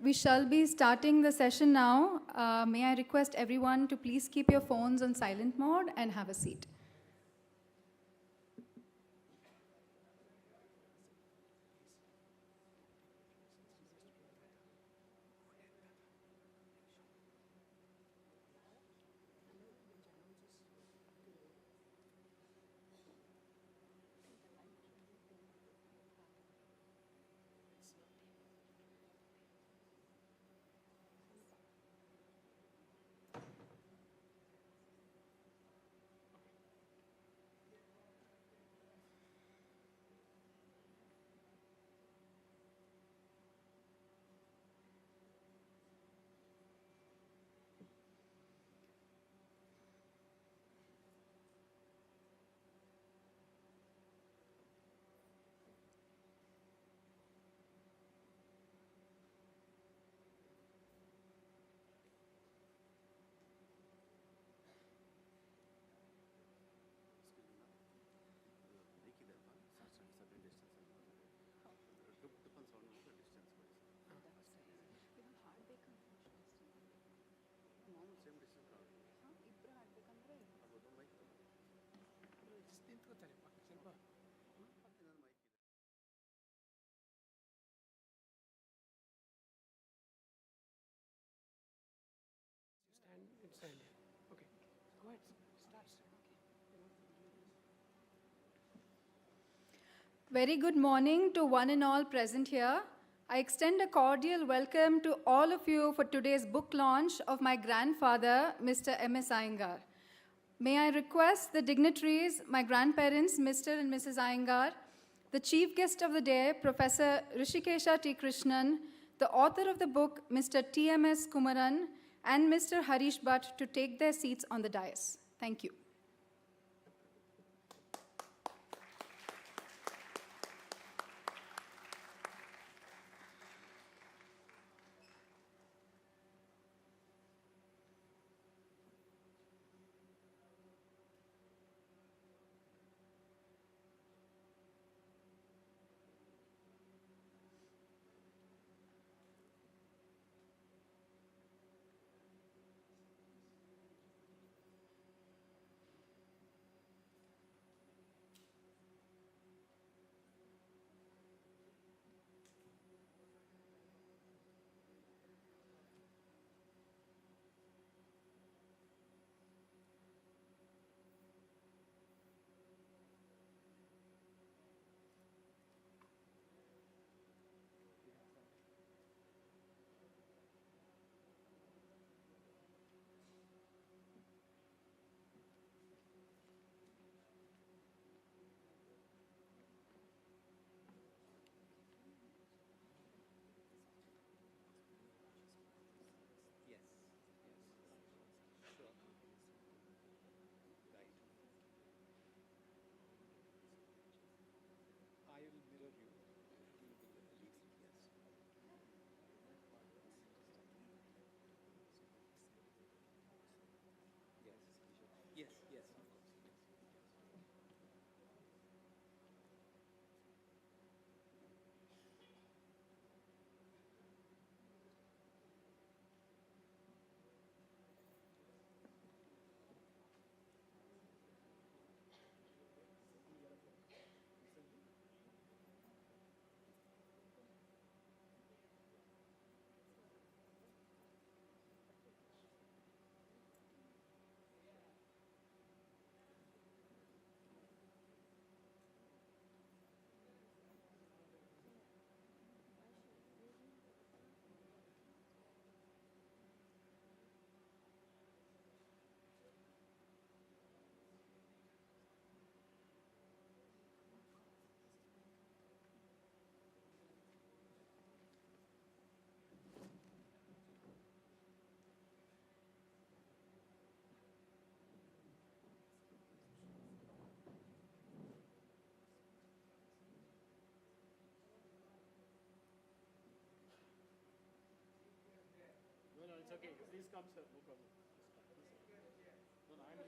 We shall be starting the session now. May I request everyone to please keep your phones on silent mode and have a seat. Okay, go ahead. Start. Very good morning to one and all present here. I extend a cordial welcome to all of you for today's book launch of my grandfather, Mr. M.S. Iyengar. May I request the dignitaries, my grandparents, Mr. and Mrs. Iyengar, the chief guest of the day, Professor Rishikesha T. Krishnan, the author of the book, Mr. T.M.S. Kumaran, and Mr. Harish Bhatt to take their seats on the dais. Thank you. No, it's okay. Please come, sir. No problem. No, I'm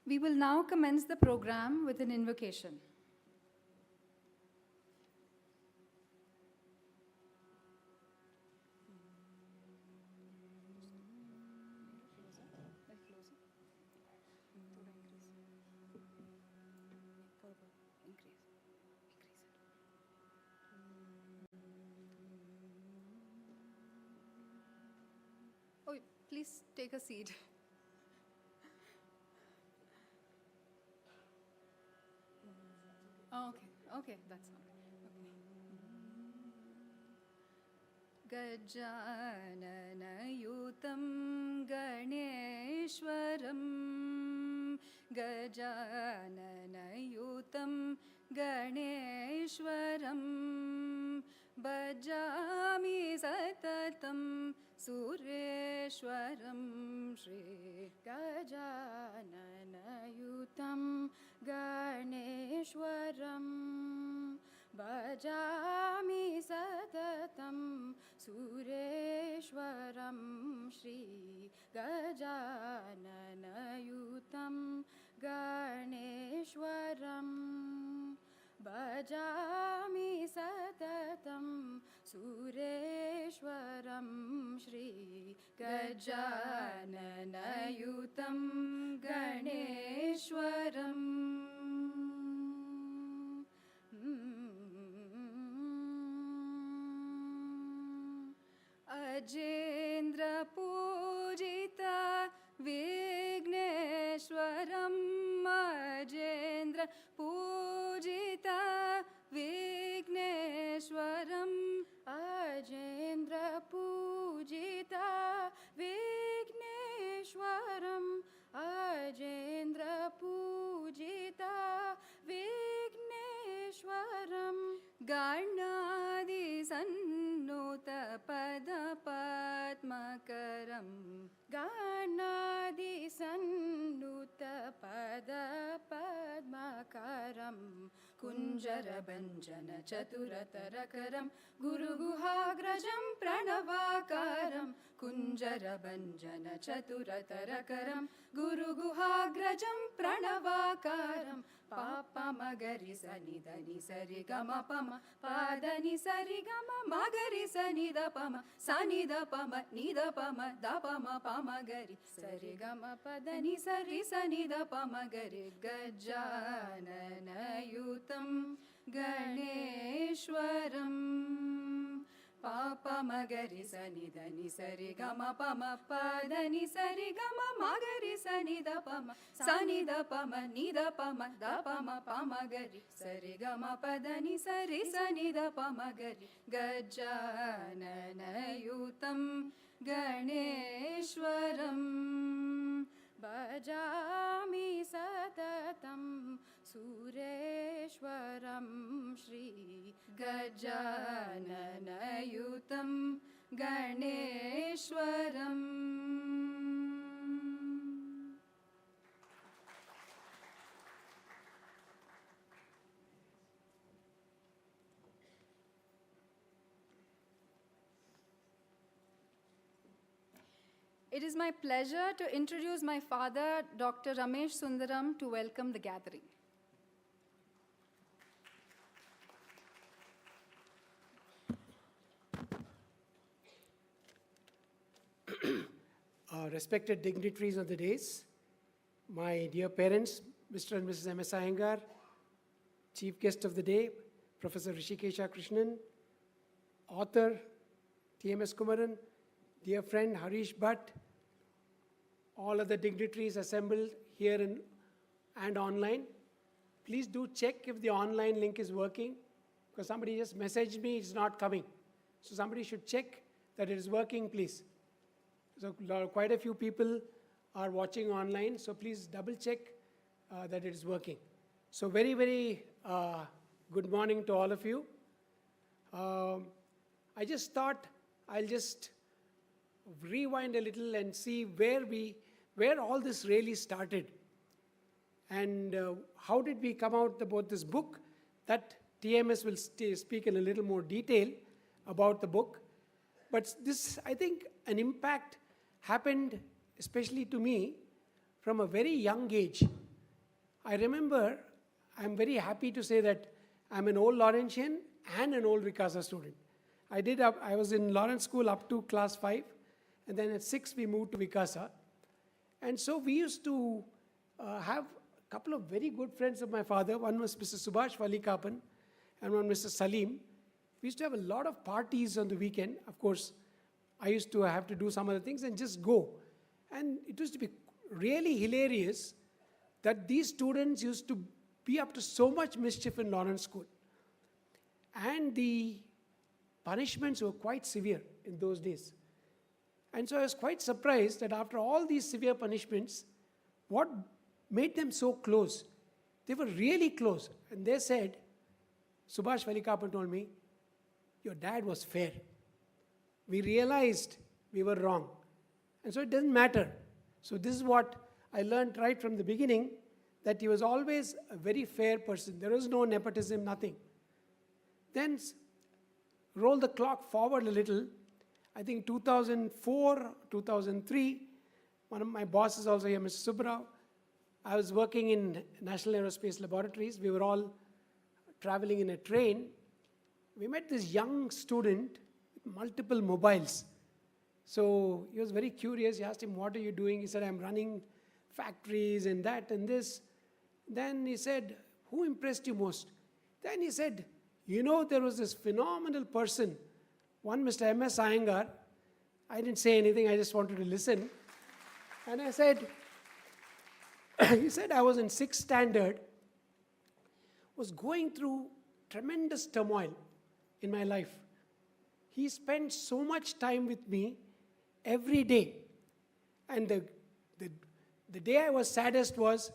We will now commence the program with an invocation. Oh, please take a seat. Oh, okay, that's all right. Gajananayutam Ganeshwaram Gajananayutam Ganeshwaram Bhajami Satatam Sureshwaram Shri Gajananayutam Ganeshwaram Bhajami Satatam Sureshwaram Shri Gajananayutam Ganeshwaram Bhajami Satatam Sureshwaram Shri Gajananayutam Ganeshwaram Ajendra Pujita Vigneshwaram Ajendra Pujita Vigneshwaram Ajendra Pujita Vigneshwaram Ajendra Pujita Vigneshwaram Garnadi Sannuta Pada Padmakaram Garnadi Sannuta Pada Padmakaram Kunjara Banjana Chaturataram Guru Guhagrajam Pranavakaram Kunjara Banjana Chaturataram Guru Guhagrajam Pranavakaram Papa Magari Sanidani Sarigama Pama Padani Sarigama Magari Sanida Pama Sanida Pama Nida Pama Dapama Pamagari Sarigama Padani Sari Sanida Pamagari Gajananayutam Ganeshwaram Papa Magari Sanidani Sarigama Pama Padani Sarigama Magari Sanida Pama Sanida Pama Nida Pama Dapama Pamagari Sarigama Padani Sari Sanida Pamagari Gajananayutam Ganeshwaram Bhajami Satatam Sureshwaram Shri Gajananayutam Ganeshwaram It is my pleasure to introduce my father, Dr. Ramesh Sundaram, to welcome the gathering. Respected dignitaries of the days, my dear parents, Mr. and Mrs. M.S. Iyengar, chief guest of the day, Professor Rishikesha Krishnan, author T.M.S. Kumaran, dear friend Harish Bhatt, all other dignitaries assembled here and online. Please do check if the online link is working, because somebody just messaged me it's not coming. So somebody should check that it is working, please. So quite a few people are watching online, so please double check that it is working. So very, very good morning to all of you. I just thought I'll just rewind a little and see where all this really started. And how did we come out about this book? That TMS will speak in a little more detail about the book. But this, I think, an impact happened, especially to me, from a very young age. I remember, I'm very happy to say that I'm an old Laurentian and an old Vikasa student. I was in Lawrence School up to class 5, and then at 6 we moved to Vikasa. And so we used to have a couple of very good friends of my father. One was Mr. Subhash Valikapan and one Mr. Salim. We used to have a lot of parties on the weekend. Of course, I used to have to do some other things and just go. And it used to be really hilarious that these students used to be up to so much mischief in Lawrence School. And the punishments were quite severe in those days. And so I was quite surprised that after all these severe punishments, what made them so close? They were really close. And they said, Subhash Valikapan told me, your dad was fair. We realized we were wrong. And so it doesn't matter. So this is what I learned right from the beginning, that he was always a very fair person. There was no nepotism, nothing. Then roll the clock forward a little. I think 2004, 2003, one of my bosses also here, Mr. Subrao, I was working in National Aerospace Laboratories. We were all traveling in a train. We met this young student with multiple mobiles. So he was very curious. He asked him, what are you doing? He said, I'm running factories and that and this. Then he said, who impressed you most? Then he said, there was this phenomenal person, one Mr. M.S. Iyengar. I didn't say anything, I just wanted to listen. And I said, he said, I was in 6th standard, was going through tremendous turmoil in my life. He spent so much time with me every day. And the day I was saddest was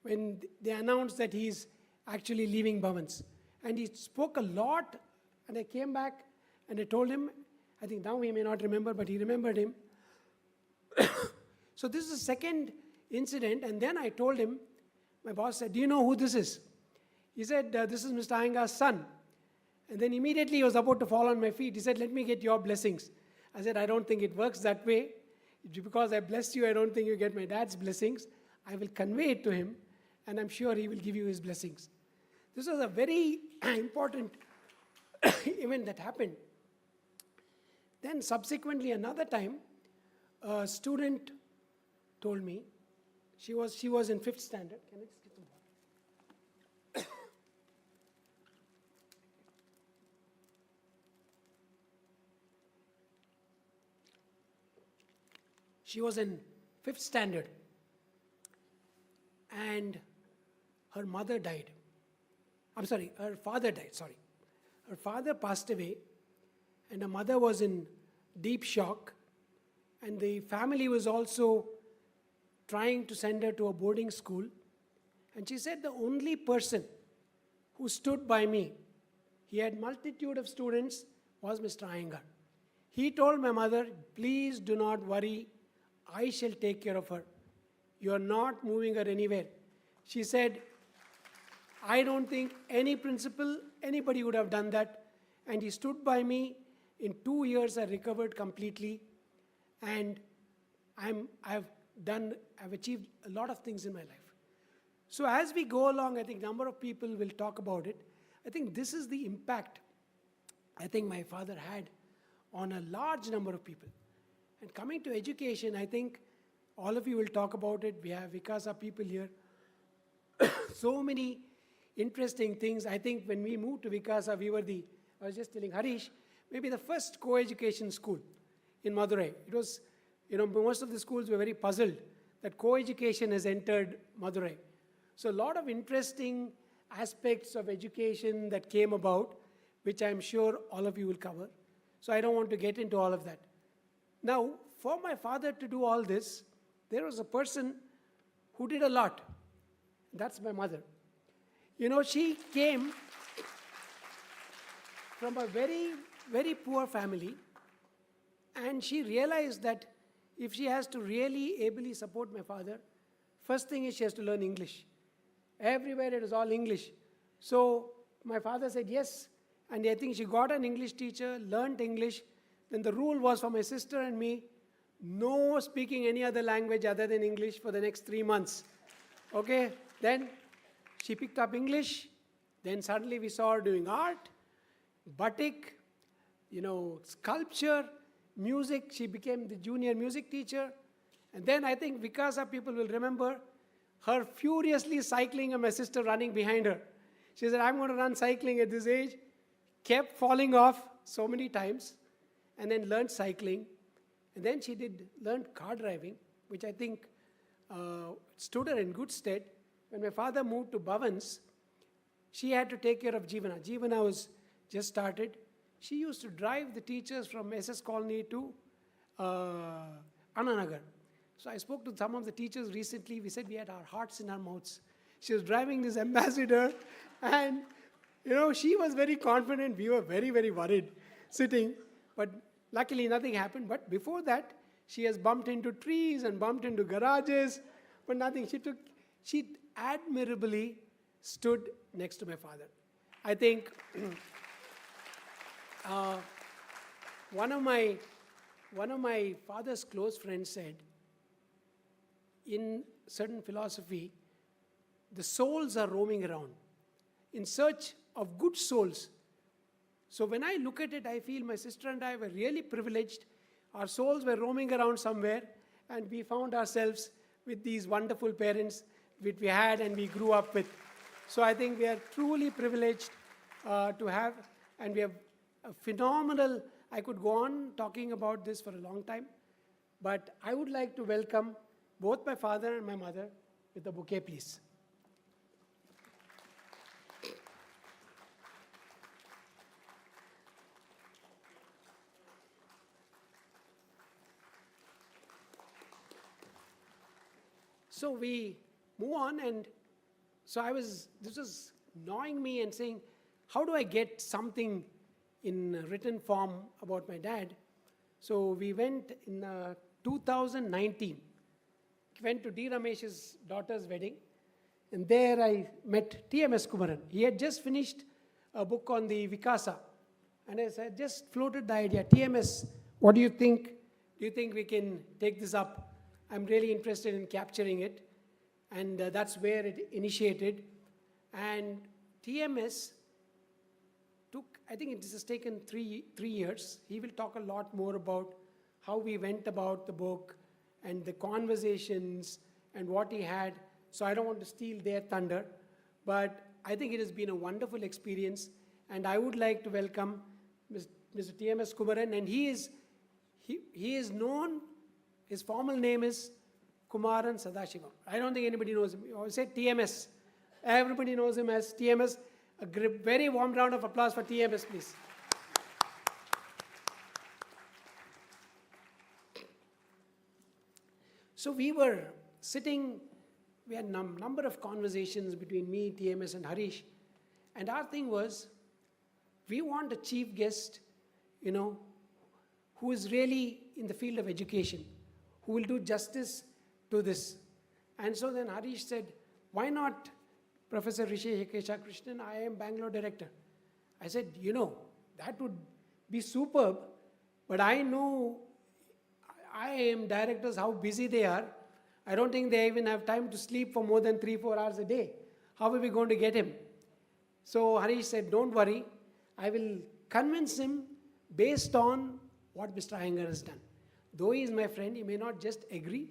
when they announced that he's actually leaving Bhavans. And he spoke a lot, and I came back and I told him, I think now he may not remember, but he remembered him. So this is the second incident, and then I told him, my boss said, do you know who this is? He said, this is Mr. Iyengar's son. And then immediately he was about to fall on my feet. He said, let me get your blessings. I said, I don't think it works that way. Because I blessed you, I don't think you get my dad's blessings. I will convey it to him, and I'm sure he will give you his blessings. This was a very important event that happened. Then subsequently, another time, a student told me, she was in 5th standard. Can I just get some water? She was in 5th standard, and her mother died. Her father died, sorry. Her father passed away, and her mother was in deep shock, and the family was also trying to send her to a boarding school. And she said the only person who stood by me, he had multitude of students, was Mr. Iyengar. He told my mother, please do not worry, I shall take care of her. You are not moving her anywhere. She said, I don't think any principal, anybody would have done that. And he stood by me. In 2 years, I recovered completely. And I've achieved a lot of things in my life. So as we go along, I think a number of people will talk about it. I think this is the impact I think my father had on a large number of people. And coming to education, I think all of you will talk about it. We have Vikasa people here. So many interesting things. I think when we moved to Vikasa, we were I was just telling Harish, maybe the first co-education school in Madurai. It was, most of the schools were very puzzled that co-education has entered Madurai. So a lot of interesting aspects of education that came about, which I'm sure all of you will cover. So I don't want to get into all of that. Now, for my father to do all this, there was a person who did a lot. That's my mother. She came from a very, very poor family, and she realized that if she has to really ably support my father, first thing is she has to learn English. Everywhere it was all English. So my father said yes, and I think she got an English teacher, learned English. Then the rule was for my sister and me, no speaking any other language other than English for the next 3 months. Okay? Then she picked up English. Then suddenly we saw her doing art, batik, sculpture, music. She became the junior music teacher. And then I think Vikasa people will remember her furiously cycling and my sister running behind her. She said, I'm going to run cycling at this age. Kept falling off so many times, and then learned cycling. And then she learned car driving, which I think stood her in good stead. When my father moved to Bhavans, she had to take care of Jeevana. Jeevana was just started. She used to drive the teachers from SS Colony to Ananagar. So I spoke to some of the teachers recently. We said we had our hearts in our mouths. She was driving this Ambassador, and she was very confident. We were very, very worried sitting. But luckily nothing happened. But before that, she has bumped into trees and bumped into garages, but nothing. She admirably stood next to my father. I think one of my father's close friends said, in certain philosophy, the souls are roaming around in search of good souls. So when I look at it, I feel my sister and I were really privileged. Our souls were roaming around somewhere, and we found ourselves with these wonderful parents which we had and we grew up with. So I think we are truly privileged to have, and we have a phenomenal, I could go on talking about this for a long time, but I would like to welcome both my father and my mother with a bouquet, please. So we move on, and so this was gnawing me and saying, how do I get something in written form about my dad? So we went in 2019, went to D. Ramesh's daughter's wedding, and there I met TMS Kumaran. He had just finished a book on the Vikasa, and I said, just floated the idea, TMS, what do you think? Do you think we can take this up? I'm really interested in capturing it, and that's where it initiated. And TMS took, I think it has taken three years. He will talk a lot more about how we went about the book and the conversations and what he had. So I don't want to steal their thunder, but I think it has been a wonderful experience, and I would like to welcome Mr. TMS Kumaran, and he is known. His formal name is Kumaran Sadashivam. I don't think anybody knows him. You always say TMS. Everybody knows him as TMS. A very warm round of applause for TMS, please. So we were sitting, we had a number of conversations between me, TMS, and Harish. And our thing was, we want a chief guest, who is really in the field of education, who will do justice to this. And so then Harish said, why not Professor Rishikesh Krishnan? I am Bangalore director. I said, that would be superb, but I know IIM directors, how busy they are. I don't think they even have time to sleep for more than 3-4 hours a day. How are we going to get him? So Harish said, don't worry, I will convince him based on what Mr. Iyengar has done. Though he is my friend, he may not just agree.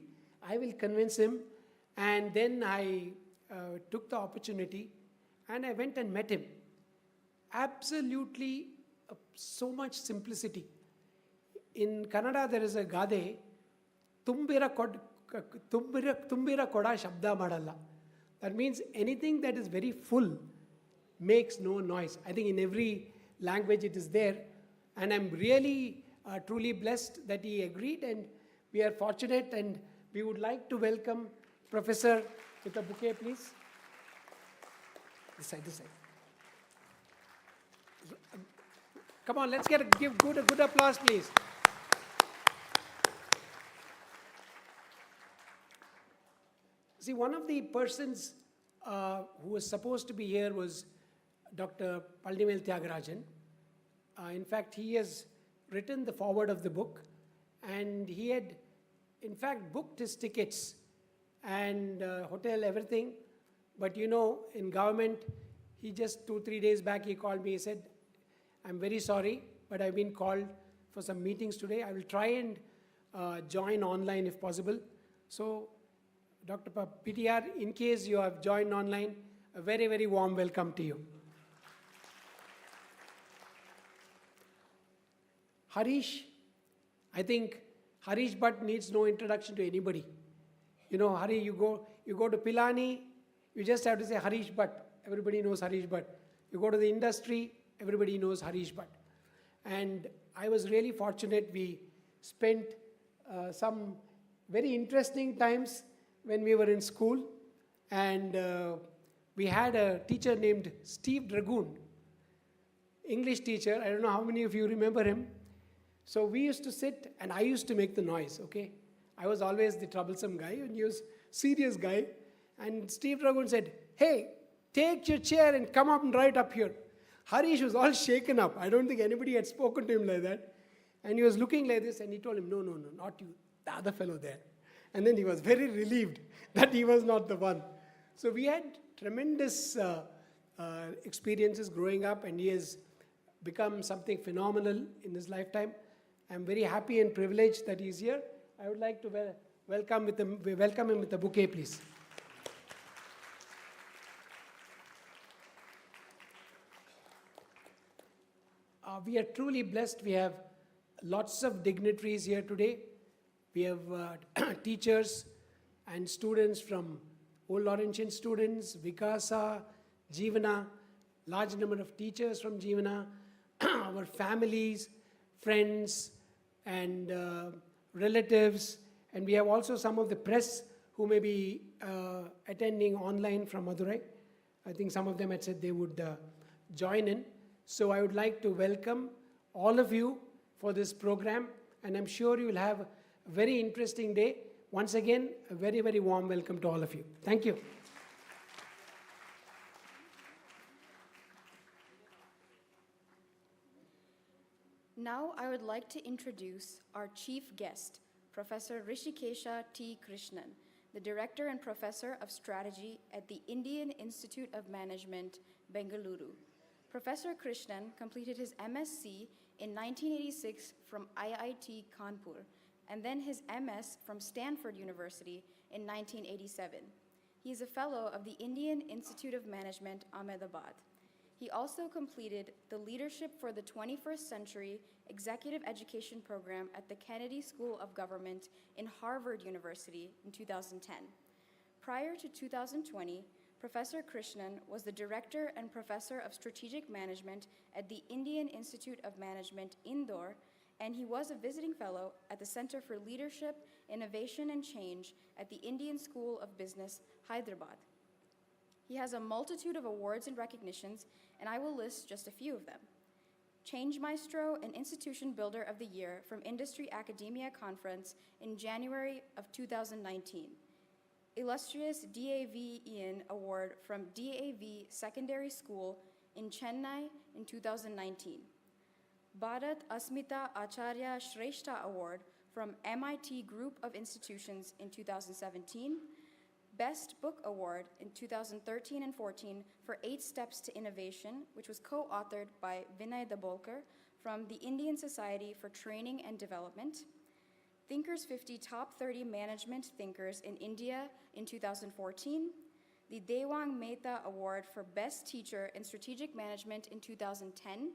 I will convince him. And then I took the opportunity and I went and met him. Absolutely so much simplicity. In Kannada, there is a gade, tumbira koda shabda madalla. That means anything that is very full makes no noise. I think in every language it is there. And I'm really truly blessed that he agreed, and we are fortunate, and we would like to welcome Professor with a bouquet, please. This side. Come on, let's give a good applause, please. See, one of the persons who was supposed to be here was Dr. Palnivel Tyagarajan. In fact, he has written the foreword of the book, and he had, in fact, booked his tickets and hotel, everything, But you know, in government, he just 2-3 days back, he called me, he said, I'm very sorry, but I've been called for some meetings today. I will try and join online if possible. So, Dr. PTR, in case you have joined online, a very, very warm welcome to you. Harish, I think Harish Bhatt needs no introduction to anybody. You know, Hari, you go to Pilani, you just have to say Harish Bhatt. Everybody knows Harish Bhatt. You go to the industry, everybody knows Harish Bhatt. And I was really fortunate. We spent some very interesting times when we were in school. And we had a teacher named Steve Dragoon, English teacher. I don't know how many of you remember him. So we used to sit, and I used to make the noise, okay? I was always the troublesome guy, and he was serious guy. And Steve Dragoon said, hey, take your chair and come up and right up here. Harish was all shaken up. I don't think anybody had spoken to him like that. And he was looking like this, and he told him, no, no, no, not you, the other fellow there. And then he was very relieved that he was not the one. So we had tremendous experiences growing up, and he has become something phenomenal in his lifetime. I'm very happy and privileged that he's here. I would like to welcome him with a bouquet, please. We are truly blessed. We have lots of dignitaries here today. We have teachers and students from Old Laurentian students, Vikasa, Jeevana, large number of teachers from Jeevana, our families, friends, and relatives. And we have also some of the press who may be attending online from Madurai. I think some of them had said they would join in. So I would like to welcome all of you for this program, and I'm sure you will have a very interesting day. Once again, a very, very warm welcome to all of you. Thank you. Now I would like to introduce our chief guest, Professor Rishikesha T. Krishnan, the Director and Professor of Strategy at the Indian Institute of Management, Bengaluru. Professor Krishnan completed his MSc in 1986 from IIT Kanpur, and then his MS from Stanford University in 1987. He is a fellow of the Indian Institute of Management, Ahmedabad. He also completed the Leadership for the 21st Century Executive Education Program at the Kennedy School of Government in Harvard University in 2010. Prior to 2020, Professor Krishnan was the Director and Professor of Strategic Management at the Indian Institute of Management, Indore, and he was a visiting fellow at the Center for Leadership, Innovation and Change at the Indian School of Business, Hyderabad. He has a multitude of awards and recognitions, and I will list just a few of them. Change Maestro and Institution Builder of the Year from Industry Academia Conference in January of 2019. Illustrious DAV Ian Award from DAV Secondary School in Chennai in 2019. Bharat Asmita Acharya Shrestha Award from MIT Group of Institutions in 2017. Best Book Award in 2013 and 14 for 8 Steps to Innovation, which was co-authored by Vinay Dabolkar from the Indian Society for Training and Development. Thinkers 50 Top 30 Management Thinkers in India in 2014, the Dewang Mehta Award for Best Teacher in Strategic Management in 2010,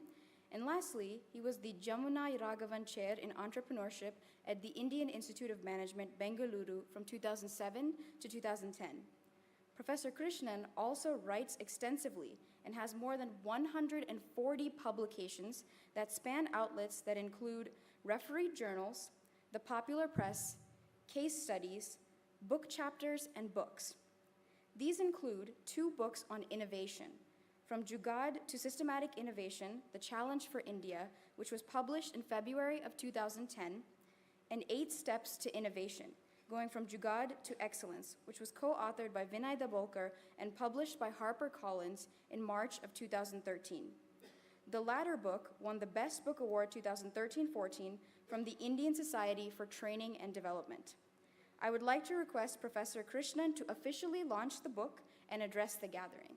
and lastly, he was the Jamuna Raghavan Chair in Entrepreneurship at the Indian Institute of Management, Bengaluru from 2007 to 2010. Professor Krishnan also writes extensively and has more than 140 publications that span outlets that include refereed journals, the popular press, case studies, book chapters, and books. These include 2 books on innovation, From Jugaad to Systematic Innovation, The Challenge for India, which was published in February of 2010, and 8 Steps to Innovation, Going from Jugaad to Excellence, which was co-authored by Vinay Dabolkar and published by HarperCollins in March of 2013. The latter book won the Best Book Award 2013-14 from the Indian Society for Training and Development. I would like to request Professor Krishnan to officially launch the book and address the gathering.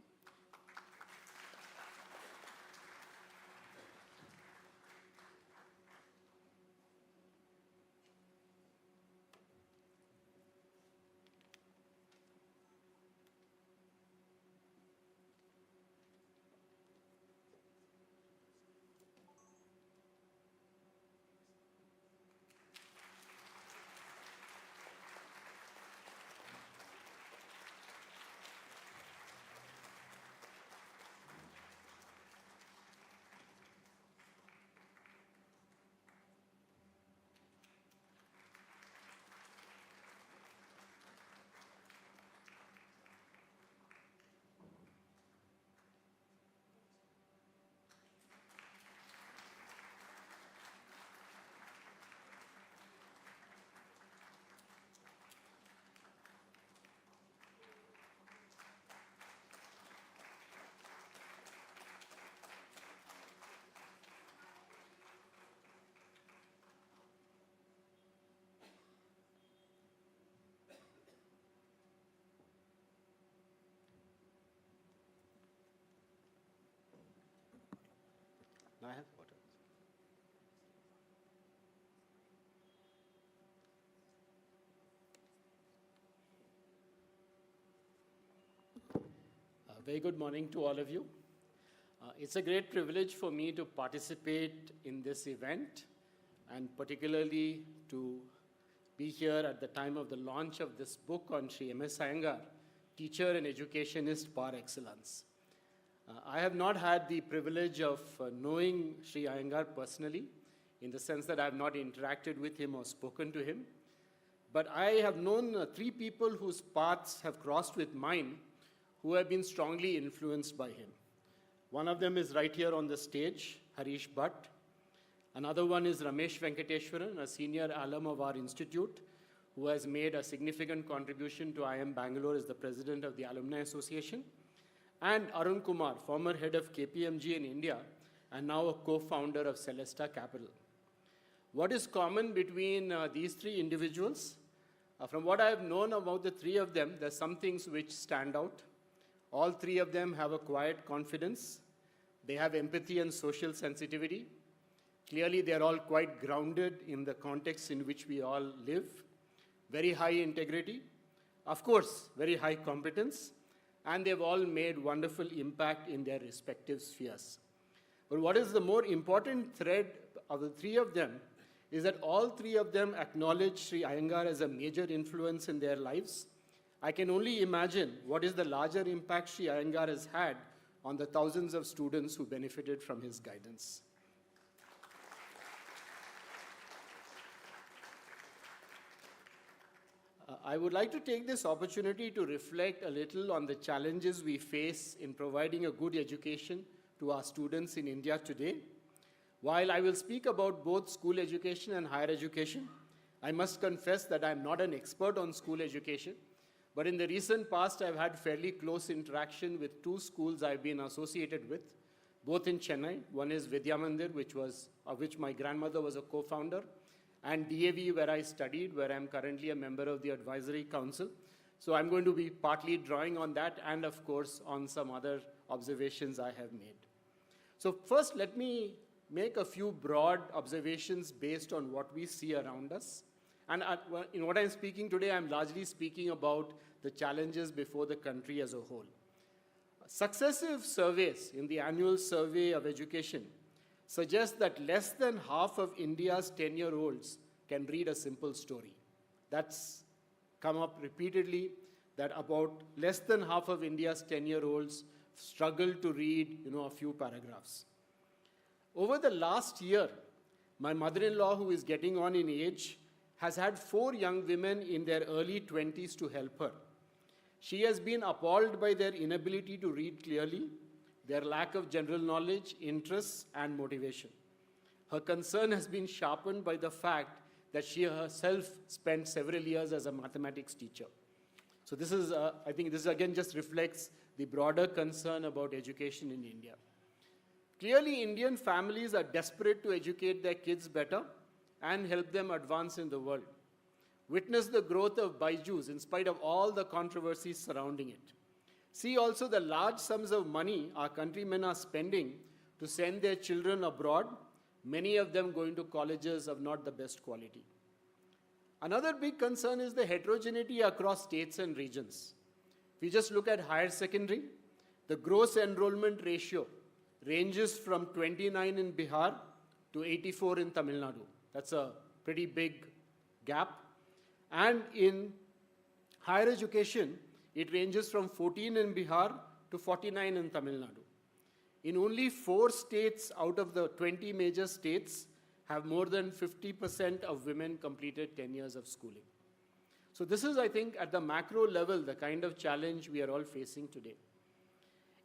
Now I have water. Very good morning to all of you. It's a great privilege for me to participate in this event, and particularly to be here at the time of the launch of this book on Sri M.S. Iyengar, teacher and educationist par excellence. I have not had the privilege of knowing Sri Iyengar personally, in the sense that I have not interacted with him or spoken to him. But I have known three people whose paths have crossed with mine, who have been strongly influenced by him. One of them is right here on the stage, Harish Bhatt. Another one is Ramesh Venkateshwaran, a senior alum of our institute, who has made a significant contribution to IIM Bangalore as the president of the Alumni Association. And Arun Kumar, former head of KPMG in India, and now a co-founder of Celesta Capital. What is common between these three individuals? From what I have known about the three of them, there's some things which stand out. All three of them have a quiet confidence. They have empathy and social sensitivity. Clearly, they're all quite grounded in the context in which we all live. Very high integrity. Of course, very high competence. And they've all made wonderful impact in their respective spheres. But what is the more important thread of the three of them is that all three of them acknowledge Sri Iyengar as a major influence in their lives. I can only imagine what is the larger impact Sri Iyengar has had on the thousands of students who benefited from his guidance. I would like to take this opportunity to reflect a little on the challenges we face in providing a good education to our students in India today. While I will speak about both school education and higher education, I must confess that I am not an expert on school education. But in the recent past, I've had fairly close interaction with two schools I've been associated with, both in Chennai. One is Vidya Mandir, of which my grandmother was a co-founder, and DAV, where I studied, where I'm currently a member of the advisory council. So I'm going to be partly drawing on that and, of course, on some other observations I have made. So first, let me make a few broad observations based on what we see around us. And in what I'm speaking today, I'm largely speaking about the challenges before the country as a whole. Successive surveys in the annual survey of education suggest that less than half of India's 10-year-olds can read a simple story. That's come up repeatedly, that about less than half of India's 10-year-olds struggle to read, a few paragraphs. Over the last year, my mother-in-law, who is getting on in age, has had 4 young women in their early 20s to help her. She has been appalled by their inability to read clearly, their lack of general knowledge, interests, and motivation. Her concern has been sharpened by the fact that she herself spent several years as a mathematics teacher. So this is, I think this again just reflects the broader concern about education in India. Clearly, Indian families are desperate to educate their kids better and help them advance in the world. Witness the growth of Byju's in spite of all the controversies surrounding it. See also the large sums of money our countrymen are spending to send their children abroad, many of them going to colleges of not the best quality. Another big concern is the heterogeneity across states and regions. If we just look at higher secondary, the gross enrollment ratio ranges from 29 in Bihar to 84 in Tamil Nadu. That's a pretty big gap. And in higher education, it ranges from 14 in Bihar to 49 in Tamil Nadu. In only 4 states out of the 20 major states have more than 50% of women completed 10 years of schooling. So this is, I think, at the macro level, the kind of challenge we are all facing today.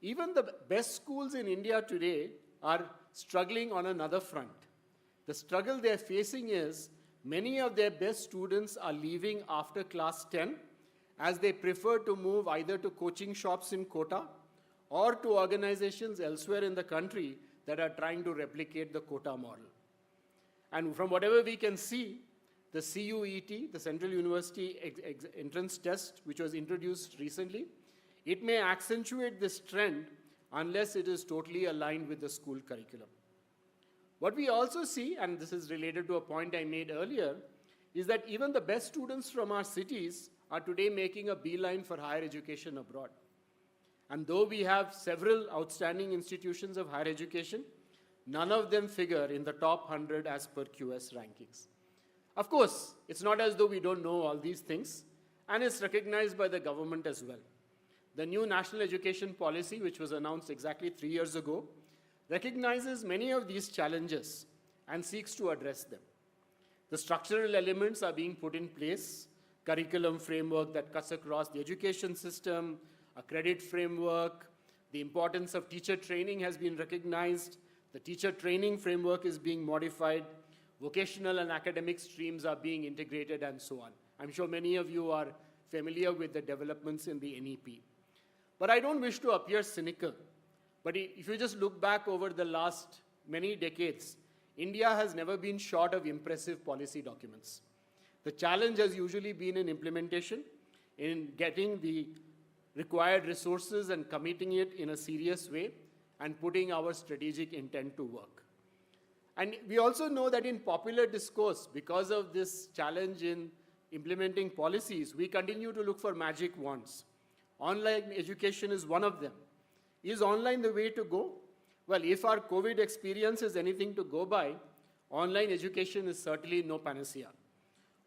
Even the best schools in India today are struggling on another front. The struggle they're facing is many of their best students are leaving after class 10 as they prefer to move either to coaching shops in Kota or to organizations elsewhere in the country that are trying to replicate the Kota model. And from whatever we can see, the CUET, the Central University Entrance Test, which was introduced recently, it may accentuate this trend unless it is totally aligned with the school curriculum. What we also see, and this is related to a point I made earlier, is that even the best students from our cities are today making a beeline for higher education abroad. And though we have several outstanding institutions of higher education, none of them figure in the top 100 as per QS rankings. Of course, it's not as though we don't know all these things, and it's recognized by the government as well. The new National Education Policy, which was announced exactly 3 years ago, recognizes many of these challenges and seeks to address them. The structural elements are being put in place, curriculum framework that cuts across the education system, a credit framework, the importance of teacher training has been recognized, the teacher training framework is being modified, vocational and academic streams are being integrated, and so on. I'm sure many of you are familiar with the developments in the NEP. But I don't wish to appear cynical. But if you just look back over the last many decades, India has never been short of impressive policy documents. The challenge has usually been in implementation, in getting the required resources and committing it in a serious way and putting our strategic intent to work. And we also know that in popular discourse, because of this challenge in implementing policies, we continue to look for magic wands. Online education is one of them. Is online the way to go? Well, if our COVID experience is anything to go by, online education is certainly no panacea.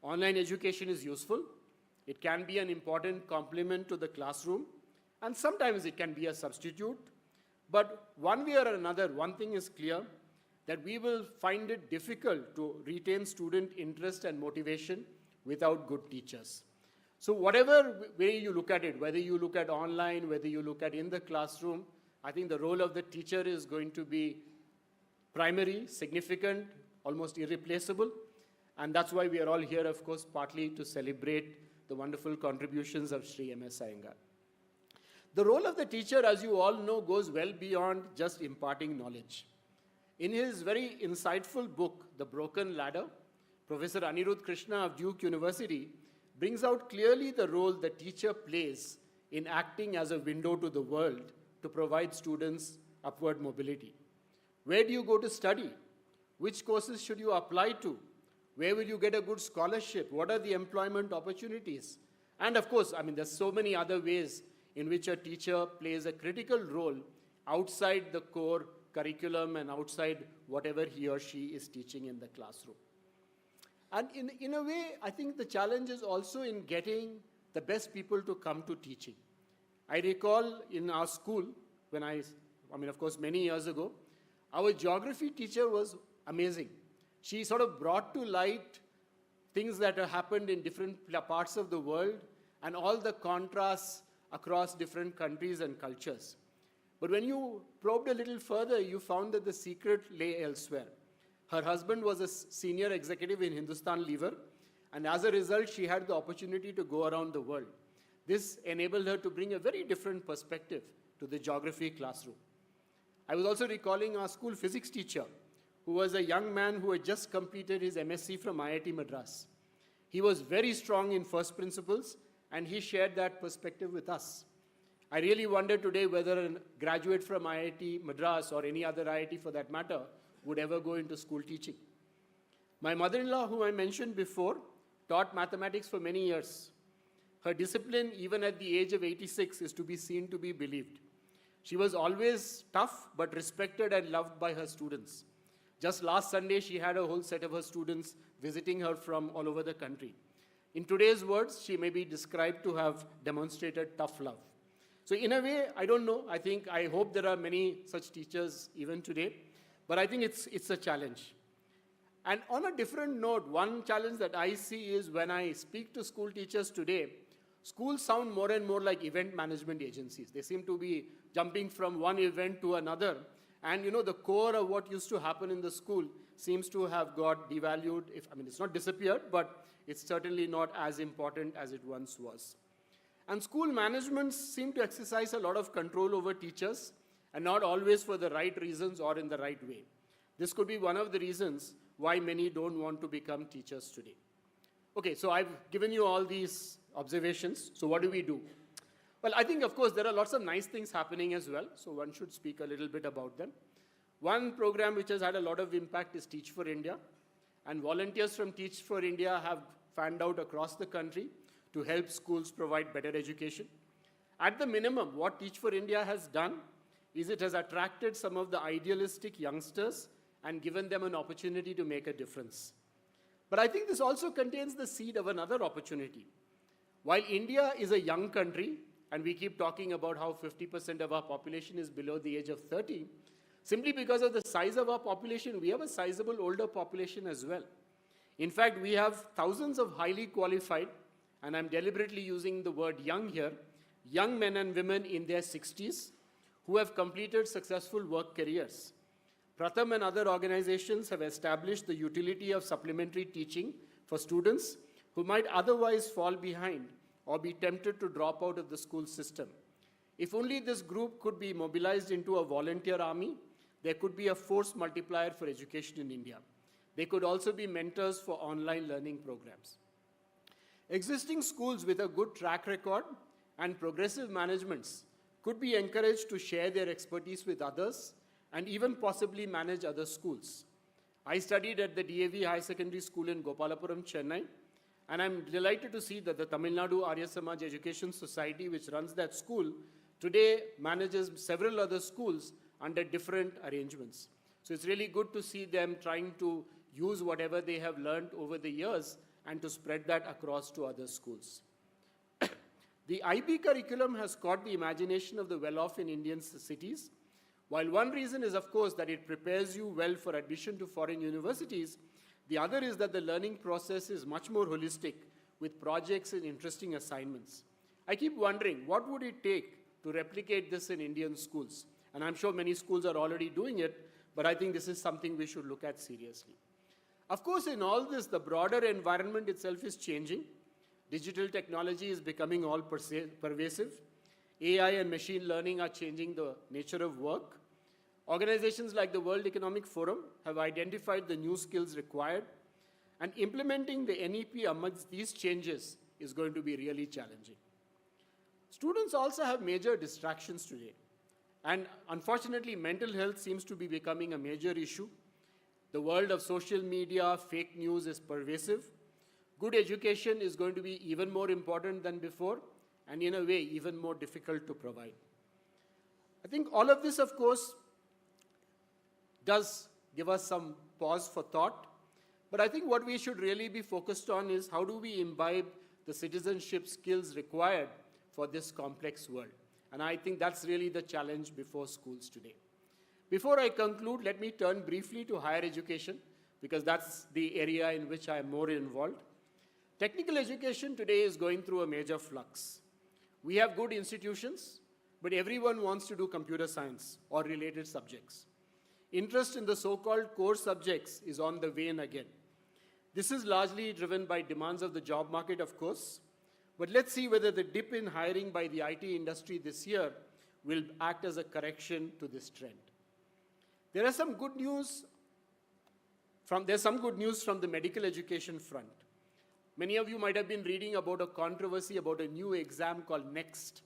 Online education is useful. It can be an important complement to the classroom, and sometimes it can be a substitute. But one way or another, one thing is clear, that we will find it difficult to retain student interest and motivation without good teachers. So whatever way you look at it, whether you look at online, whether you look at in the classroom, I think the role of the teacher is going to be primary, significant, almost irreplaceable. And that's why we are all here, of course, partly to celebrate the wonderful contributions of Sri M.S. Iyengar. The role of the teacher, as you all know, goes well beyond just imparting knowledge. In his very insightful book, The Broken Ladder, Professor Anirudh Krishna of Duke University brings out clearly the role the teacher plays in acting as a window to the world to provide students upward mobility. Where do you go to study? Which courses should you apply to? Where will you get a good scholarship? What are the employment opportunities? And of course, there's so many other ways in which a teacher plays a critical role outside the core curriculum and outside whatever he or she is teaching in the classroom. And in a way, I think the challenge is also in getting the best people to come to teaching. I recall in our school, when of course, many years ago, our geography teacher was amazing. She sort of brought to light things that have happened in different parts of the world and all the contrasts across different countries and cultures. But when you probed a little further, you found that the secret lay elsewhere. Her husband was a senior executive in Hindustan Lever, and as a result, she had the opportunity to go around the world. This enabled her to bring a very different perspective to the geography classroom. I was also recalling our school physics teacher, who was a young man who had just completed his MSc from IIT Madras. He was very strong in first principles, and he shared that perspective with us. I really wonder today whether a graduate from IIT Madras or any other IIT for that matter would ever go into school teaching. My mother-in-law, whom I mentioned before, taught mathematics for many years. Her discipline, even at the age of 86, is to be seen to be believed. She was always tough, but respected and loved by her students. Just last Sunday, she had a whole set of her students visiting her from all over the country. In today's words, she may be described to have demonstrated tough love. So in a way, I don't know. I hope there are many such teachers even today. But I think it's a challenge. And on a different note, one challenge that I see is when I speak to school teachers today, schools sound more and more like event management agencies. They seem to be jumping from one event to another. And the core of what used to happen in the school seems to have got devalued. It's not disappeared, but it's certainly not as important as it once was. And school managements seem to exercise a lot of control over teachers, and not always for the right reasons or in the right way. This could be one of the reasons why many don't want to become teachers today. Okay, so I've given you all these observations. So what do we do? Well, I think, of course, there are lots of nice things happening as well, so one should speak a little bit about them. One program which has had a lot of impact is Teach for India, and volunteers from Teach for India have fanned out across the country to help schools provide better education. At the minimum, what Teach for India has done is it has attracted some of the idealistic youngsters and given them an opportunity to make a difference. But I think this also contains the seed of another opportunity. While India is a young country, and we keep talking about how 50% of our population is below the age of 30, simply because of the size of our population, we have a sizable older population as well. In fact, we have thousands of highly qualified, and I'm deliberately using the word young here, young men and women in their 60s who have completed successful work careers. Pratham and other organizations have established the utility of supplementary teaching for students who might otherwise fall behind or be tempted to drop out of the school system. If only this group could be mobilized into a volunteer army, there could be a force multiplier for education in India. They could also be mentors for online learning programs. Existing schools with a good track record and progressive managements could be encouraged to share their expertise with others and even possibly manage other schools. I studied at the DAV High Secondary School in Gopalapuram, Chennai, and I'm delighted to see that the Tamil Nadu Arya Samaj Education Society, which runs that school, today manages several other schools under different arrangements. So it's really good to see them trying to use whatever they have learned over the years and to spread that across to other schools. The IB curriculum has caught the imagination of the well-off in Indian cities. While one reason is, of course, that it prepares you well for admission to foreign universities, the other is that the learning process is much more holistic with projects and interesting assignments. I keep wondering, what would it take to replicate this in Indian schools? And I'm sure many schools are already doing it, but I think this is something we should look at seriously. Of course, in all this, the broader environment itself is changing. Digital technology is becoming all pervasive. AI and machine learning are changing the nature of work. Organizations like the World Economic Forum have identified the new skills required, and implementing the NEP amidst these changes is going to be really challenging. Students also have major distractions today, and unfortunately, mental health seems to be becoming a major issue. The world of social media, fake news is pervasive. Good education is going to be even more important than before, and in a way, even more difficult to provide. I think all of this, of course, does give us some pause for thought, but I think what we should really be focused on is how do we imbibe the citizenship skills required for this complex world. And I think that's really the challenge before schools today. Before I conclude, let me turn briefly to higher education, because that's the area in which I am more involved. Technical education today is going through a major flux. We have good institutions, but everyone wants to do computer science or related subjects. Interest in the so-called core subjects is on the wane again. This is largely driven by demands of the job market, of course, but let's see whether the dip in hiring by the IT industry this year will act as a correction to this trend. There's some good news from the medical education front. Many of you might have been reading about a controversy about a new exam called NEXT.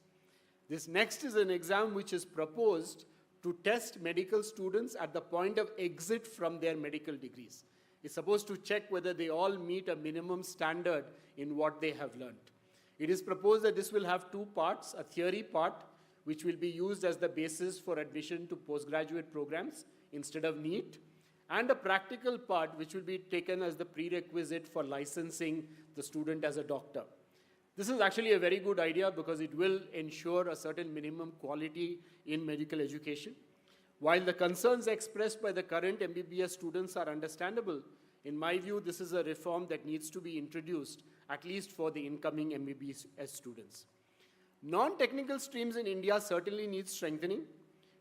This NEXT is an exam which is proposed to test medical students at the point of exit from their medical degrees. It's supposed to check whether they all meet a minimum standard in what they have learned. It is proposed that this will have two parts, a theory part, which will be used as the basis for admission to postgraduate programs instead of NEET, and a practical part which will be taken as the prerequisite for licensing the student as a doctor. This is actually a very good idea because it will ensure a certain minimum quality in medical education. While the concerns expressed by the current MBBS students are understandable, in my view, this is a reform that needs to be introduced, at least for the incoming MBBS students. Non-technical streams in India certainly need strengthening.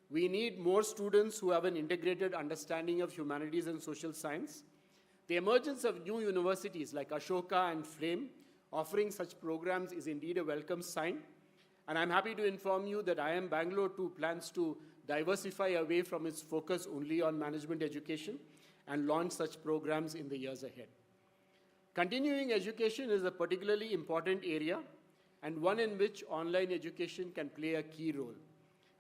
We need more students who have an integrated understanding of humanities and social science. The emergence of new universities like Ashoka and Flame offering such programs is indeed a welcome sign. And I'm happy to inform you that IIM Bangalore too plans to diversify away from its focus only on management education and launch such programs in the years ahead. Continuing education is a particularly important area and one in which online education can play a key role.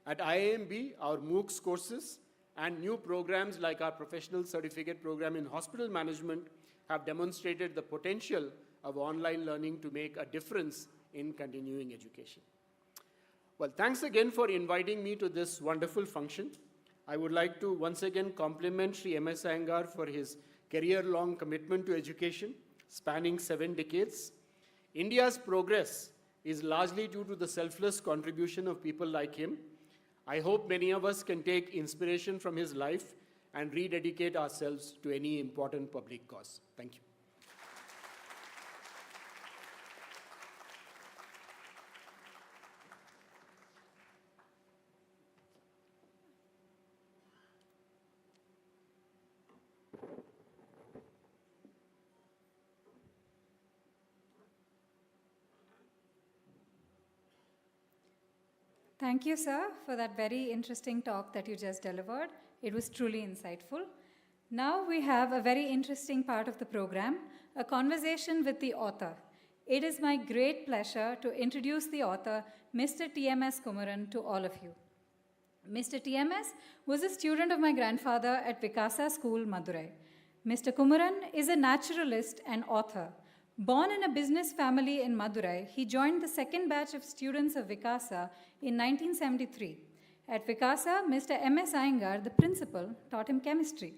At IIMB, our MOOCs courses and new programs like our professional certificate program in hospital management have demonstrated the potential of online learning to make a difference in continuing education. Well, thanks again for inviting me to this wonderful function. I would like to once again compliment Sri M.S. Iyengar for his career-long commitment to education, spanning 7 decades. India's progress is largely due to the selfless contribution of people like him. I hope many of us can take inspiration from his life and rededicate ourselves to any important public cause. Thank you. Thank you, sir, for that very interesting talk that you just delivered. It was truly insightful. Now we have a very interesting part of the program, a conversation with the author. It is my great pleasure to introduce the author, Mr. T.M.S. Kumaran, to all of you. Mr. T.M.S. was a student of my grandfather at Vikasa School, Madurai. Mr. Kumaran is a naturalist and author. Born in a business family in Madurai, he joined the second batch of students of Vikasa in 1973. At Vikasa, Mr. M.S. Iyengar, the principal, taught him chemistry.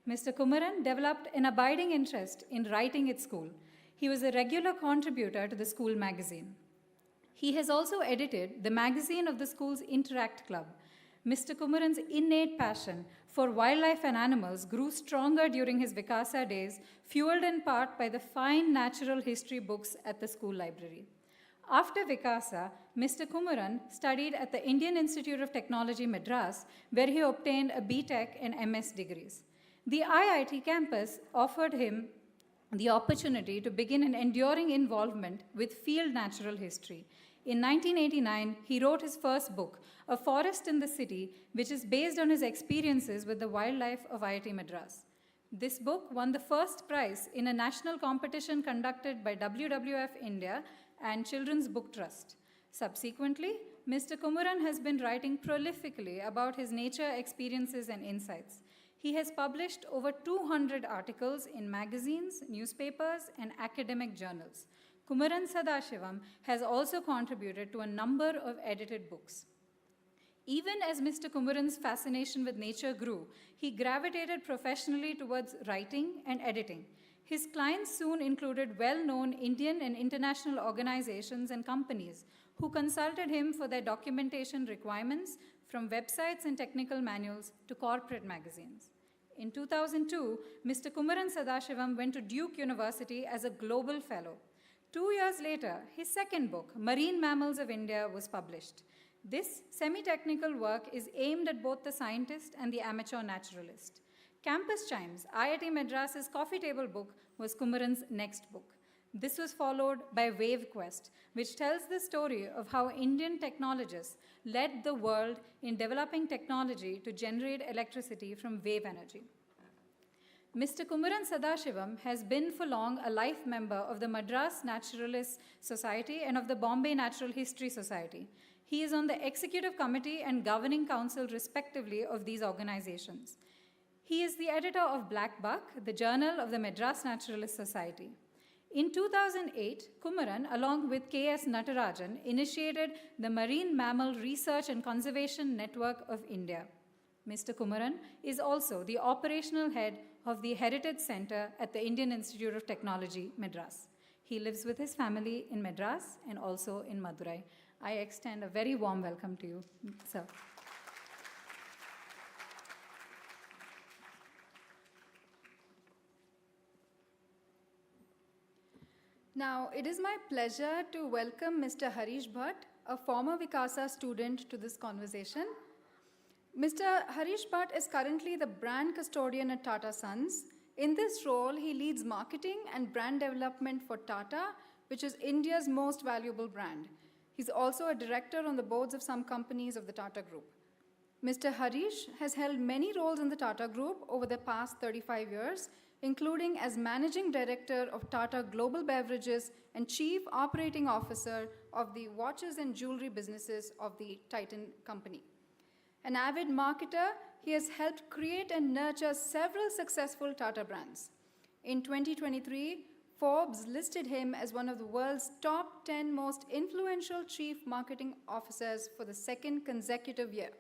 Mr. Kumaran developed an abiding interest in writing at school. He was a regular contributor to the school magazine. He has also edited the magazine of the school's Interact Club. Mr. Kumaran's innate passion for wildlife and animals grew stronger during his Vikasa days, fueled in part by the fine natural history books at the school library. After Vikasa, Mr. Kumaran studied at the Indian Institute of Technology, Madras, where he obtained a BTech and MS degrees. The IIT campus offered him the opportunity to begin an enduring involvement with field natural history. In 1989, he wrote his first book, A Forest in the City, which is based on his experiences with the wildlife of IIT Madras. This book won the first prize in a national competition conducted by WWF India and Children's Book Trust. Subsequently, Mr. Kumaran has been writing prolifically about his nature experiences and insights. He has published over 200 articles in magazines, newspapers, and academic journals. Kumaran Sadashivam has also contributed to a number of edited books. Even as Mr. Kumaran's fascination with nature grew, he gravitated professionally towards writing and editing. His clients soon included well-known Indian and international organizations and companies who consulted him for their documentation requirements, from websites and technical manuals to corporate magazines. In 2002, Mr. Kumaran Sadashivam went to Duke University as a global fellow. 2 years later, his second book, Marine Mammals of India, was published. This semi-technical work is aimed at both the scientist and the amateur naturalist. Campus Chimes, IIT Madras's coffee table book, was Kumaran's next book. This was followed by Wave Quest, which tells the story of how Indian technologists led the world in developing technology to generate electricity from wave energy. Mr. Kumaran Sadashivam has been for long a life member of the Madras Naturalist Society and of the Bombay Natural History Society. He is on the executive committee and governing council, respectively, of these organizations. He is the editor of Black Buck, the journal of the Madras Naturalist Society. In 2008, Kumaran, along with K.S. Natarajan, initiated the Marine Mammal Research and Conservation Network of India. Mr. Kumaran is also the operational head of the Heritage Center at the Indian Institute of Technology, Madras. He lives with his family in Madras and also in Madurai. I extend a very warm welcome to you, sir. Now, it is my pleasure to welcome Mr. Harish Bhatt, a former Vikasa student, to this conversation. Mr. Harish Bhatt is currently the brand custodian at Tata Sons. In this role, he leads marketing and brand development for Tata, which is India's most valuable brand. He's also a director on the boards of some companies of the Tata Group. Mr. Harish has held many roles in the Tata Group over the past 35 years, including as Managing Director of Tata Global Beverages and Chief Operating Officer of the watches and jewelry businesses of the Titan Company. An avid marketer, he has helped create and nurture several successful Tata brands. In 2023, Forbes listed him as one of the world's top 10 most influential chief marketing officers for the second consecutive year.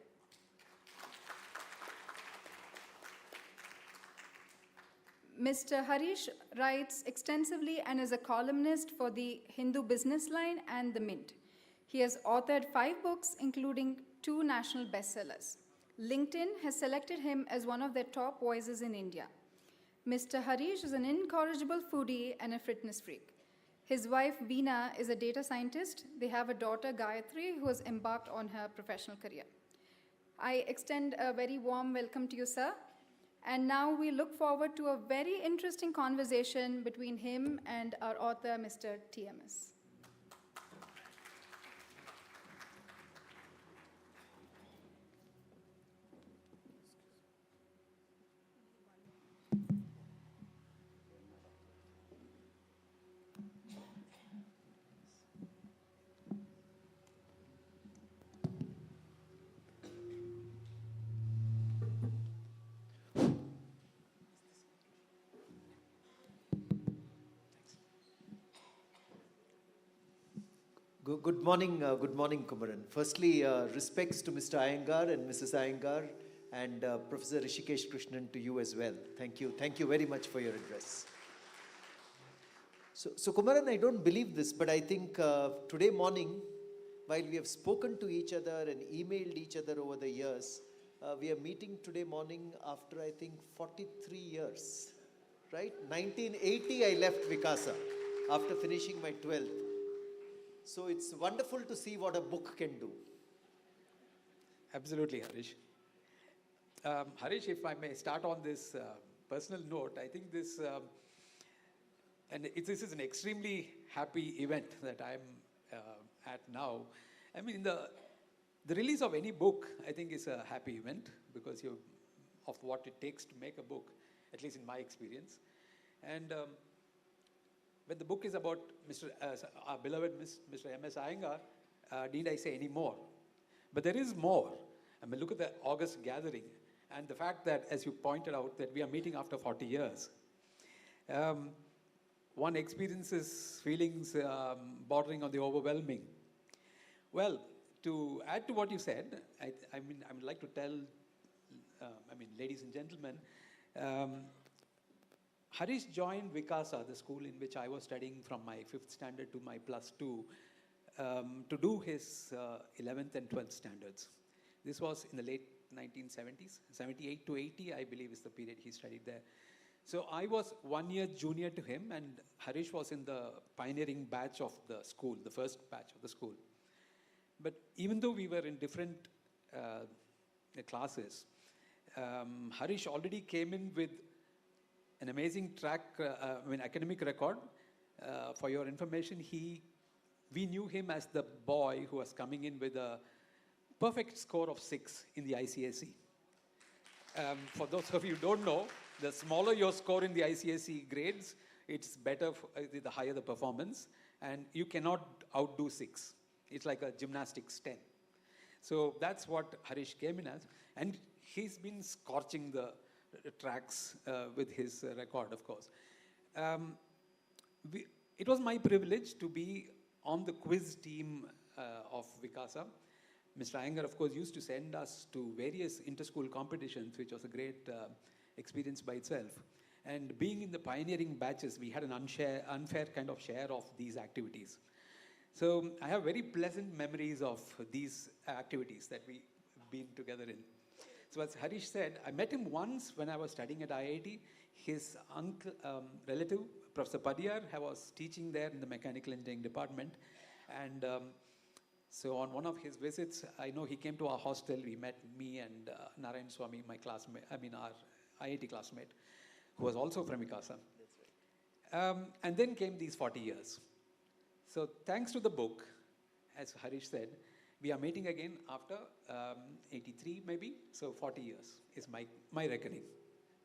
Mr. Harish writes extensively and is a columnist for the Hindu Business Line and The Mint. He has authored 5 books, including 2 national bestsellers. LinkedIn has selected him as one of their top voices in India. Mr. Harish is an incorrigible foodie and a fitness freak. His wife, Veena, is a data scientist. They have a daughter, Gayatri, who has embarked on her professional career. I extend a very warm welcome to you, sir. And now we look forward to a very interesting conversation between him and our author, Mr. TMS. Good morning, Kumaran. Firstly, respects to Mr. Iyengar and Mrs. Iyengar and Professor Rishikesh Krishnan to you as well. Thank you very much for your address. So Kumaran, I don't believe this, but I think today morning, while we have spoken to each other and emailed each other over the years, we are meeting today morning after, I think, 43 years, right? 1980, I left Vikasa after finishing my 12th. So it's wonderful to see what a book can do. Absolutely, Harish. Harish, if I may start on this personal note, I think this, this is an extremely happy event that I'm at now. I mean, the release of any book, I think, is a happy event because of what it takes to make a book, at least in my experience. And when the book is about our beloved Mr. M.S. Iyengar, need I say any more? But there is more. I mean, look at the August gathering and the fact that, as you pointed out, that we are meeting after 40 years. One experiences feelings bordering on the overwhelming. Well, to add to what you said, I would like to tell, ladies and gentlemen, Harish joined Vikasa, the school in which I was studying from my 5th standard to my +2, to do his 11th and 12th standards. This was in the late 1970s, 78 to 80, I believe is the period he studied there. So I was 1 year junior to him, and Harish was in the pioneering batch of the school, the first batch of the school. But even though we were in different classes, Harish already came in with an amazing academic record. For your information, we knew him as the boy who was coming in with a perfect score of 6 in the ICSE. For those of you who don't know, The smaller your score in the ICSE grades, it's better the higher the performance, and you cannot outdo 6. It's like a gymnastics 10. So that's what Harish came in as, and he's been scorching the tracks with his record, of course. It was my privilege to be on the quiz team of Vikasa. Mr. Iyengar, of course, used to send us to various inter-school competitions, which was a great experience by itself. And being in the pioneering batches, we had an unfair kind of share of these activities. So I have very pleasant memories of these activities that we've been together in. So as Harish said, I met him once when I was studying at IIT. His uncle, relative, Professor Padiyar, was teaching there in the mechanical engineering department. And so on one of his visits, I know he came to our hostel. We met, me and Narayan Swami, my classmate, our IIT classmate, who was also from Vikasa. That's right. And then came these 40 years. So thanks to the book, as Harish said, we are meeting again after 83 maybe, so 40 years is my reckoning.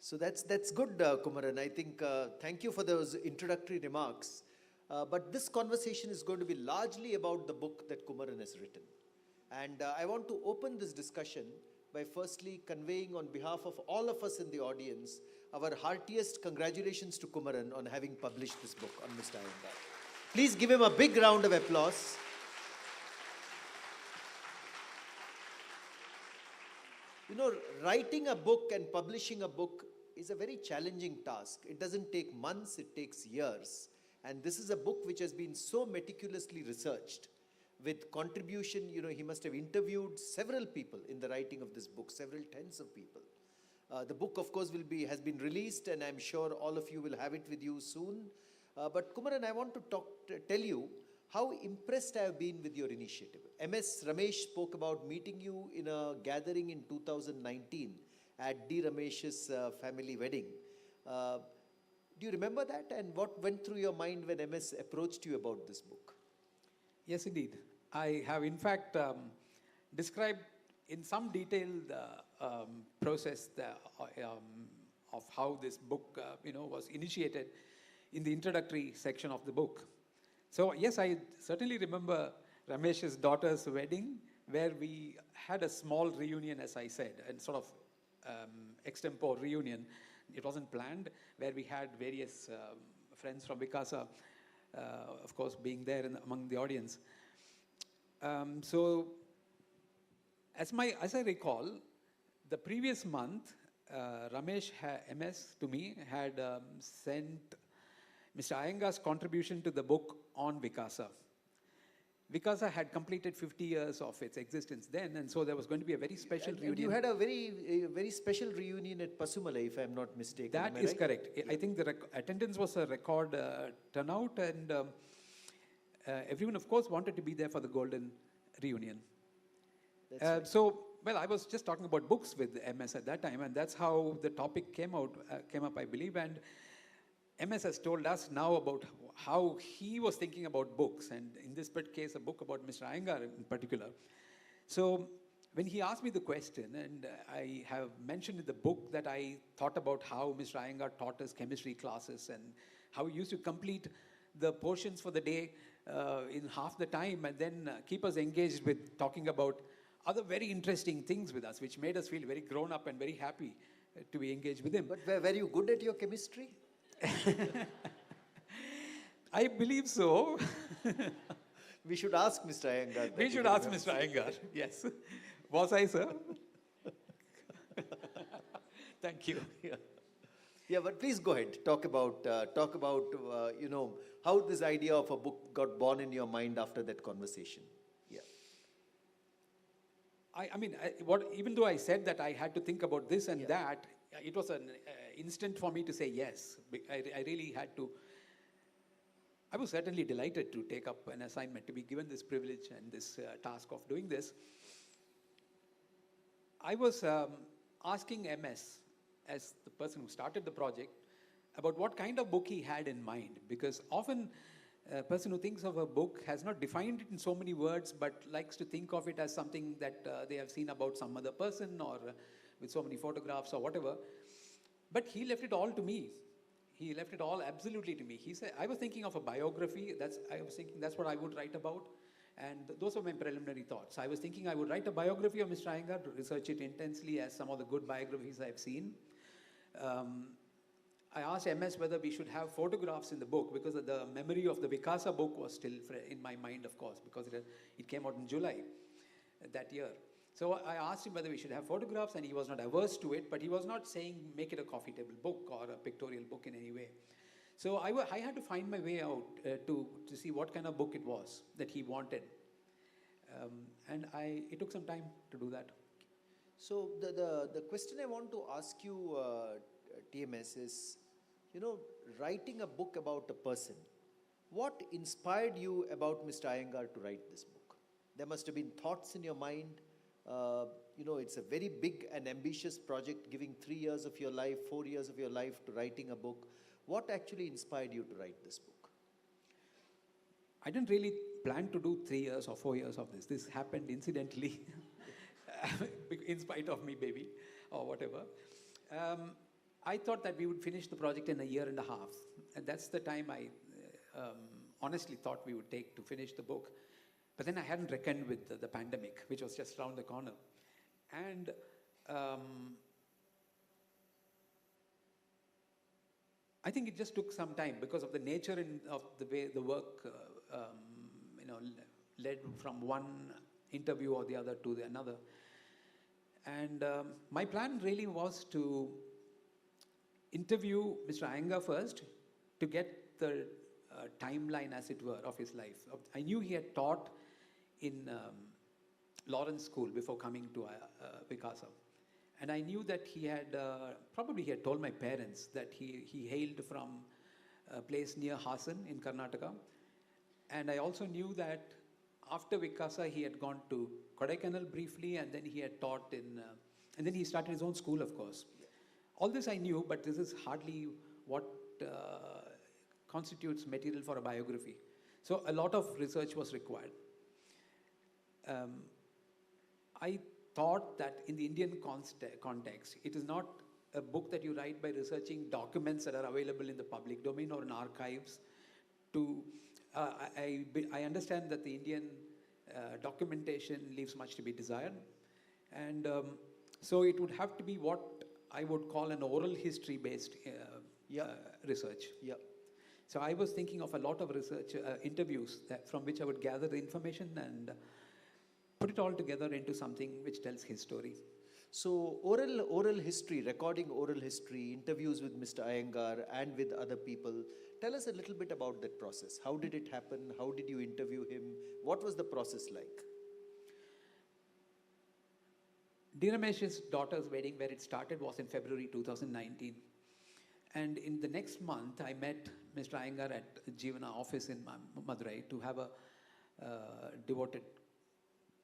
So that's good, Kumaran. I think, thank you for those introductory remarks. But this conversation is going to be largely about the book that Kumaran has written. And I want to open this discussion by firstly conveying on behalf of all of us in the audience, our heartiest congratulations to Kumaran on having published this book on Mr. Iyengar. Please give him a big round of applause. You know, writing a book and publishing a book is a very challenging task. It doesn't take months, it takes years. And this is a book which has been so meticulously researched. With contribution, you know, he must have interviewed several people in the writing of this book, several tens of people. The book, of course, has been released, and I'm sure all of you will have it with you soon. But Kumaran, I want to tell you how impressed I have been with your initiative. MS Ramesh spoke about meeting you in a gathering in 2019 at D. Ramesh's family wedding. Do you remember that? And what went through your mind when MS approached you about this book? Yes, indeed. I have, in fact, described in some detail the process of how this book, was initiated in the introductory section of the book. So yes, I certainly remember Ramesh's daughter's wedding, where we had a small reunion, as I said, and sort of extempore reunion. It wasn't planned, where we had various friends from Vikasa, of course, being there among the audience. So, as I recall, the previous month, Ramesh MS to me had sent Mr. Iyengar's contribution to the book on Vikasa. Vikasa had completed 50 years of its existence then, and so there was going to be a very special reunion. And you had a very special reunion at Pasumalai, if I'm not mistaken. That is right? Correct. Yeah. I think the attendance was a record turnout, and everyone, of course, wanted to be there for the golden reunion. Right. So, well, I was just talking about books with MS at that time, and that's how the topic came up, I believe, and MS has told us now about how he was thinking about books, and in this case, a book about Mr. Iyengar in particular. So when he asked me the question, and I have mentioned in the book that I thought about how Mr. Iyengar taught us chemistry classes and how he used to complete the portions for the day in half the time and then keep us engaged with talking about other very interesting things with us, which made us feel very grown up and very happy to be engaged with him. But were you good at your chemistry? I believe so. We should ask Mr. Iyengar. We should ask Mr. Iyengar, yes. Was I, sir? Thank you. Yeah, but please go ahead. Talk about how this idea of a book got born in your mind after that conversation. Yeah. Even though I said that I had to think about this and that, it was an instant for me to say yes. I really had to. I was certainly delighted to take up an assignment, to be given this privilege and this task of doing this. I was asking MS, as the person who started the project, about what kind of book he had in mind. Because often a person who thinks of a book has not defined it in so many words, but likes to think of it as something that they have seen about some other person or with so many photographs or whatever. But he left it all to me. He left it all absolutely to me. He said, I was thinking of a biography. I was thinking that's what I would write about. And those were my preliminary thoughts. I was thinking I would write a biography of Mr. Iyengar, research it intensely as some of the good biographies I've seen. I asked MS whether we should have photographs in the book because the memory of the Vikasa book was still in my mind, of course, because it came out in July that year. So I asked him whether we should have photographs, and he was not averse to it, but he was not saying make it a coffee table book or a pictorial book in any way. So I had to find my way out to see what kind of book it was that he wanted. And it took some time to do that. So the question I want to ask you, TMS, is, writing a book about a person. What inspired you about Mr. Iyengar to write this book? There must have been thoughts in your mind. It's a very big and ambitious project, giving 3 years of your life, 4 years of your life to writing a book. What actually inspired you to write this book? I didn't really plan to do 3 years or 4 years of this. This happened incidentally, in spite of me, baby, or whatever. I thought that we would finish the project in a year and a half. And that's the time I honestly thought we would take to finish the book. But then I hadn't reckoned with the pandemic, which was just around the corner. And I think it just took some time because of the nature of the way the work led from one interview or the other to another. And my plan really was to interview Mr. Iyengar first to get the timeline, as it were, of his life. I knew he had taught in Lawrence School before coming to Vikasa. And I knew that he had, probably he had told my parents that he hailed from a place near Hassan in Karnataka. And I also knew that after Vikasa, he had gone to Kodaikanal briefly, and then he had taught and then he started his own school, of course. All this I knew, but this is hardly what constitutes material for a biography. So a lot of research was required. I thought that in the Indian context, it is not a book that you write by researching documents that are available in the public domain or in archives. I understand that the Indian documentation leaves much to be desired. And so it would have to be what I would call an oral history-based research. Yeah. So I was thinking of a lot of research interviews from which I would gather the information and put it all together into something which tells his story. So oral history, recording oral history, interviews with Mr. Iyengar and with other people. Tell us a little bit about that process. How did it happen? How did you interview him? What was the process like? Dinamesh's daughter's wedding, where it started, was in February 2019. And in the next month, I met Mr. Iyengar at Jeevana office in Madurai to have a devoted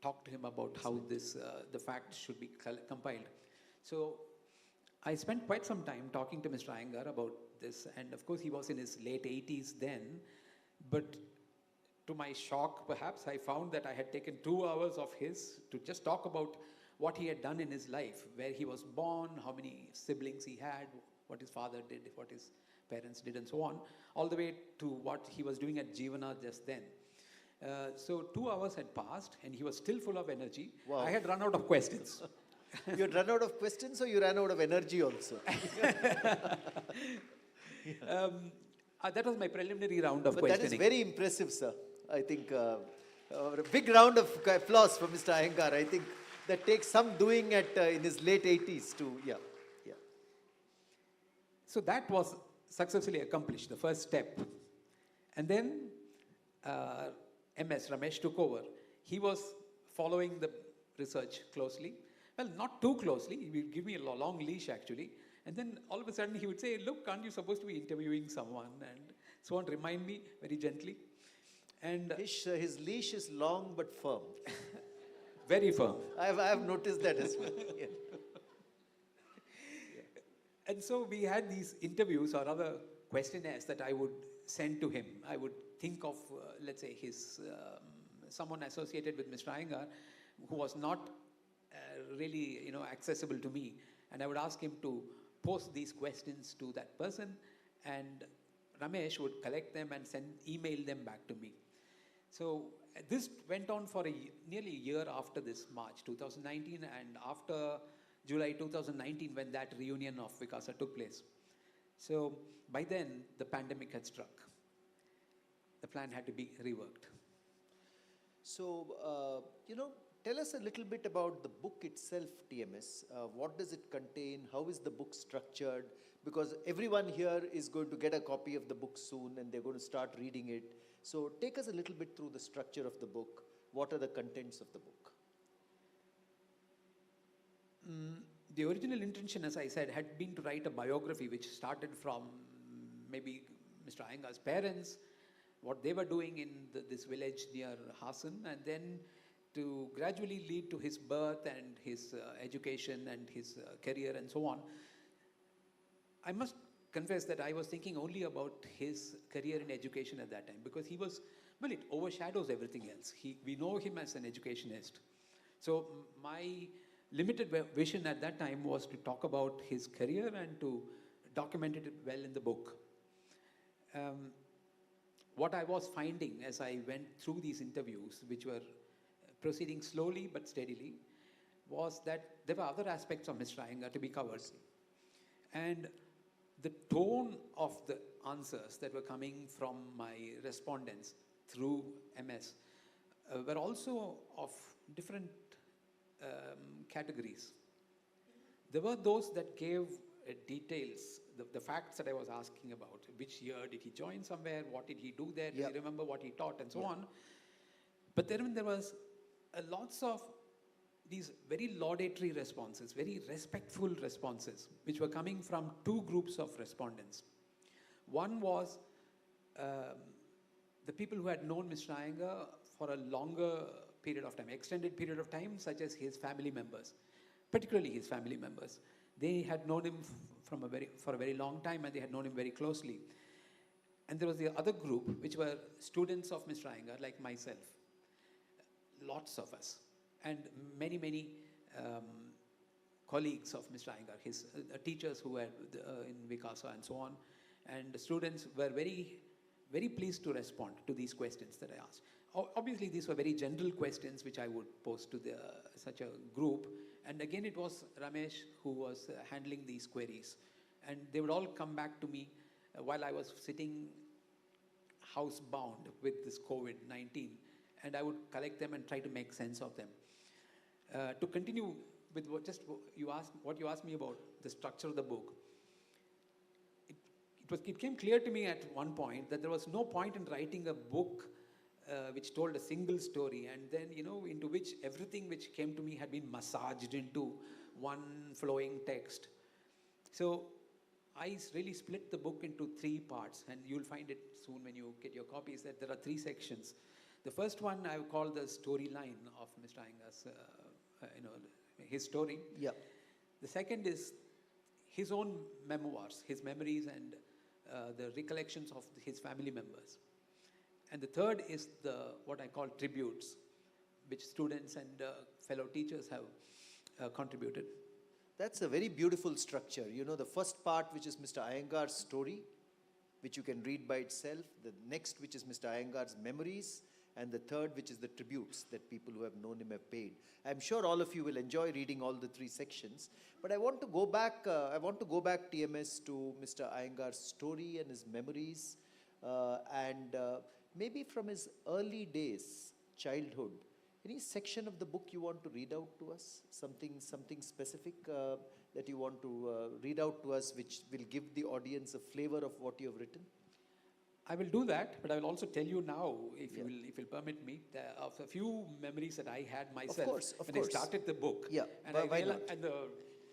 talk to him about how the facts should be compiled. So I spent quite some time talking to Mr. Iyengar about this, and of course he was in his late 80s then, but to my shock perhaps, I found that I had taken 2 hours of his to just talk about what he had done in his life, where he was born, how many siblings he had, what his father did, what his parents did, and so on, all the way to what he was doing at Jeevana just then. So 2 hours had passed, and he was still full of energy. Wow. I had run out of questions. You had run out of questions, or you ran out of energy also? That was my preliminary round of But questioning. that is very impressive, sir. I think a big round of applause for Mr. Iyengar. I think that takes some doing in his late 80s to, yeah. So that was successfully accomplished, the first step. And then MS Ramesh took over. He was following the research closely. Well, not too closely. He would give me a long leash, actually. And then all of a sudden he would say, look, aren't you supposed to be interviewing someone? And so on, remind me very gently. And His leash is long but firm. very firm. I have noticed that as well. Yeah. And so we had these interviews or other questionnaires that I would send to him. I would think of, let's say, someone associated with Mr. Iyengar who was not really, accessible to me. And I would ask him to post these questions to that person, and Ramesh would collect them and email them back to me. So this went on for nearly a year after this March 2019, and after July 2019 when that reunion of Vikasa took place. So by then the pandemic had struck. The plan had to be reworked. So, tell us a little bit about the book itself, TMS. What does it contain? How is the book structured? Because everyone here is going to get a copy of the book soon and they're going to start reading it. So take us a little bit through the structure of the book. What are the contents of the book? The original intention, as I said, had been to write a biography which started from maybe Mr. Iyengar's parents, what they were doing in this village near Hassan, and then to gradually lead to his birth and his education and his career and so on. I must confess that I was thinking only about his career in education at that time, because he was, well, it overshadows everything else. We know him as an educationist. So my limited vision at that time was to talk about his career and to document it well in the book. What I was finding as I went through these interviews, which were proceeding slowly but steadily, was that there were other aspects of Mr. Iyengar to be covered. And the tone of the answers that were coming from my respondents through MS were also of different categories. There were those that gave details, the facts that I was asking about. Which year did he join somewhere? What did he do there? Do you remember what he taught? And so on. But then there was lots of these very laudatory responses, very respectful responses, which were coming from two groups of respondents. One was the people who had known Mr. Iyengar for a longer period of time, extended period of time, such as his family members, particularly his family members. They had known him for a very long time, and they had known him very closely. And there was the other group, which were students of Mr. Iyengar, like myself. Lots of us. And many colleagues of Mr. Iyengar, his teachers who were in Vikasa and so on. And the students were very, very pleased to respond to these questions that I asked. Obviously, these were very general questions which I would pose to such a group. And again, it was Ramesh who was handling these queries. And they would all come back to me while I was sitting housebound with this COVID-19. And I would collect them and try to make sense of them. To continue with what you asked me about the structure of the book, it came clear to me at one point that there was no point in writing a book which told a single story, and then, into which everything which came to me had been massaged into one flowing text. So I really split the book into 3 parts, and you'll find it soon when you get your copies, that there are 3 sections. The first one I call the storyline of Mr. Iyengar's, his story. Yeah. The second is his own memoirs, his memories and the recollections of his family members. And the third is what I call tributes, which students and fellow teachers have contributed. That's a very beautiful structure. The first part, which is Mr. Iyengar's story, which you can read by itself. The next, which is Mr. Iyengar's memories. And the third, which is the tributes that people who have known him have paid. I'm sure all of you will enjoy reading all the 3 sections. But I want to go back, TMS, to Mr. Iyengar's story and his memories. And maybe from his early days, childhood. Any section of the book you want to read out to us? Something specific that you want to read out to us, which will give the audience a flavor of what you have written? I will do that, but I will also tell you now, if you'll permit me, of a few memories that I had myself when I started the book. Yeah, and and the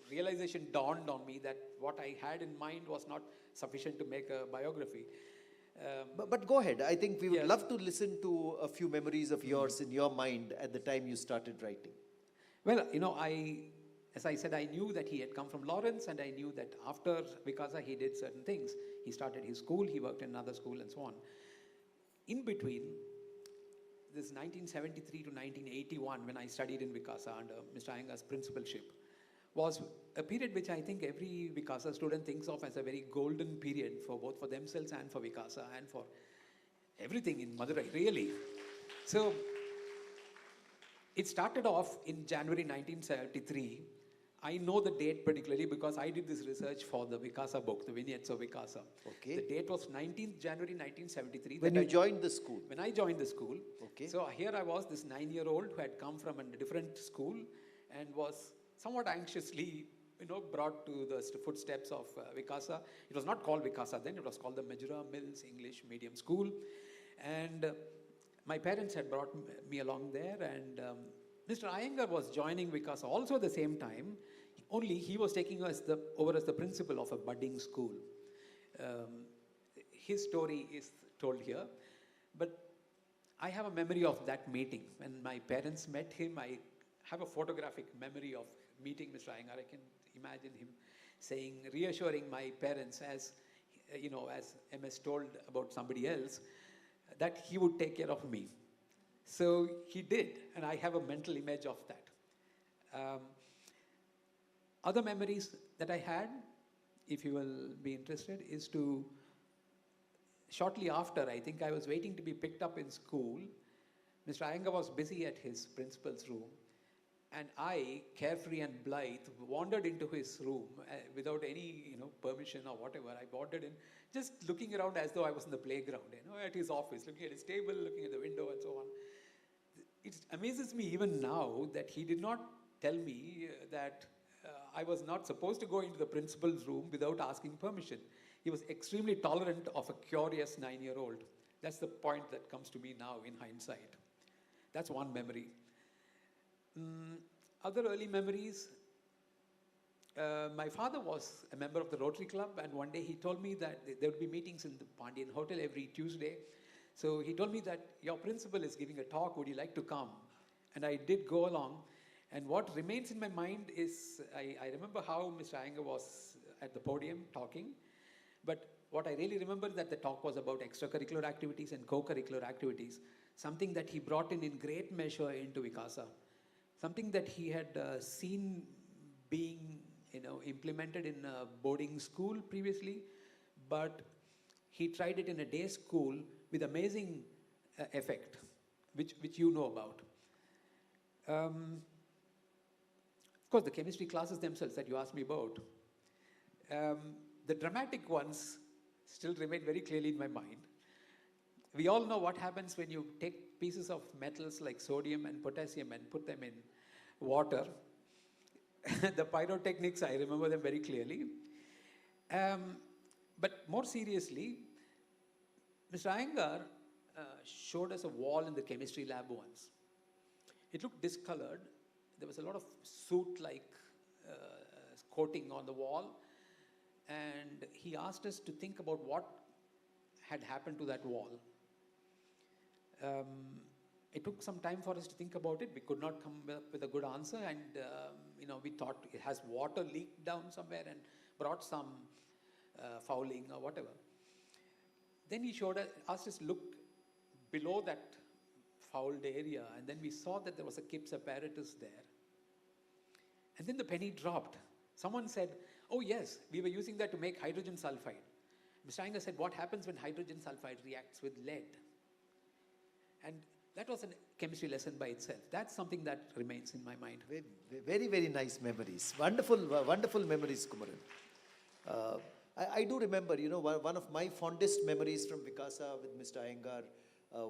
realization dawned on me that what I had in mind was not sufficient to make a biography. But go ahead. I think we would love to listen to a few memories of yours in your mind at the time you started writing. Well, as I said, I knew that he had come from Lawrence, and I knew that after Vikasa he did certain things. He started his school, he worked in another school, and so on. In between, this 1973 to 1981, when I studied in Vikasa under Mr. Iyengar's principalship, was a period which I think every Vikasa student thinks of as a very golden period for both for themselves and for Vikasa and for everything in Madurai, really. So it started off in January 1973. I know the date particularly because I did this research for the Vikasa book, the Vignettes of Vikasa. Okay. The date was 19th January 1973. When you joined the school. When I joined the school. Okay. So here I was, this 9-year-old who had come from a different school and was somewhat anxiously, brought to the footsteps of Vikasa. It was not called Vikasa then, it was called the Majura Mills English Medium School. And my parents had brought me along there, and Mr. Iyengar was joining Vikasa also at the same time, only he was taking us over as the principal of a budding school. His story is told here, but I have a memory of that meeting. When my parents met him, I have a photographic memory of meeting Mr. Iyengar. I can imagine him saying, reassuring my parents as MS told about somebody else, that he would take care of me. So he did, and I have a mental image of that. Other memories that I had, if you will be interested, is to, shortly after, I think I was waiting to be picked up in school. Mr. Iyengar was busy at his principal's room, and I, carefree and blithe, wandered into his room without any permission or whatever. I wandered in, just looking around as though I was in the playground, at his office, looking at his table, looking at the window and so on. It amazes me even now that he did not tell me that I was not supposed to go into the principal's room without asking permission. He was extremely tolerant of a curious 9-year-old. That's the point that comes to me now in hindsight. That's one memory. Other early memories, my father was a member of the Rotary Club, and one day he told me that there would be meetings in the Pandian Hotel every Tuesday. So he told me that your principal is giving a talk, would you like to come? And I did go along. And what remains in my mind is, I remember how Mr. Iyengar was at the podium talking, but what I really remember is that the talk was about extracurricular activities and co-curricular activities, something that he brought in great measure into Vikasa, something that he had seen being implemented in a boarding school previously, but he tried it in a day school with amazing effect, which you know about. Of course, the chemistry classes themselves that you asked me about, the dramatic ones still remain very clearly in my mind. We all know what happens when you take pieces of metals like sodium and potassium and put them in water. The pyrotechnics, I remember them very clearly. But more seriously, Mr. Iyengar showed us a wall in the chemistry lab once. It looked discolored. There was a lot of soot-like coating on the wall. And he asked us to think about what had happened to that wall. It took some time for us to think about it. We could not come up with a good answer, and we thought it has water leaked down somewhere and brought some fouling or whatever. Then he asked us to look below that fouled area, and then we saw that there was a KIPS apparatus there. And then the penny dropped. Someone said, oh yes, we were using that to make hydrogen sulfide. Mr. Iyengar said, what happens when hydrogen sulfide reacts with lead? And that was a chemistry lesson by itself. That's something that remains in my mind. Very, very nice memories. Wonderful, wonderful memories, Kumaran. I do remember, one of my fondest memories from Vikasa with Mr. Iyengar.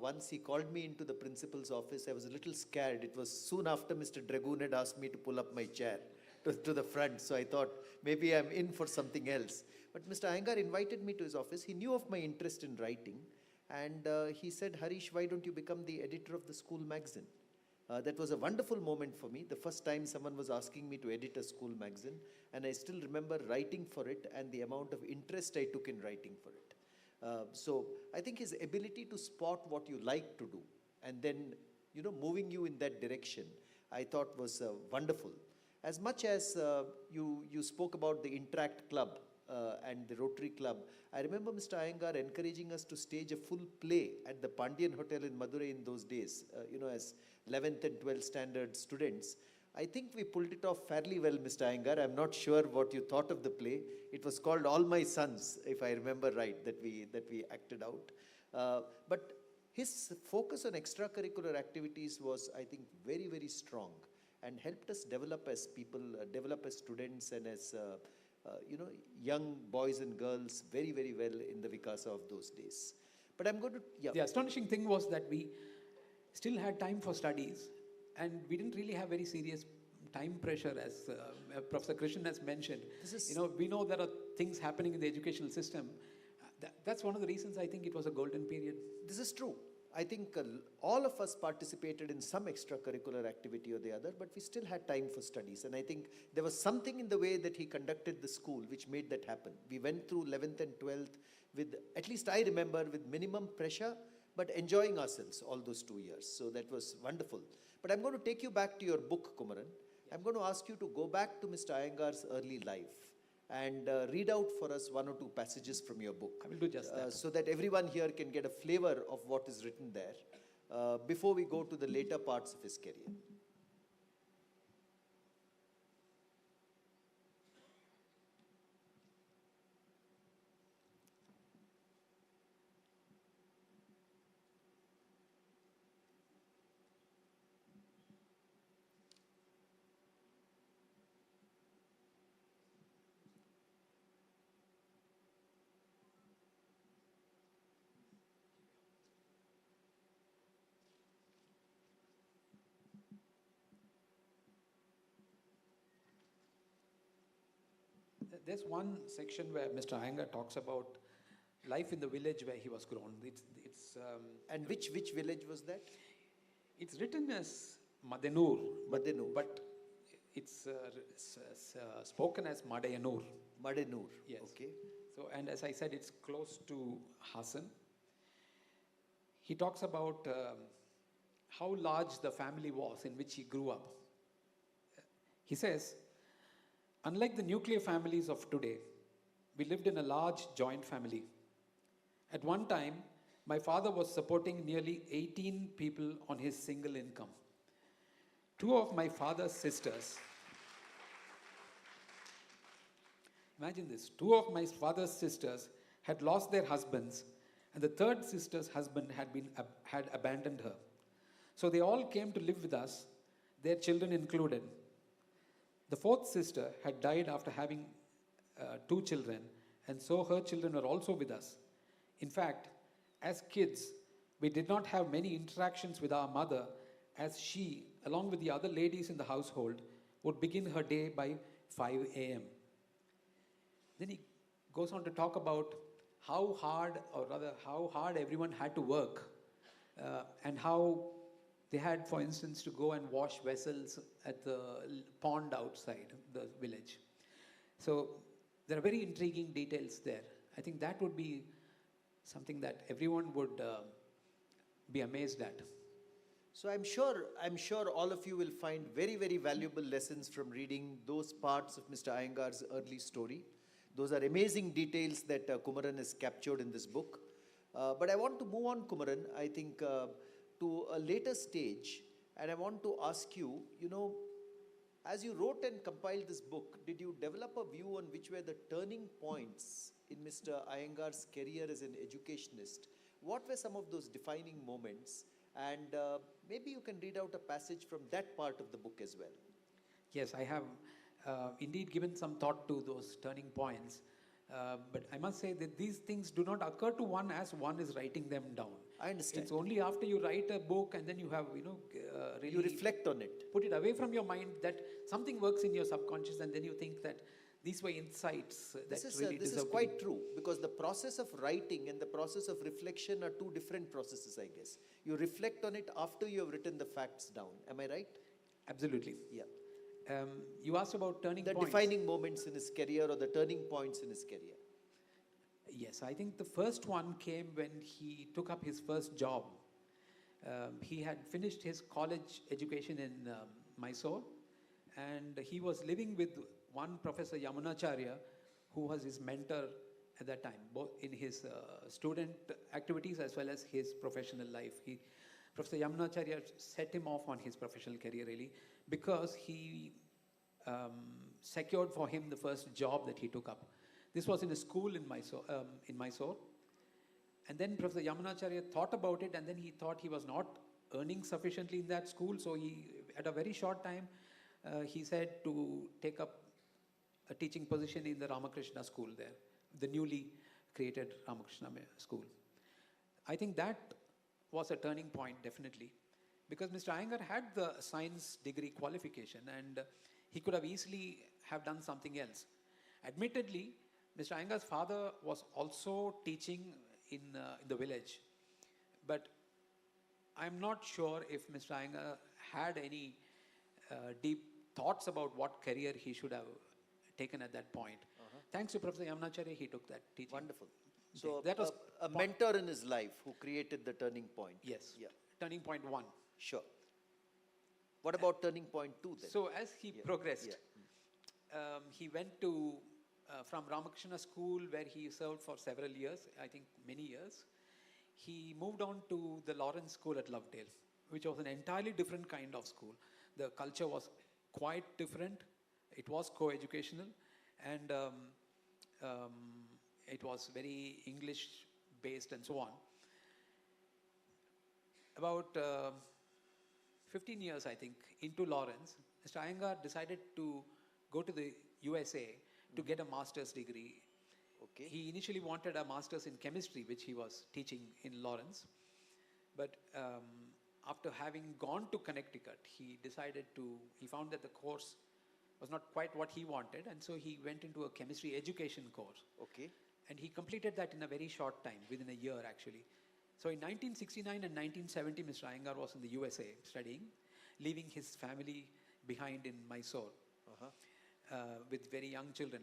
Once he called me into the principal's office. I was a little scared. It was soon after Mr. Dragoon had asked me to pull up my chair to the front. So I thought maybe I'm in for something else. But Mr. Iyengar invited me to his office. He knew of my interest in writing. And he said, Harish, why don't you become the editor of the school magazine? That was a wonderful moment for me. The first time someone was asking me to edit a school magazine. And I still remember writing for it and the amount of interest I took in writing for it. So I think his ability to spot what you like to do and then, moving you in that direction, I thought was wonderful. As much as you spoke about the Interact Club and the Rotary Club, I remember Mr. Iyengar encouraging us to stage a full play at the Pandian Hotel in Madurai in those days, as 11th and 12th standard students. I think we pulled it off fairly well, Mr. Iyengar. I'm not sure what you thought of the play. It was called All My Sons, if I remember right, that we acted out. But his focus on extracurricular activities was, I think, very, very strong and helped us develop as people, develop as students and as, young boys and girls very, very well in the Vikasa of those days. But I'm going to, yeah. The astonishing thing was that we still had time for studies, and we didn't really have very serious time pressure, as Professor Krishnan has mentioned. We know there are things happening in the educational system. That's one of the reasons I think it was a golden period. This is true. I think all of us participated in some extracurricular activity or the other, but we still had time for studies. And I think there was something in the way that he conducted the school which made that happen. We went through 11th and 12th with, at least I remember, with minimum pressure, but enjoying ourselves all those 2 years. So that was wonderful. But I'm going to take you back to your book, Kumaran. I'm going to ask you to go back to Mr. Iyengar's early life and read out for us 1 or 2 passages from your book. I will do just that. So that everyone here can get a flavor of what is written there before we go to the later parts of his career. There's one section where Mr. Iyengar talks about life in the village where he was grown. And which village was that? It's written as Madenur, Madenur. but it's spoken as Madayanur. Madenur. Yes. Okay. So, and as I said, it's close to Hassan. He talks about how large the family was in which he grew up. He says, unlike the nuclear families of today, we lived in a large joint family. At one time, my father was supporting nearly 18 people on his single income. 2 of my father's sisters, imagine this, 2 of my father's sisters had lost their husbands, and the third sister's husband had abandoned her. So they all came to live with us, their children included. The fourth sister had died after having 2 children, and so her children were also with us. In fact, as kids, we did not have many interactions with our mother, as she, along with the other ladies in the household, would begin her day by 5 a.m. Then he goes on to talk about how hard everyone had to work, and how they had, for instance, to go and wash vessels at the pond outside the village. So there are very intriguing details there. I think that would be something that everyone would be amazed at. So I'm sure all of you will find very, very valuable lessons from reading those parts of Mr. Iyengar's early story. Those are amazing details that Kumaran has captured in this book. But I want to move on, Kumaran, I think, to a later stage, and I want to ask you, as you wrote and compiled this book, did you develop a view on which were the turning points in Mr. Iyengar's career as an educationist? What were some of those defining moments? And maybe you can read out a passage from that part of the book as well. Yes, I have indeed given some thought to those turning points. But I must say that these things do not occur to one as one is writing them down. I understand. It's only after you write a book and then you have, really You reflect on it. put it away from your mind that something works in your subconscious, and then you think that these were insights that This is really deserve to quite true, because the process of writing and the process of reflection are 2 different processes, I guess. You reflect on it after you have written the facts down. Am I right? Absolutely. Yeah. You asked about turning The points. defining moments in his career or the turning points in his career. Yes, I think the first one came when he took up his first job. He had finished his college education in Mysore, and he was living with one Professor Yamunacharya, who was his mentor at that time, both in his student activities as well as his professional life. Professor Yamunacharya set him off on his professional career really because he secured for him the first job that he took up. This was in a school in Mysore. And then Professor Yamunacharya thought about it, and then he thought he was not earning sufficiently in that school, so he, at a very short time, he said to take up a teaching position in the Ramakrishna school there, the newly created Ramakrishna school. I think that was a turning point, definitely, because Mr. Iyengar had the science degree qualification, and he could have easily have done something else. Admittedly, Mr. Iyengar's father was also teaching in the village, but I'm not sure if Mr. Iyengar had any deep thoughts about what career he should have taken at that point. Thanks to Professor Yamunacharya, he took that teaching. Wonderful. So that was a mentor in his life who created the turning point. Yes. Yeah. Turning point 1. Sure. What about turning point 2 then? So as he progressed, he went to from Ramakrishna school, where he served for several years, I think many years. He moved on to the Lawrence School at Lovedale, which was an entirely different kind of school. The culture was quite different. It was co-educational, and it was very English-based and so on. About 15 years, I think, into Lawrence, Mr. Iyengar decided to go to the USA to get a master's degree. Okay. He initially wanted a master's in chemistry, which he was teaching in Lawrence. But after having gone to Connecticut, he found that the course was not quite what he wanted, and so he went into a chemistry education course. Okay. And he completed that in a very short time, within a year actually. So in 1969 and 1970, Mr. Iyengar was in the USA studying, leaving his family behind in Mysore with very young children.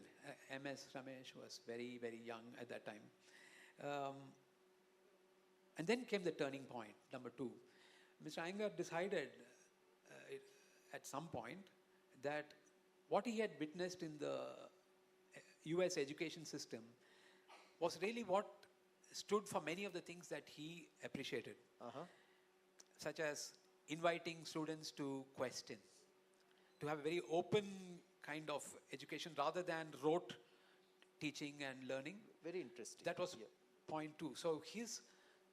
MS Ramesh was very, very young at that time. And then came the turning point, number 2. Mr. Iyengar decided at some point that what he had witnessed in the US education system was really what stood for many of the things that he appreciated, such as inviting students to question, to have a very open kind of education rather than rote teaching and learning. Very interesting. That was point 2. So his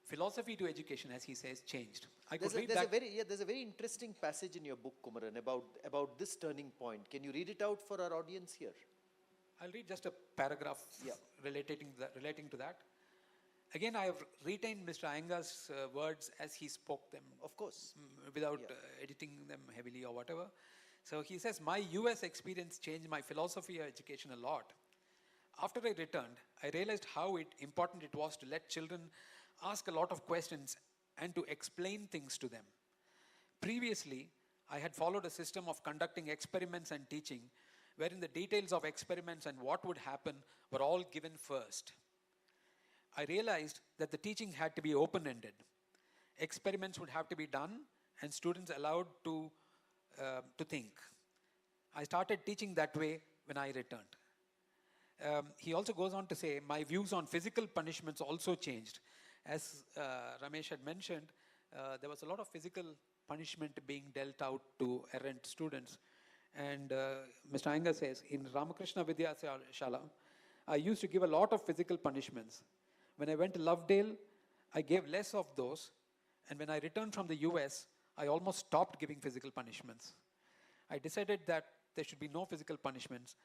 philosophy to education, as he says, changed. There's a very interesting passage in your book, Kumaran, about this turning point. Can you read it out for our audience here? I'll read just a paragraph relating to that. Again, I have retained Mr. Iyengar's words as he spoke them. Of course. Without editing them heavily or whatever. So he says, my US experience changed my philosophy of education a lot. After I returned, I realized how important it was to let children ask a lot of questions and to explain things to them. Previously, I had followed a system of conducting experiments and teaching, wherein the details of experiments and what would happen were all given first. I realized that the teaching had to be open-ended. Experiments would have to be done and students allowed to think. I started teaching that way when I returned. He also goes on to say, my views on physical punishments also changed. As Ramesh had mentioned, there was a lot of physical punishment being dealt out to errant students. And Mr. Iyengar says, in Ramakrishna Vidya Shala, I used to give a lot of physical punishments. When I went to Lovedale, I gave less of those. And when I returned from the US, I almost stopped giving physical punishments. I decided that there should be no physical punishments.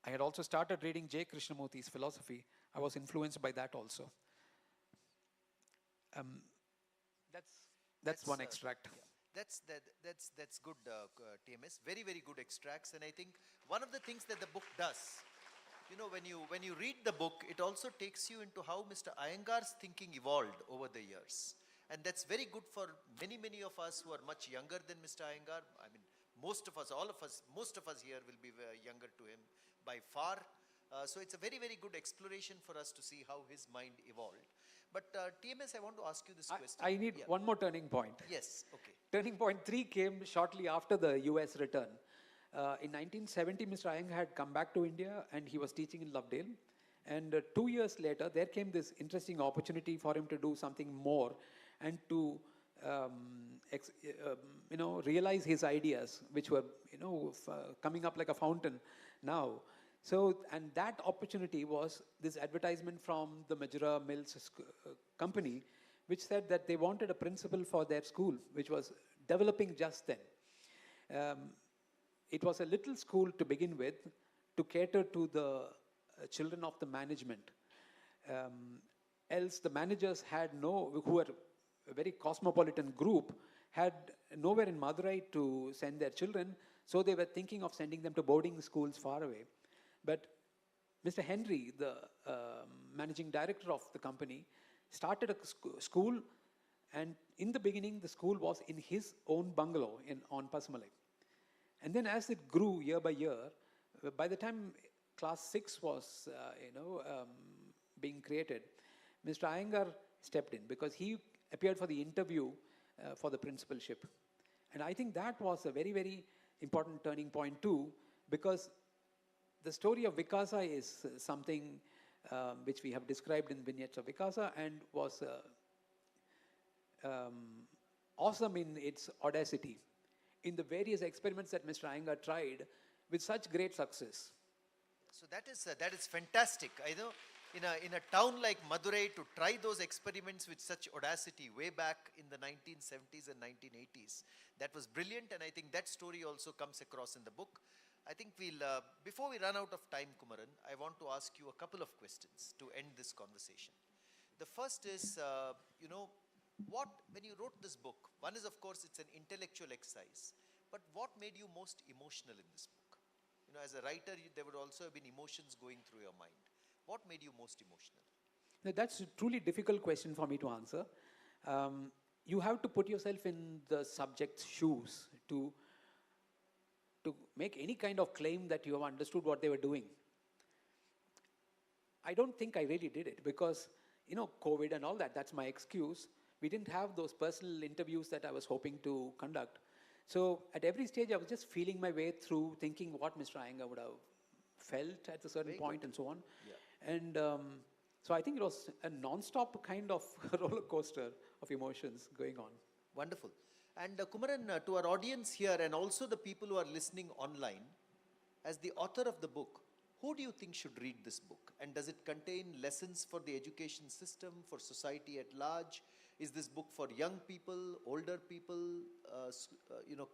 I had also started reading J. Krishnamurthy's philosophy. I was influenced by that also. That's one extract. That's good, TMS. Very, very good extracts. And I think one of the things that the book does, you know, when you read the book, it also takes you into how Mr. Iyengar's thinking evolved over the years. And that's very good for many, many of us who are much younger than Mr. Iyengar. I mean, most of us here will be younger to him by far. So it's a very, very good exploration for us to see how his mind evolved. But TMS, I want to ask you this question. I need one more turning point. Yes, okay. Turning point 3 came shortly after the US return. In 1970, Mr. Iyengar had come back to India and he was teaching in Lovedale. And 2 years later, there came this interesting opportunity for him to do something more and to realize his ideas, which were, coming up like a fountain now. So, and that opportunity was this advertisement from the Majura Mills company, which said that they wanted a principal for their school, which was developing just then. It was a little school to begin with, to cater to the children of the management. Else the managers who were a very cosmopolitan group, had nowhere in Madurai to send their children, so they were thinking of sending them to boarding schools far away. But Mr. Henry, the managing director of the company, started a school, and in the beginning, the school was in his own bungalow on Pasumalai. And then as it grew year by year, by the time class 6 was, being created, Mr. Iyengar stepped in because he appeared for the interview for the principalship. And I think that was a very, very important turning point too, because the story of Vikasa is something which we have described in Vignettes of Vikasa, and was awesome in its audacity, in the various experiments that Mr. Iyengar tried with such great success. So that is fantastic. I know in a town like Madurai, to try those experiments with such audacity way back in the 1970s and 1980s, that was brilliant, and I think that story also comes across in the book. I think before we run out of time, Kumaran, I want to ask you a couple of questions to end this conversation. The first is, when you wrote this book, one is, of course, it's an intellectual exercise, but what made you most emotional in this book? As a writer, there would also have been emotions going through your mind. What made you most emotional? Now, that's a truly difficult question for me to answer. You have to put yourself in the subject's shoes to make any kind of claim that you have understood what they were doing. I don't think I really did it because, COVID and all that, that's my excuse. We didn't have those personal interviews that I was hoping to conduct. So at every stage, I was just feeling my way through, thinking what Mr. Iyengar would have felt at a certain point and so on. Yeah. And so I think it was a non-stop kind of roller coaster of emotions going on. Wonderful. And Kumaran, to our audience here and also the people who are listening online, as the author of the book, who do you think should read this book? And does it contain lessons for the education system, for society at large? Is this book for young people, older people,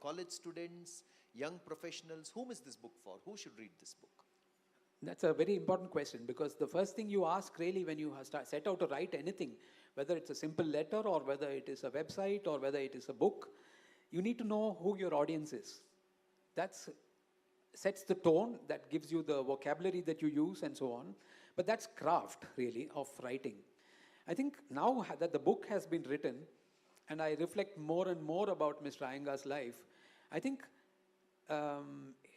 college students, young professionals? Whom is this book for? Who should read this book? That's a very important question, because the first thing you ask really when you set out to write anything, whether it's a simple letter or whether it is a website or whether it is a book, you need to know who your audience is. That sets the tone, that gives you the vocabulary that you use and so on. But that's craft really of writing. I think now that the book has been written and I reflect more and more about Mr. Iyengar's life, I think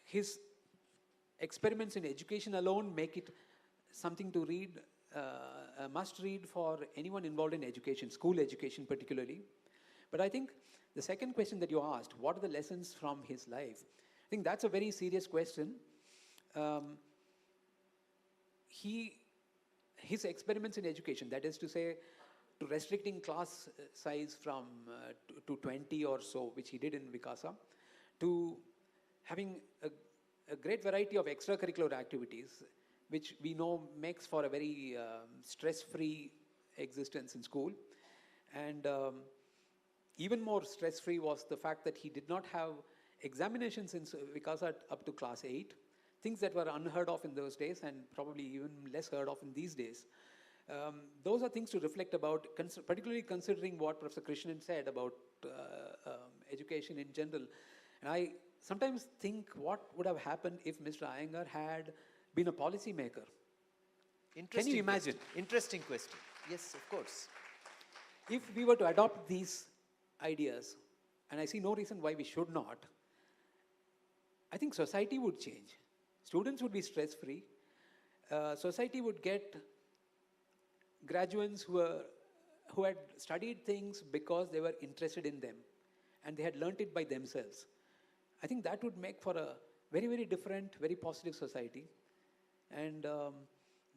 his experiments in education alone make it something to read, a must read for anyone involved in education, school education particularly. But I think the second question that you asked, what are the lessons from his life? I think that's a very serious question. His experiments in education, that is to say, to restricting class size from to 20 or so, which he did in Vikasa, to having a great variety of extracurricular activities, which we know makes for a very stress-free existence in school. And even more stress-free was the fact that he did not have examinations in Vikasa up to class 8, things that were unheard of in those days and probably even less heard of in these days. Those are things to reflect about, particularly considering what Professor Krishnan said about education in general. And I sometimes think what would have happened if Mr. Iyengar had been a policy maker. Can you imagine? Interesting question. Yes, of course. If we were to adopt these ideas, and I see no reason why we should not, I think society would change. Students would be stress-free. Society would get graduates who had studied things because they were interested in them and they had learnt it by themselves. I think that would make for a very, very different, very positive society. And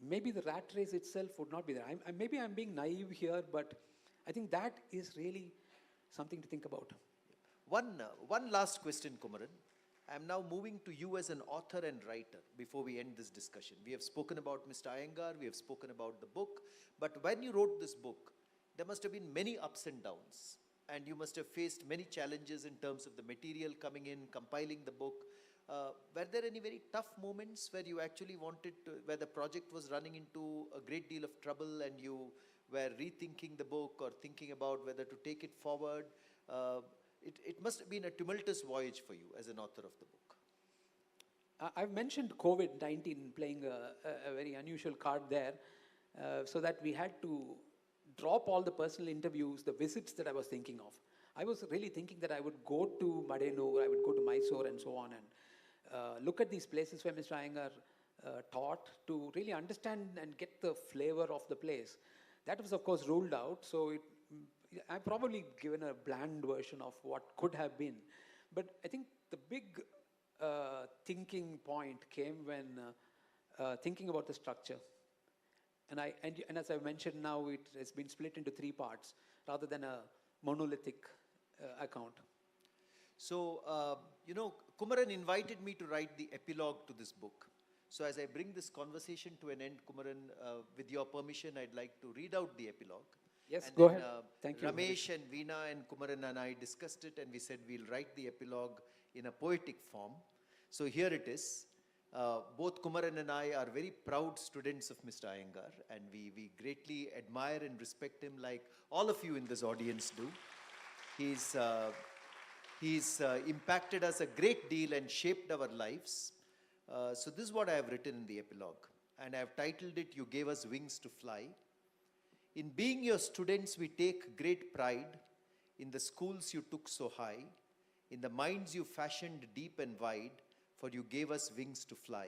maybe the rat race itself would not be there. Maybe I'm being naive here, but I think that is really something to think about. One last question, Kumaran. I'm now moving to you as an author and writer before we end this discussion. We have spoken about Mr. Iyengar, we have spoken about the book, but when you wrote this book, there must have been many ups and downs, and you must have faced many challenges in terms of the material coming in, compiling the book. Were there any very tough moments where you actually where the project was running into a great deal of trouble and you were rethinking the book or thinking about whether to take it forward? It must have been a tumultuous voyage for you as an author of the book. I've mentioned COVID-19 playing a very unusual card there, so that we had to drop all the personal interviews, the visits that I was thinking of. I was really thinking that I would go to Madenur, I would go to Mysore and so on, and look at these places where Mr. Iyengar taught to really understand and get the flavor of the place. That was, of course, ruled out, so I've probably given a bland version of what could have been. But I think the big thinking point came when thinking about the structure. And as I mentioned now, it has been split into 3 parts rather than a monolithic account. So, Kumaran invited me to write the epilogue to this book. So as I bring this conversation to an end, Kumaran, with your permission, I'd like to read out the epilogue. Yes, And go then, ahead. Thank you. Ramesh and Veena and Kumaran and I discussed it, and we said we'll write the epilogue in a poetic form. So here it is. Both Kumaran and I are very proud students of Mr. Iyengar, and we greatly admire and respect him like all of you in this audience do. He's impacted us a great deal and shaped our lives. So this is what I have written in the epilogue, and I have titled it, You Gave Us Wings to Fly. In being your students, we take great pride in the schools you took so high, in the minds you fashioned deep and wide, for you gave us wings to fly.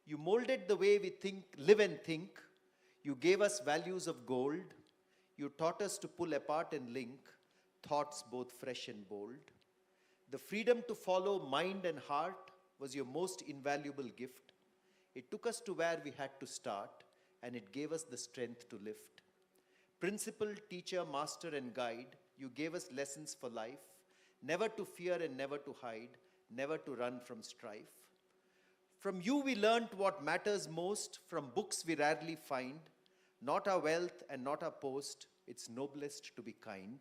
You molded the way we think, live and think. You gave us values of gold. You taught us to pull apart and link thoughts both fresh and bold. The freedom to follow mind and heart was your most invaluable gift. It took us to where we had to start, and it gave us the strength to lift. Principal, teacher, master, and guide, you gave us lessons for life, never to fear and never to hide, never to run from strife. From you we learnt what matters most, from books we rarely find, not our wealth and not our post, it's noblest to be kind.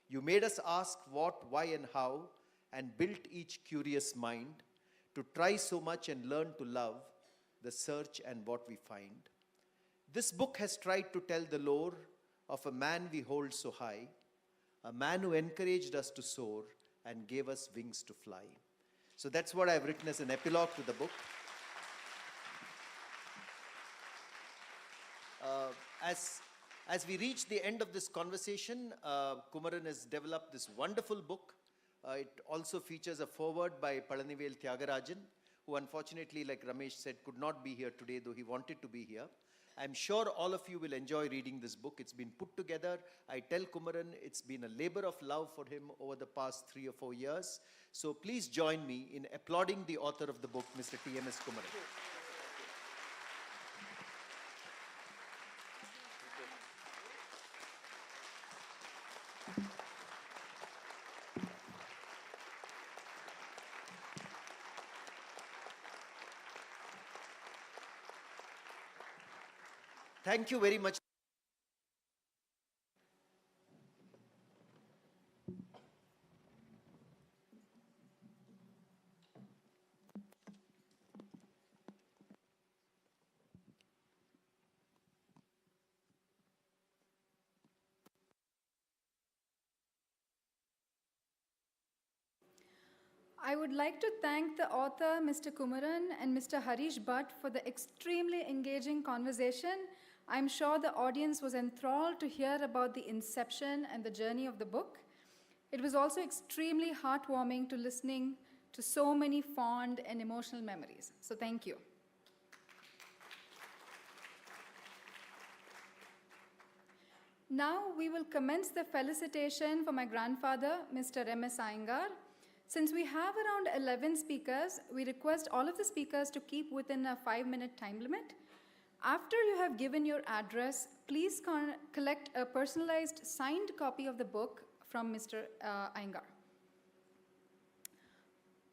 You made us ask what, why, and how, and built each curious mind to try so much and learn to love the search and what we find. This book has tried to tell the lore of a man we hold so high, a man who encouraged us to soar and gave us wings to fly. So that's what I've written as an epilogue to the book. As we reach the end of this conversation, Kumaran has developed this wonderful book. It also features a foreword by Palanivel Tyagarajan, who unfortunately, like Ramesh said, could not be here today, though he wanted to be here. I'm sure all of you will enjoy reading this book. It's been put together. I tell Kumaran it's been a labor of love for him over the past 3 or 4 years. So please join me in applauding the author of the book, Mr. T.M.S. Kumaran. Thank you very much. I would like to thank the author, Mr. Kumaran, and Mr. Harish Bhatt for the extremely engaging conversation. I'm sure the audience was enthralled to hear about the inception and the journey of the book. It was also extremely heartwarming to listening to so many fond and emotional memories. So thank you. Now we will commence the felicitation for my grandfather, Mr. M.S. Iyengar. Since we have around 11 speakers, we request all of the speakers to keep within a 5-minute time limit. After you have given your address, please collect a personalized signed copy of the book from Mr. Iyengar.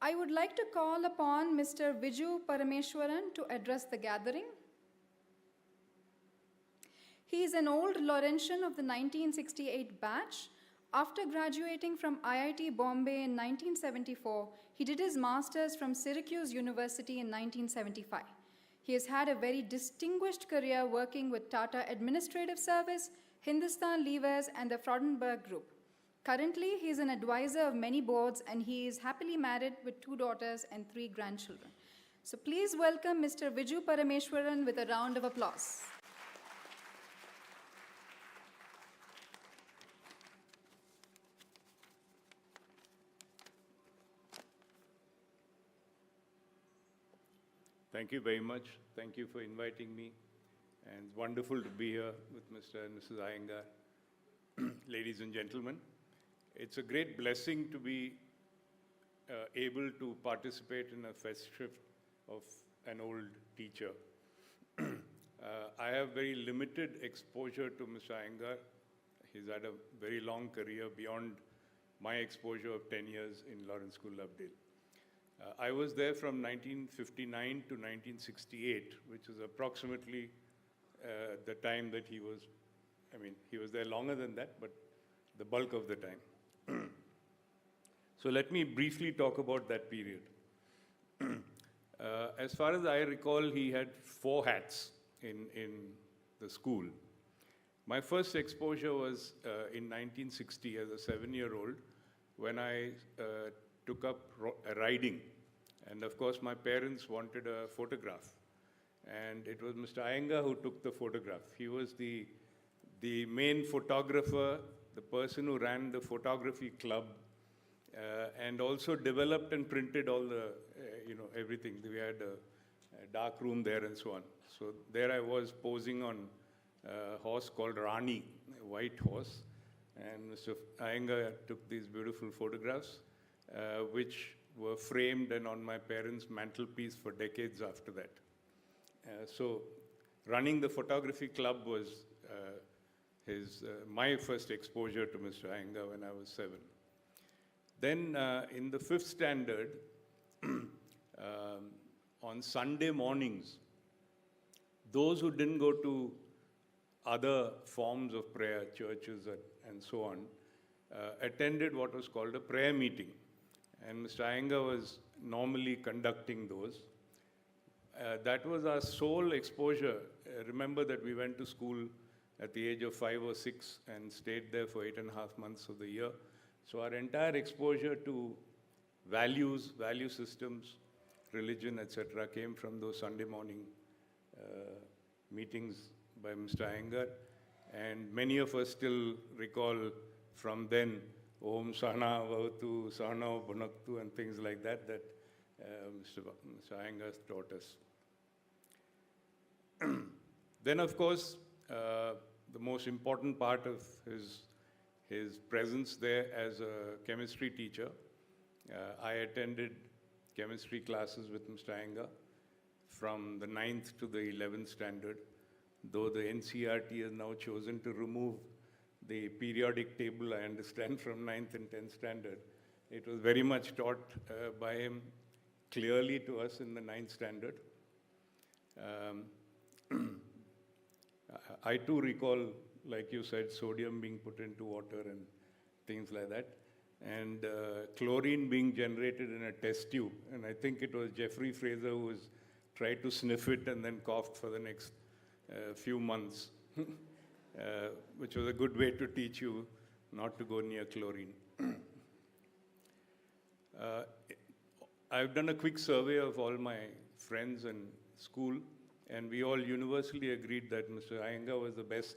I would like to call upon Mr. Viju Parameshwaran to address the gathering. He is an old Laurentian of the 1968 batch. After graduating from IIT Bombay in 1974, he did his master's from Syracuse University in 1975. He has had a very distinguished career working with Tata Administrative Service, Hindustan Levers, and the Fraudenberg Group. Currently, he is an advisor of many boards, and he is happily married with 2 daughters and 3 grandchildren. So please welcome Mr. Viju Parameshwaran with a round of applause. Thank you very much. Thank you for inviting me. And it's wonderful to be here with Mr. and Mrs. Iyengar. Ladies and gentlemen, it's a great blessing to be able to participate in a fellowship of an old teacher. I have very limited exposure to Mr. Iyengar. He's had a very long career beyond my exposure of 10 years in Lawrence School, Lovedale. I was there from 1959 to 1968, which is approximately the time that he was, he was there longer than that, but the bulk of the time. So let me briefly talk about that period. As far as I recall, he had 4 hats in the school. My first exposure was in 1960 as a 7-year-old when I took up riding. And of course, my parents wanted a photograph. And it was Mr. Iyengar who took the photograph. He was the main photographer, the person who ran the photography club, and also developed and printed all the, everything. We had a dark room there and so on. So there I was posing on a horse called Rani, a white horse. And Mr. Iyengar took these beautiful photographs, which were framed and on my parents' mantelpiece for decades after that. So running the photography club was my first exposure to Mr. Iyengar when I was 7. Then in the 5th standard, on Sunday mornings, those who didn't go to other forms of prayer, churches and so on, attended what was called a prayer meeting. And Mr. Iyengar was normally conducting those. That was our sole exposure. Remember that we went to school at the age of 5 or 6 and stayed there for 8.5 months of the year. So our entire exposure to values, value systems, religion, etc., came from those Sunday morning meetings by Mr. Iyengar. And many of us still recall from then Om Sahana Vavatu, Sahana Bhunaktu, and things like that, Mr. Iyengar taught us. Then, of course, the most important part of his presence there as a chemistry teacher, I attended chemistry classes with Mr. Iyengar from the 9th to the 11th standard, though the NCERT has now chosen to remove the periodic table, I understand, from 9th and 10th standard. It was very much taught by him clearly to us in the 9th standard. I too recall, like you said, sodium being put into water and things like that, and chlorine being generated in a test tube. And I think it was Jeffrey Fraser who was tried to sniff it and then coughed for the next few months. Which was a good way to teach you not to go near chlorine. I've done a quick survey of all my friends and school, and we all universally agreed that Mr. Iyengar was the best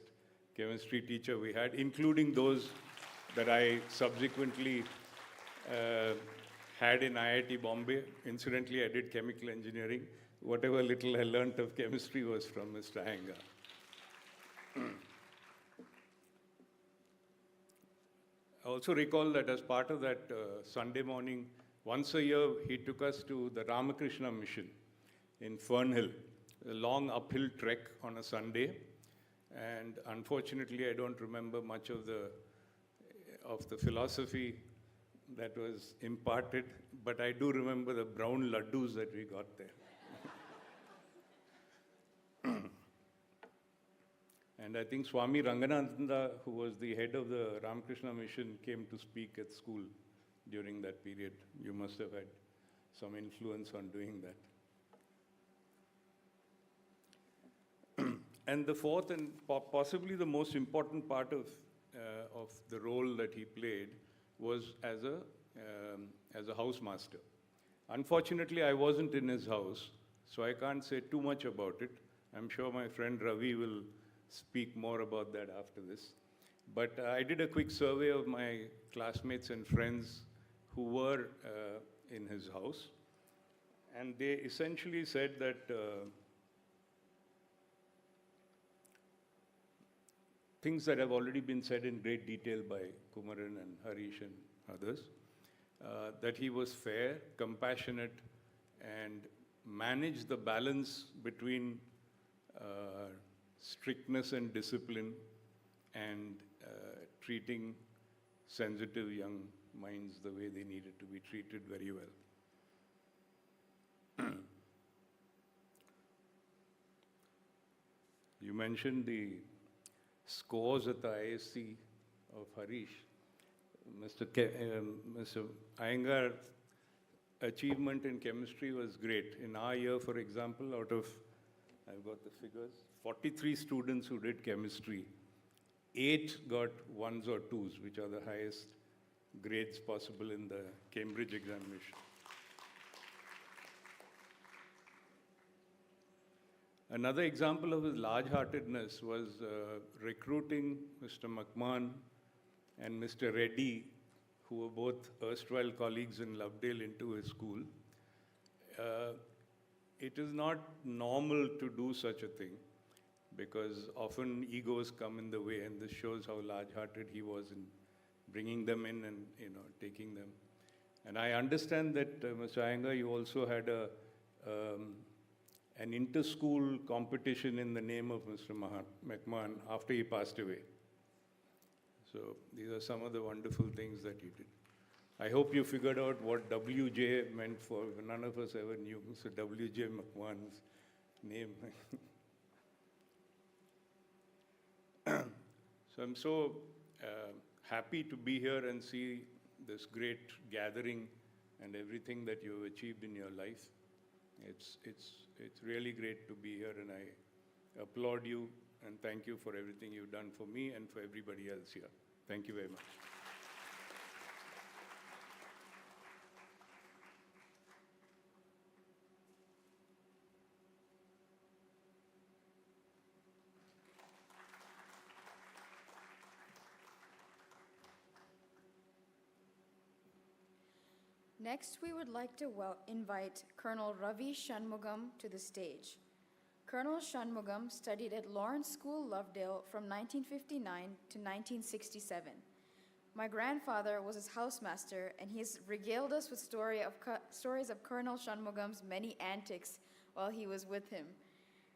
chemistry teacher we had, including those that I subsequently had in IIT Bombay. Incidentally, I did chemical engineering. Whatever little I learnt of chemistry was from Mr. Iyengar. I also recall that as part of that Sunday morning, once a year, he took us to the Ramakrishna Mission in Fernhill, a long uphill trek on a Sunday. And unfortunately, I don't remember much of of the philosophy that was imparted, but I do remember the brown laddus that we got there. And I think Swami Ranganatha, who was the head of the Ramakrishna Mission, came to speak at school during that period. You must have had some influence on doing that. And the fourth and possibly the most important part of the role that he played was as a housemaster. Unfortunately, I wasn't in his house, so I can't say too much about it. I'm sure my friend Ravi will speak more about that after this. But I did a quick survey of my classmates and friends who were in his house, and they essentially said that things that have already been said in great detail by Kumaran and Harish and others, that he was fair, compassionate, and managed the balance between strictness and discipline and treating sensitive young minds the way they needed to be treated very well. You mentioned the scores at the ISC of Harish. Mr. Iyengar achievement in chemistry was great. In our year, for example, out of, I've got the figures, 43 students who did chemistry, 8 got 1s or 2s, which are the highest grades possible in the Cambridge examination. Another example of his large-heartedness was recruiting Mr. McMahon and Mr. Reddy, who were both erstwhile colleagues in Lovedale, into his school. It is not normal to do such a thing because often egos come in the way, and this shows how large-hearted he was in bringing them in and taking them. And I understand that, Mr. Iyengar, you also had an inter-school competition in the name of Mr. McMahon after he passed away. So these are some of the wonderful things that you did. I hope you figured out what WJ meant, for none of us ever knew Mr. WJ McMahon's name. So I'm so happy to be here and see this great gathering and everything that you've achieved in your life. It's really great to be here, and I applaud you and thank you for everything you've done for me and for everybody else here. Thank you very much. Next, we would like to invite Colonel Ravi Shanmugam to the stage. Colonel Shanmugam studied at Lawrence School, Lovedale from 1959 to 1967. My grandfather was his housemaster, and he has regaled us with stories of Colonel Shanmugam's many antics while he was with him.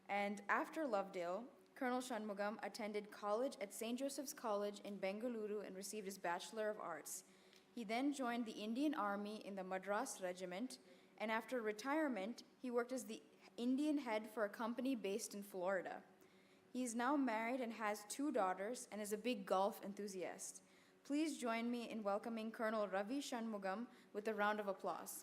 And after Lovedale, Colonel Shanmugam attended college at St. Joseph's College in Bengaluru and received his Bachelor of Arts. He then joined the Indian Army in the Madras Regiment, and after retirement, he worked as the Indian head for a company based in Florida. He is now married and has 2 daughters and is a big golf enthusiast. Please join me in welcoming Colonel Ravi Shanmugam with a round of applause.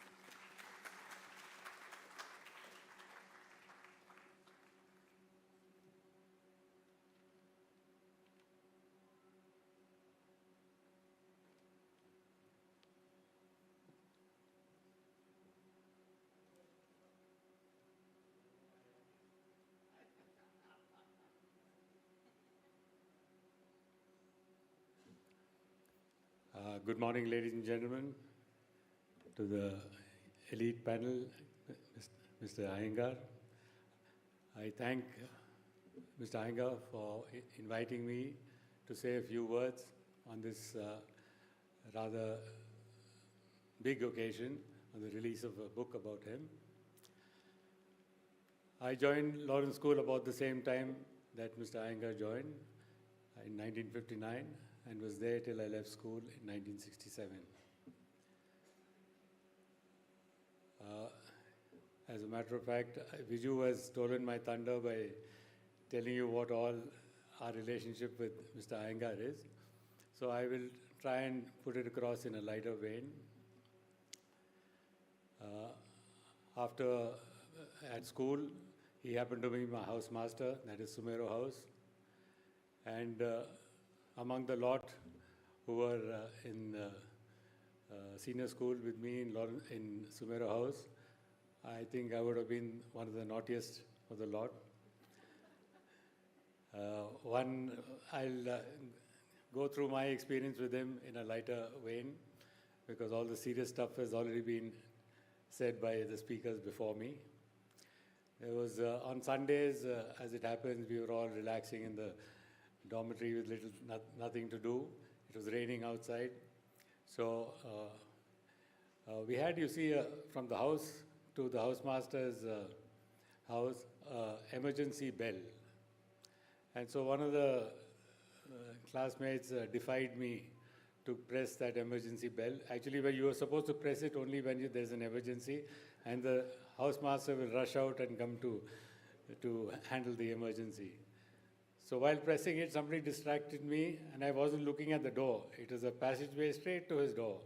Good morning, ladies and gentlemen, to the elite panel, Mr. Iyengar. I thank Mr. Iyengar for inviting me to say a few words on this rather big occasion, on the release of a book about him. I joined Lawrence School about the same time that Mr. Iyengar joined, in 1959, and was there till I left school in 1967. As a matter of fact, Viju has stolen my thunder by telling you what all our relationship with Mr. Iyengar is. So I will try and put it across in a lighter vein. After at school, he happened to be my housemaster, that is Sumero House. And among the lot who were in senior school with me in Sumero House, I think I would have been one of the naughtiest of the lot. I'll go through my experience with him in a lighter vein, because all the serious stuff has already been said by the speakers before me. There was, on Sundays, as it happens, we were all relaxing in the dormitory with nothing to do. It was raining outside. So we had, you see, from the house to the housemaster's house, emergency bell. And so one of the classmates defied me to press that emergency bell. Actually, where you were supposed to press it only when there's an emergency, and the housemaster will rush out and come to handle the emergency. So while pressing it, somebody distracted me, and I wasn't looking at the door. It was a passageway straight to his door.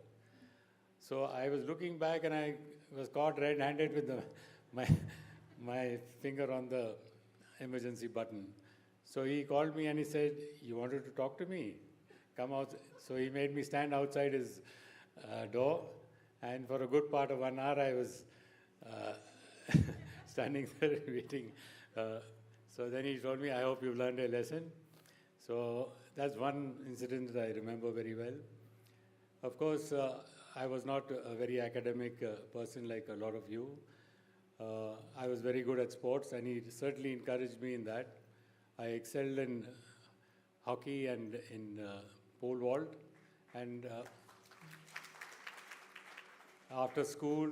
So I was looking back, and I was caught red-handed with my finger on the emergency button. So he called me and he said, "You wanted to talk to me? Come out." So he made me stand outside his door, and for a good part of 1 hour I was standing there waiting. So then he told me, "I hope you've learned a lesson." So that's one incident that I remember very well. Of course, I was not a very academic person like a lot of you. I was very good at sports, and he certainly encouraged me in that. I excelled in hockey and in pole vault, and after school,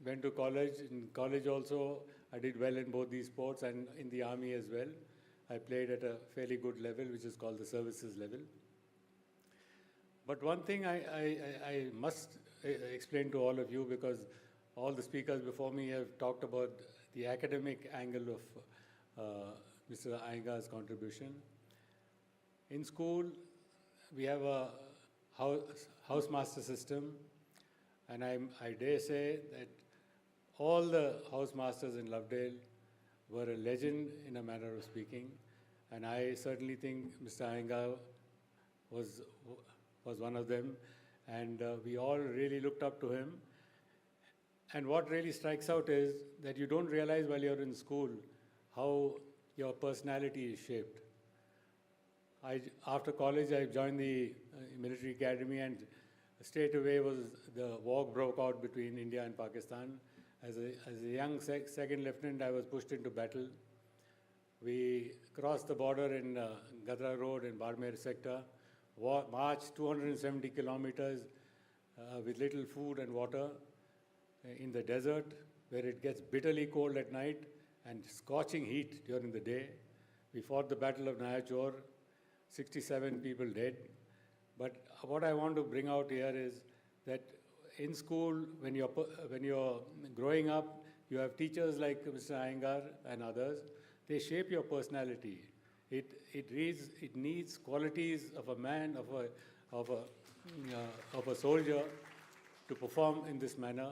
went to college. In college also, I did well in both these sports, and in the army as well. I played at a fairly good level, which is called the services level. But one thing I must explain to all of you, because all the speakers before me have talked about the academic angle of Mr. Iyengar's contribution. In school, we have a housemaster system, and I dare say that all the housemasters in Lovedale were a legend in a manner of speaking, and I certainly think Mr. Iyengar was one of them, and we all really looked up to him. And what really strikes out is that you don't realize while you're in school how your personality is shaped. After college, I joined the military academy, and straight away the war broke out between India and Pakistan. As a young second lieutenant, I was pushed into battle. We crossed the border in Gadra Road in Barmer sector, marched 270 kilometers with little food and water in the desert, where it gets bitterly cold at night and scorching heat during the day. We fought the Battle of Nayachor, 67 people dead. But what I want to bring out here is that in school, when you're growing up, you have teachers like Mr. Iyengar and others. They shape your personality. It needs qualities of a man, of a soldier, to perform in this manner.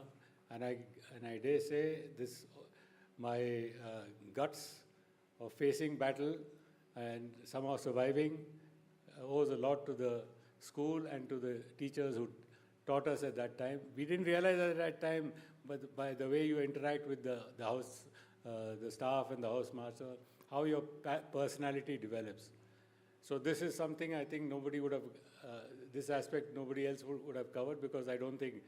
And I dare say this, my guts of facing battle and somehow surviving owes a lot to the school and to the teachers who taught us at that time. We didn't realize at that time, but by the way you interact with the house, the staff and the housemaster, how your personality develops. So this is something I think nobody would have, this aspect nobody else would have covered, because I don't think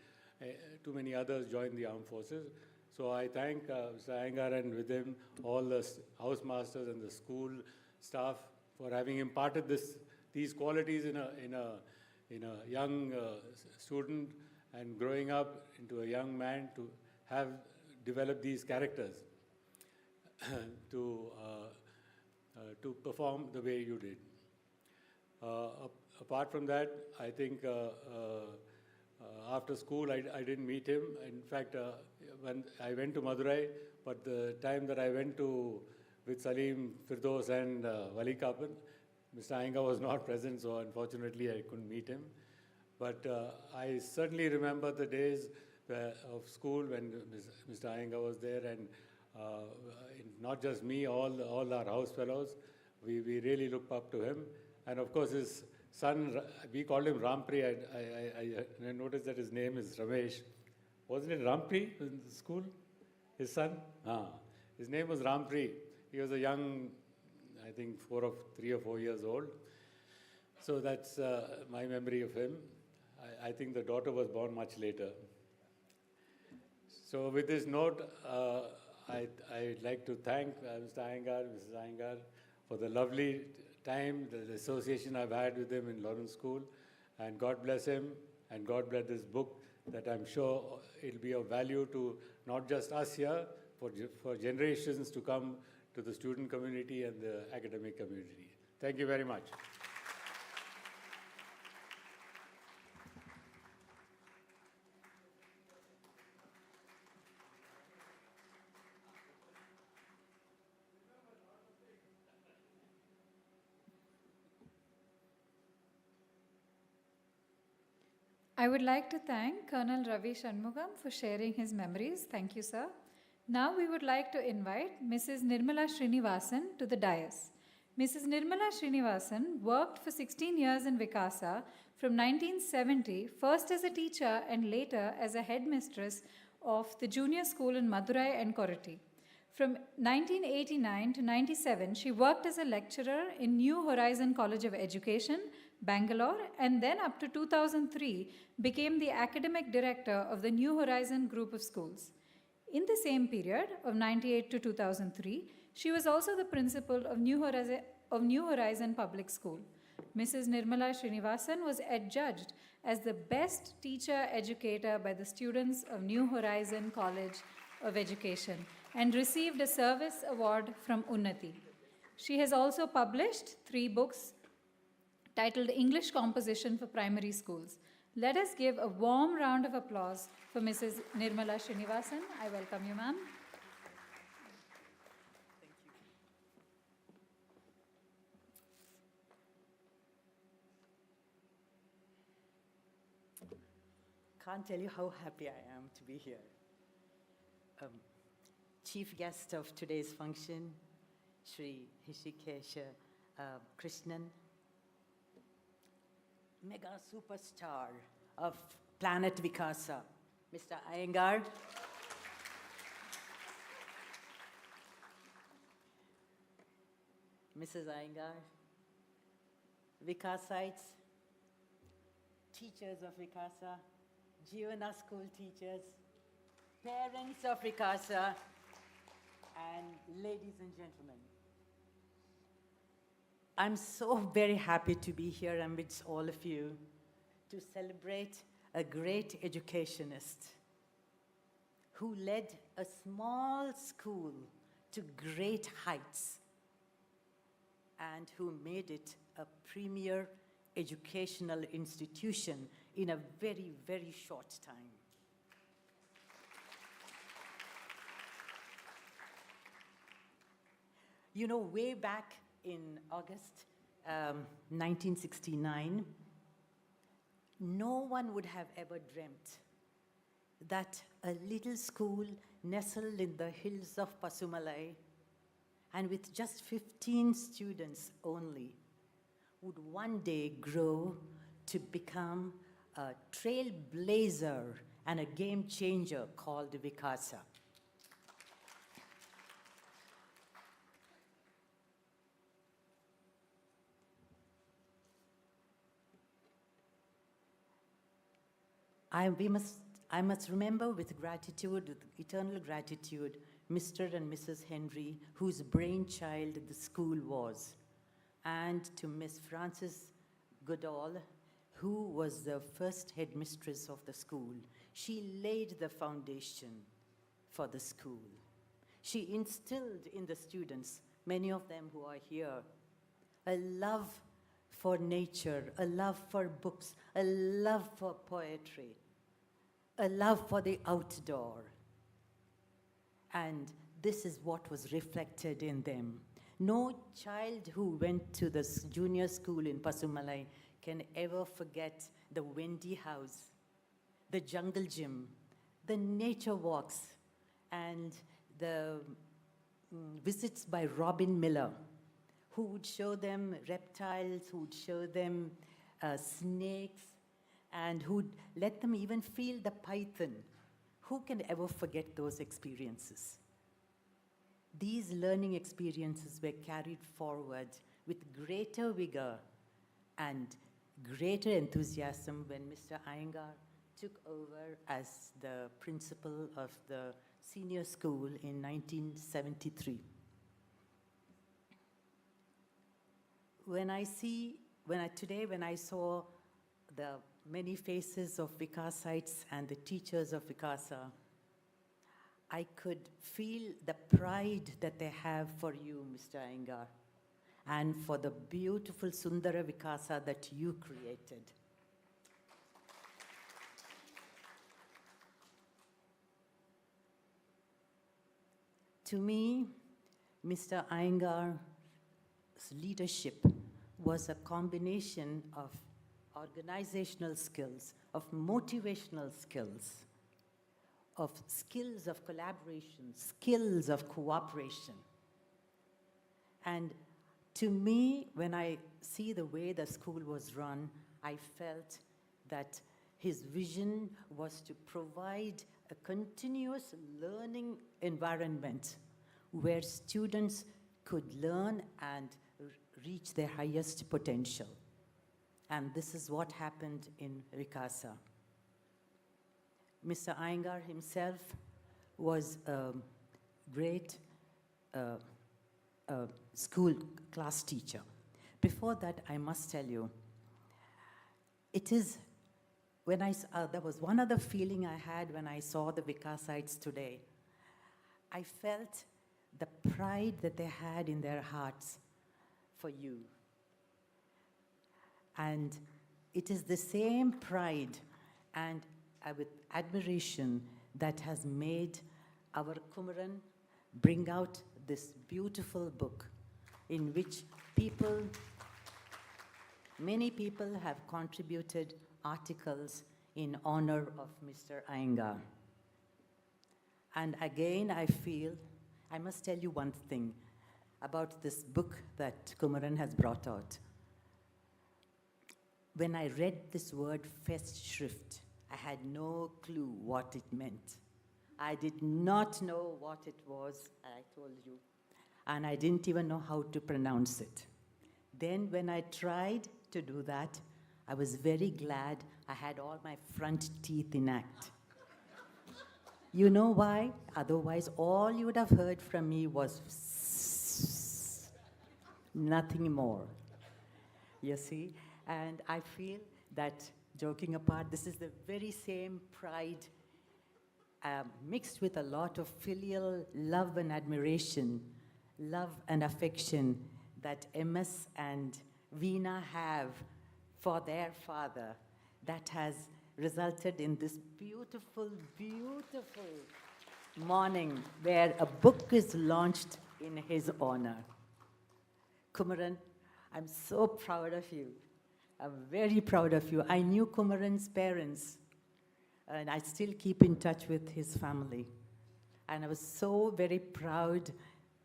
too many others joined the armed forces. So I thank Mr. Iyengar, and with him all the housemasters and the school staff for having imparted these qualities in a young student, and growing up into a young man to have developed these characters to perform the way you did. Apart from that, I think after school I didn't meet him. In fact, when I went to Madurai, but the time that I went to with Salim, Firdos and Wali Kapan, Mr. Iyengar was not present, so unfortunately I couldn't meet him. But I certainly remember the days of school when Mr. Iyengar was there, and not just me, all our house fellows, we really looked up to him. And of course his son, we called him Rampri. I noticed that his name is Ramesh. Wasn't it Rampri in school? His son? His name was Rampri. He was a young, I think 3 or 4 years old. So that's my memory of him. I think the daughter was born much later. So with this note, I'd like to thank Mr. Iyengar, Mrs. Iyengar, for the lovely time, the association I've had with him in Lawrence School. And God bless him, and God bless this book, that I'm sure it'll be of value to not just us here, for generations to come, to the student community and the academic community. Thank you very much. I would like to thank Colonel Ravi Shanmugam for sharing his memories. Thank you, sir. Now we would like to invite Mrs. Nirmala Srinivasan to the dais. Mrs. Nirmala Srinivasan worked for 16 years in Vikasa from 1970, first as a teacher and later as a headmistress of the junior school in Madurai and Koratti. From 1989 to 97, she worked as a lecturer in New Horizon College of Education, Bangalore, and then up to 2003 became the academic director of the New Horizon group of schools. In the same period of 98 to 2003, she was also the principal of New Horizon Public School. Mrs. Nirmala Srinivasan was adjudged as the best teacher educator by the students of New Horizon College of Education and received a service award from Unnati. She has also published 3 books titled English Composition for Primary Schools. Let us give a warm round of applause for Mrs. Nirmala Srinivasan. I welcome you, ma'am. Can't tell you how happy I am to be here. Chief guest of today's function, Shri Hrishikesha Krishnan, mega superstar of Planet Vikasa, Mr. Iyengar, Mrs. Iyengar, Vikasites, teachers of Vikasa, Jeevana school teachers, parents of Vikasa, and ladies and gentlemen. I'm so very happy to be here amidst all of you to celebrate a great educationist who led a small school to great heights and who made it a premier educational institution in a very, very short time. You know, way back in August 1969, no one would have ever dreamt that a little school nestled in the hills of Pasumalai and with just 15 students only would one day grow to become a trailblazer and a game changer called Vikasa. I must remember with gratitude, with eternal gratitude, Mr. and Mrs. Henry, whose brainchild the school was, and to Miss Frances Goodall, who was the first headmistress of the school. She laid the foundation for the school. She instilled in the students, many of them who are here, a love for nature, a love for books, a love for poetry, a love for the outdoor. And this is what was reflected in them. No child who went to the junior school in Pasumalai can ever forget the Wendy house, the jungle gym, the nature walks, and the visits by Robin Miller, who would show them reptiles, who would show them snakes, and who would let them even feel the python. Who can ever forget those experiences? These learning experiences were carried forward with greater vigor and greater enthusiasm when Mr. Iyengar took over as the principal of the senior school in 1973. When I saw the many faces of Vikasites and the teachers of Vikasa, I could feel the pride that they have for you, Mr. Iyengar, and for the beautiful Sundara Vikasa that you created. To me, Mr. Iyengar's leadership was a combination of organizational skills, of motivational skills, of skills of collaboration, skills of cooperation. And to me, when I see the way the school was run, I felt that his vision was to provide a continuous learning environment where students could learn and reach their highest potential. And this is what happened in Vikasa. Mr. Iyengar himself was a great school class teacher. Before that, I must tell you, it is when there was one other feeling I had when I saw the Vikasites today. I felt the pride that they had in their hearts for you. And it is the same pride and with admiration that has made our Kumaran bring out this beautiful book in which many people have contributed articles in honor of Mr. Iyengar. And again, I must tell you one thing about this book that Kumaran has brought out. When I read this word Festschrift, I had no clue what it meant. I did not know what it was, I told you, and I didn't even know how to pronounce it. Then when I tried to do that, I was very glad I had all my front teeth intact. You know why? Otherwise, all you would have heard from me was nothing more. You see? And I feel that, joking apart, this is the very same pride mixed with a lot of filial love and admiration, love and affection that MS and Veena have for their father that has resulted in this beautiful, beautiful morning where a book is launched in his honor. Kumaran, I'm so proud of you. I'm very proud of you. I knew Kumaran's parents, and I still keep in touch with his family. And I was so very proud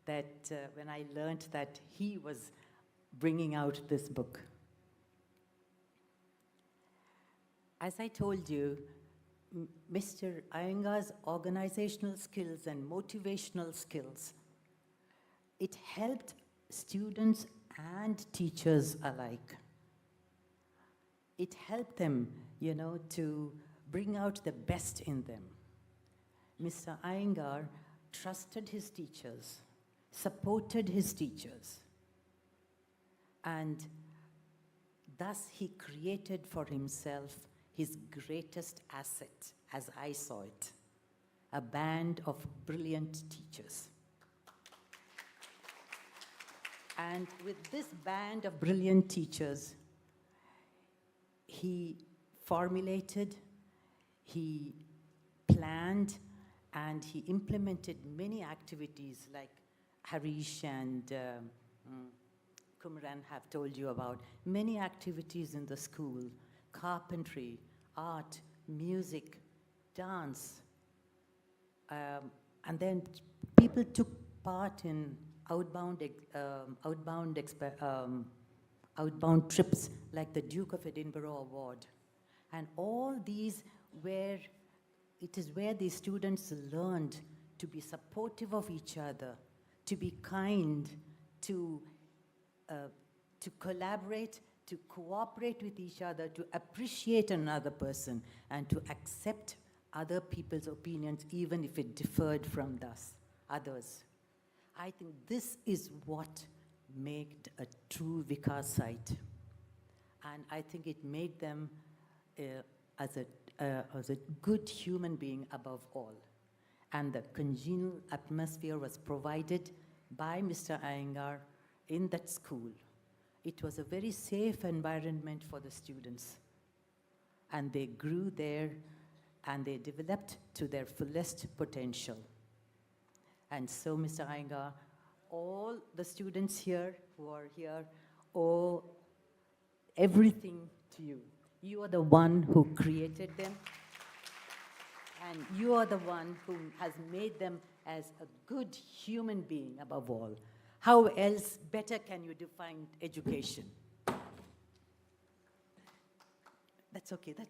that when I learned that he was bringing out this book. As I told you, Mr. Iyengar's organizational skills and motivational skills, it helped students and teachers alike. It helped them, to bring out the best in them. Mr. Iyengar trusted his teachers, supported his teachers, and thus he created for himself his greatest asset, as I saw it, a band of brilliant teachers. And with this band of brilliant teachers, he formulated, he planned, and he implemented many activities like Harish and Kumran have told you about. Many activities in the school: carpentry, art, music, dance. And then people took part in outbound trips like the Duke of Edinburgh Award. And all these it is where the students learned to be supportive of each other, to be kind, to collaborate, to cooperate with each other, to appreciate another person, and to accept other people's opinions, even if it differed from others. I think this is what made a true Vikas site. And I think it made them as a good human being above all. And the congenial atmosphere was provided by Mr. Iyengar in that school. It was a very safe environment for the students. And they grew there and they developed to their fullest potential. And so, Mr. Iyengar, all the students here who are here owe everything to you. You are the one who created them, and you are the one who has made them as a good human being above all. How else better can you define education? That's okay, Nick.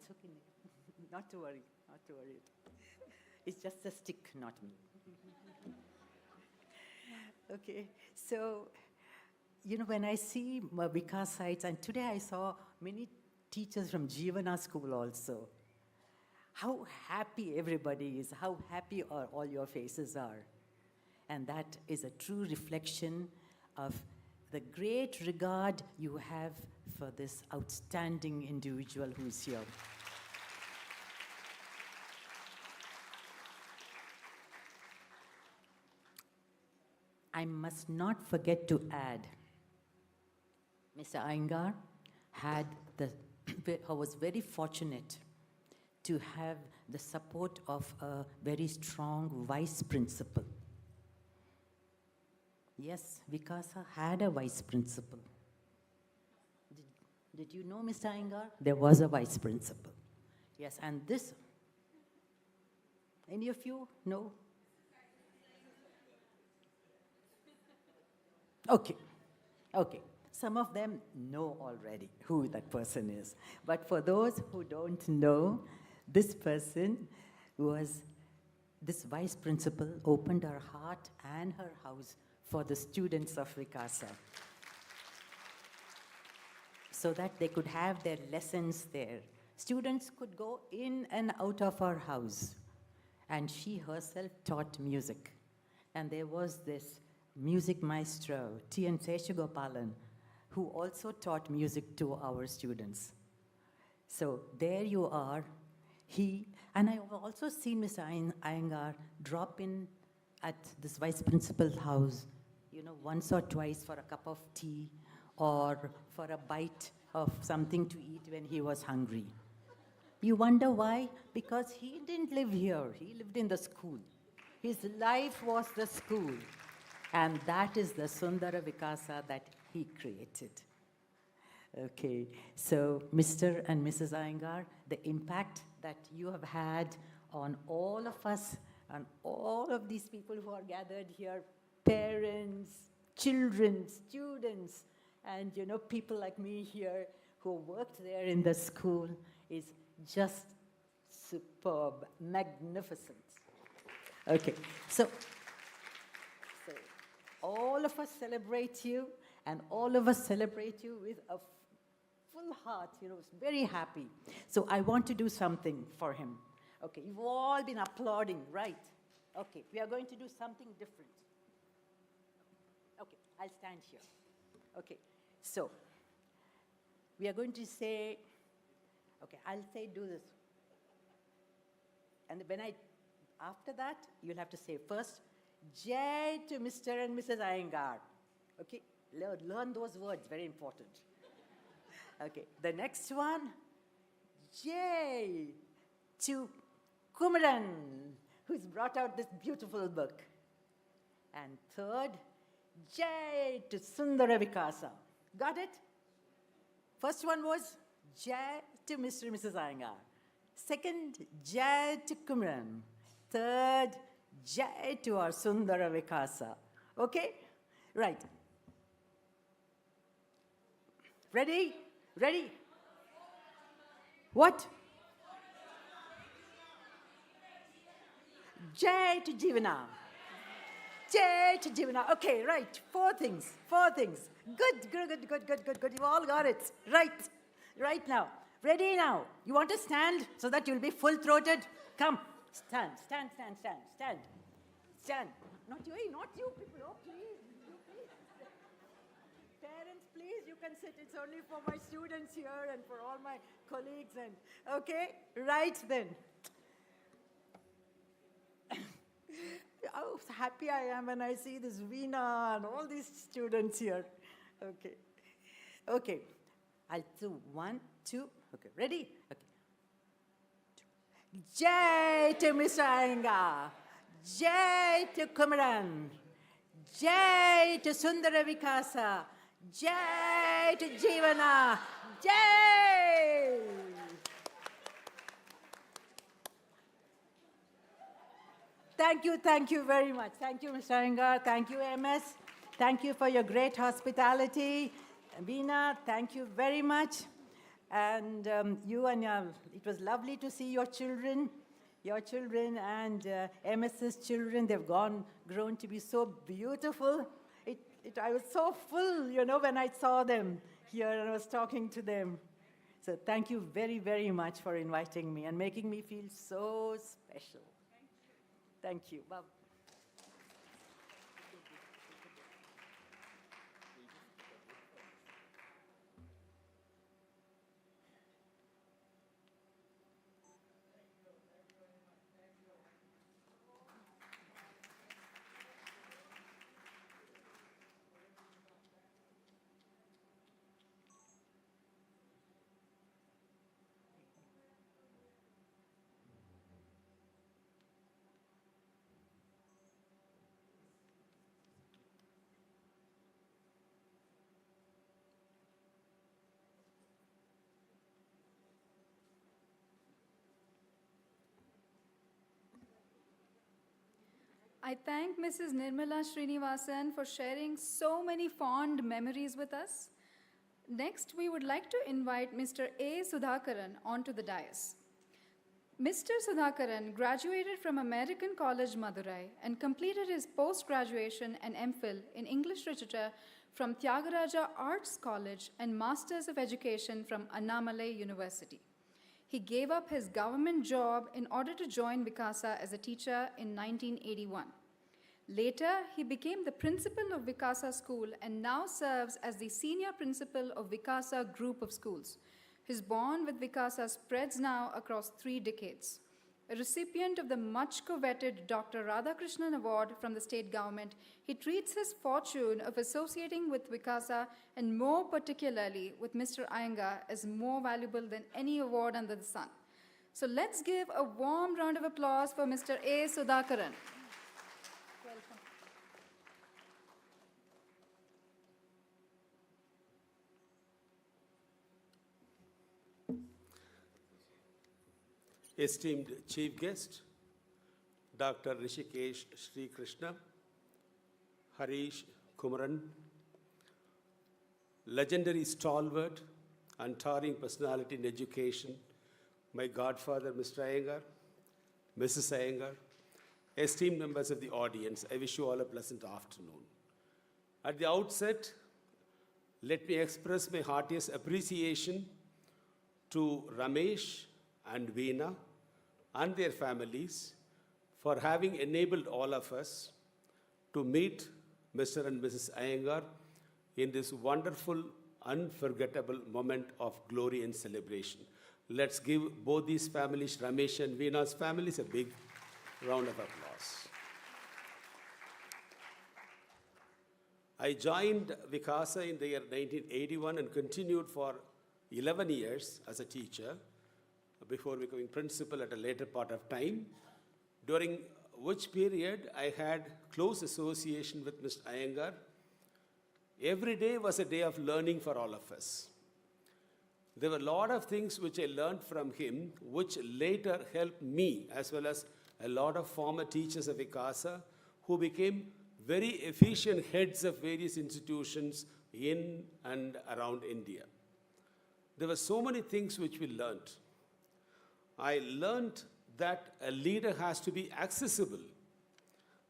Not to worry, not to worry. It's just a stick, not me. Okay, so, when I see Vikas sites, and today I saw many teachers from Jeevana school also, how happy everybody is, how happy all your faces are. And that is a true reflection of the great regard you have for this outstanding individual who is here. I must not forget to add, Mr. Iyengar was very fortunate to have the support of a very strong vice principal. Yes, Vikasa had a vice principal. Did you know, Mr. Iyengar? There was a vice principal. Yes, and this, any of you know? Okay. Some of them know already who that person is. But for those who don't know, this person this vice principal opened her heart and her house for the students of Vikasa, so that they could have their lessons there. Students could go in and out of her house. And she herself taught music. And there was this music maestro, T.N. Seshagopalan, who also taught music to our students. So there you are. And I have also seen Mr. Iyengar drop in at this vice principal's house, once or twice for a cup of tea or for a bite of something to eat when he was hungry. You wonder why? Because he didn't live here. He lived in the school. His life was the school. And that is the Sundara Vikasa that he created. Okay, so Mr. and Mrs. Iyengar, the impact that you have had on all of us, on all of these people who are gathered here, parents, children, students, and people like me here who worked there in the school, is just superb, magnificent. Okay, so all of us celebrate you, and all of us celebrate you with a full heart, very happy. So I want to do something for him. Okay, you've all been applauding, right? Okay, we are going to do something different. Okay, I'll stand here. Okay, so we are going to say, okay, I'll say do this. And after that, you'll have to say first, Jai to Mr. and Mrs. Iyengar. Okay, learn those words, very important. Okay, the next one, J to Kumaran, who's brought out this beautiful book. And third, J to Sundara Vikasa. Got it? First one was J to Mr. and Mrs. Iyengar. Second, J to Kumaran. Third, J to our Sundara Vikasa. Okay? Right. Ready? Ready? What? J to Jivana. J to Jivana. Okay, right. Four things. Four things. Good. You all got it. Right. Right now. Ready now. You want to stand so that you'll be full-throated? Come. Stand. Not you, not you people. Oh, please. You please. Parents, please, you can sit. It's only for my students here and for all my colleagues. And okay, right then. How happy I am when I see this Veena and all these students here. Okay. I'll do 1, 2. Okay, ready? Okay. Jai to Mr. Iyengar. Jai to Kumaran. Jai to Sundara Vikasa. Jai to Jivana. Jai! Thank you very much. Thank you, Mr. Iyengar. Thank you, MS. Thank you for your great hospitality. Veena, thank you very much. And it was lovely to see your children and MS's children. They've grown to be so beautiful. I was so full, when I saw them here and I was talking to them. So thank you very, very much for inviting me and making me feel so special. Thank you. Bye. I thank Mrs. Nirmala Srinivasan for sharing so many fond memories with us. Next, we would like to invite Mr. A. Sudhakaran onto the dais. Mr. Sudhakaran graduated from American College, Madurai, and completed his post-graduation and MPhil in English Literature from Tyagaraja Arts College and Masters of Education from Annamalai University. He gave up his government job in order to join Vikasa as a teacher in 1981. Later, he became the principal of Vikasa School and now serves as the senior principal of Vikasa Group of Schools. His bond with Vikasa spreads now across 3 decades. A recipient of the much-coveted Dr. Radhakrishnan Award from the state government, he treats his fortune of associating with Vikasa and more particularly with Mr. Iyengar as more valuable than any award under the sun. So let's give a warm round of applause for Mr. A. Sudhakaran. Welcome. Esteemed Chief Guest, Dr. Rishikesh Sri Krishna, Harish Kumaran, legendary stalwart and towering personality in education, my godfather, Mr. Iyengar, Mrs. Iyengar, esteemed members of the audience, I wish you all a pleasant afternoon. At the outset, let me express my heartiest appreciation to Ramesh and Veena and their families for having enabled all of us to meet Mr. and Mrs. Iyengar in this wonderful, unforgettable moment of glory and celebration. Let's give both these families, Ramesh and Veena's families, a big round of applause. I joined Vikasa in the year 1981 and continued for 11 years as a teacher. before becoming principal at a later part of time, during which period I had close association with Mr. Iyengar. Every day was a day of learning for all of us. There were a lot of things which I learned from him, which later helped me, as well as a lot of former teachers of Vikasa, who became very efficient heads of various institutions in and around India. There were so many things which we learned. I learned that a leader has to be accessible.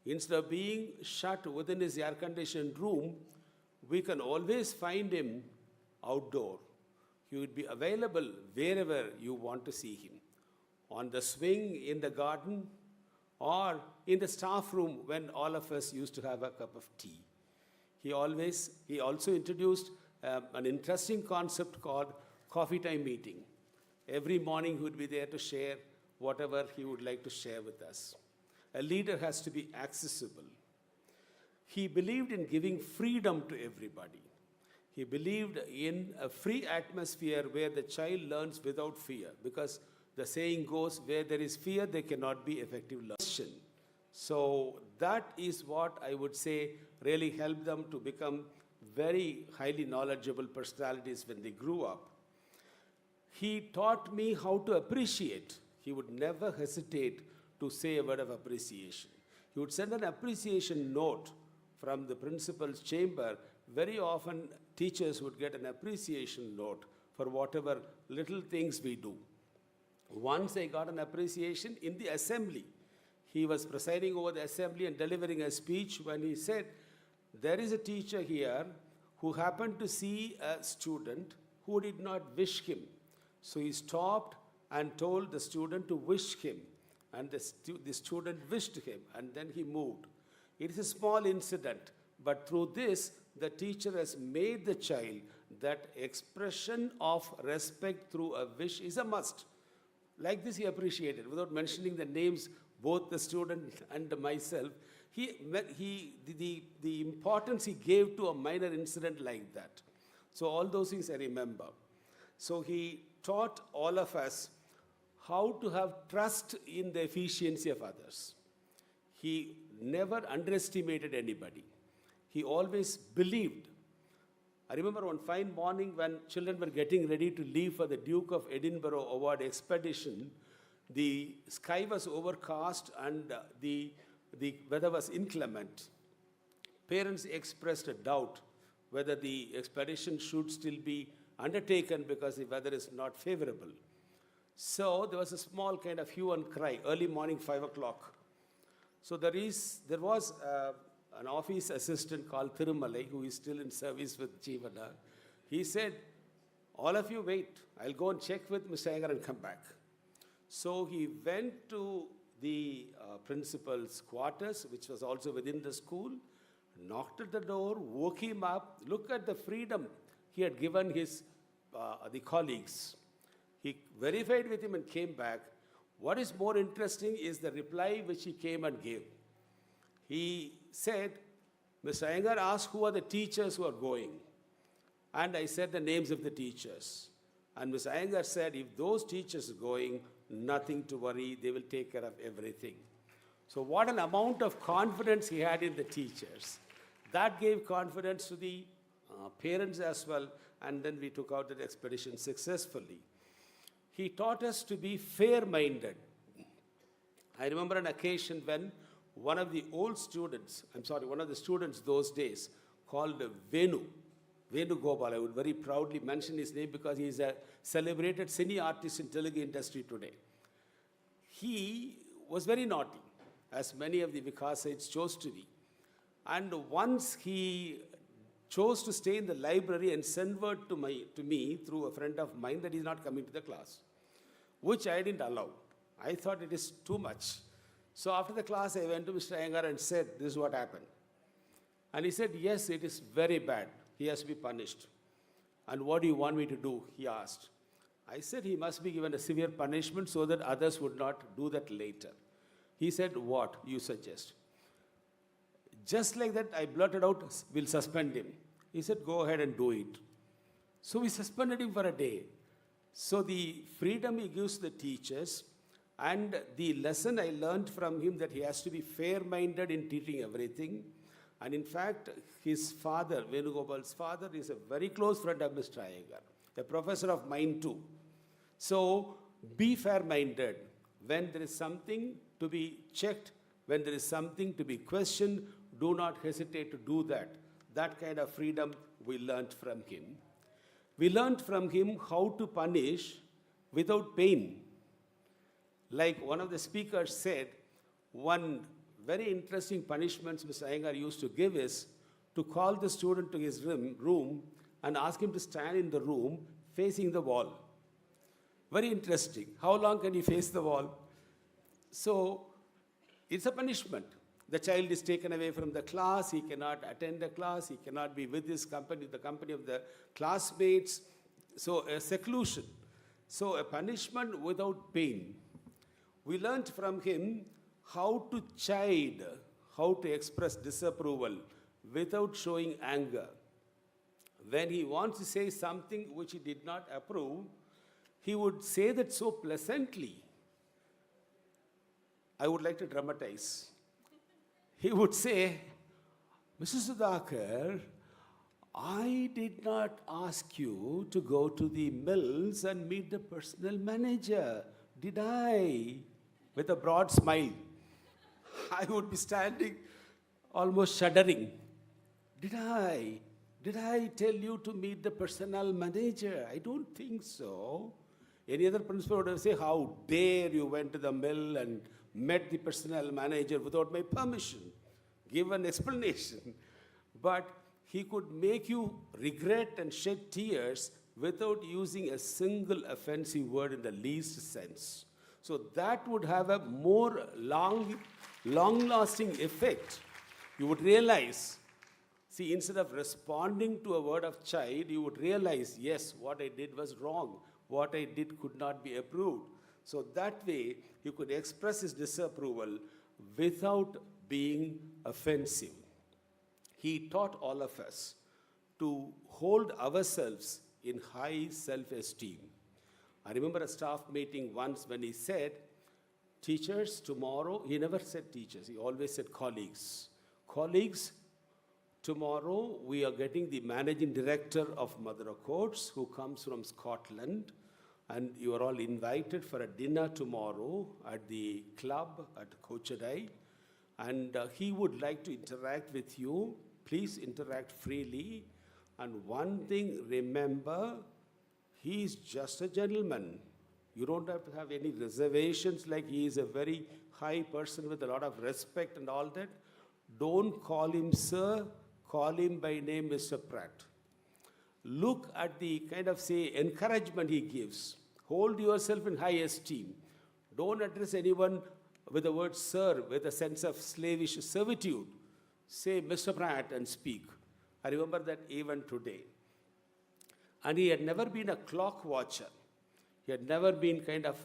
Instead of being shut within his air-conditioned room, we can always find him outdoor. He would be available wherever you want to see him. On the swing, in the garden, or in the staff room when all of us used to have a cup of tea. He also introduced an interesting concept called coffee time meeting. Every morning he would be there to share whatever he would like to share with us. A leader has to be accessible. He believed in giving freedom to everybody. He believed in a free atmosphere where the child learns without fear, because the saying goes, where there is fear, there cannot be effective learning. So that is what I would say really helped them to become very highly knowledgeable personalities when they grew up. He taught me how to appreciate. He would never hesitate to say a word of appreciation. He would send an appreciation note from the principal's chamber. Very often, teachers would get an appreciation note for whatever little things we do. Once I got an appreciation in the assembly. He was presiding over the assembly and delivering a speech when he said, there is a teacher here who happened to see a student who did not wish him. So he stopped and told the student to wish him. And the student wished him, and then he moved. It is a small incident, but through this, the teacher has made the child that expression of respect through a wish is a must. Like this, he appreciated, without mentioning the names, both the student and myself. The importance he gave to a minor incident like that. So all those things I remember. So he taught all of us how to have trust in the efficiency of others. He never underestimated anybody. He always believed. I remember one fine morning when children were getting ready to leave for the Duke of Edinburgh Award expedition, the sky was overcast and the weather was inclement. Parents expressed a doubt whether the expedition should still be undertaken because the weather is not favorable. So there was a small kind of hue and cry, early morning, 5 o'clock. So there was an office assistant called Thirumalai, who is still in service with Jeevana. He said, all of you wait, I'll go and check with Mr. Iyengar and come back. So he went to the principal's quarters, which was also within the school, knocked at the door, woke him up, look at the freedom he had given his the colleagues. He verified with him and came back. What is more interesting is the reply which he came and gave. He said, Mr. Iyengar asked who are the teachers who are going. And I said the names of the teachers. And Mr. Iyengar said, if those teachers are going, nothing to worry, they will take care of everything. So what an amount of confidence he had in the teachers. That gave confidence to the parents as well, and then we took out that expedition successfully. He taught us to be fair-minded. I remember an occasion when one of the students those days, called Venu Gopal, I would very proudly mention his name because he is a celebrated cine artist in Telugu industry today. He was very naughty, as many of the Vikasites chose to be. And once he chose to stay in the library and send word to me through a friend of mine that he's not coming to the class, which I didn't allow. I thought it is too much. So after the class, I went to Mr. Iyengar and said, this is what happened. And he said, yes, it is very bad. He has to be punished. And what do you want me to do? He asked. I said he must be given a severe punishment so that others would not do that later. He said, what you suggest? Just like that, I blurted out, we'll suspend him. He said, go ahead and do it. So we suspended him for a day. So the freedom he gives the teachers, and the lesson I learned from him that he has to be fair-minded in teaching everything. And in fact, his father, Venugopal's father, is a very close friend of Mr. Iyengar, a professor of mine too. So be fair-minded. When there is something to be checked, when there is something to be questioned, do not hesitate to do that. That kind of freedom we learned from him. We learned from him how to punish without pain. Like one of the speakers said, one very interesting punishment Mr. Iyengar used to give is to call the student to his room and ask him to stand in the room facing the wall. Very interesting. How long can you face the wall? So it's a punishment. The child is taken away from the class, he cannot attend the class, he cannot be with his company, the company of the classmates. So a seclusion. So a punishment without pain. We learned from him how to chide, how to express disapproval without showing anger. When he wants to say something which he did not approve, he would say that so pleasantly. I would like to dramatize. He would say, Mr. Sudhakar, I did not ask you to go to the mills and meet the personal manager, did I? With a broad smile. I would be standing almost shuddering. Did I? Did I tell you to meet the personal manager? I don't think so. Any other principal would have said, how dare you went to the mill and met the personal manager without my permission? Give an explanation. But he could make you regret and shed tears without using a single offensive word in the least sense. So that would have a more long-lasting effect. You would realize, see, instead of responding to a word of chide, you would realize, yes, what I did was wrong. What I did could not be approved. So that way, you could express his disapproval without being offensive. He taught all of us to hold ourselves in high self-esteem. I remember a staff meeting once when he said, teachers, tomorrow, he never said teachers, he always said colleagues. Colleagues, tomorrow we are getting the managing director of Mother Accords who comes from Scotland, and you are all invited for a dinner tomorrow at the club at Kochadai, and he would like to interact with you. Please interact freely. And one thing, remember, he is just a gentleman. You don't have to have any reservations like he is a very high person with a lot of respect and all that. Don't call him sir, call him by name Mr. Pratt. Look at the kind of, say, encouragement he gives. Hold yourself in high esteem. Don't address anyone with the word sir, with a sense of slavish servitude. Say Mr. Pratt and speak. I remember that even today. And he had never been a clock watcher. He had never been kind of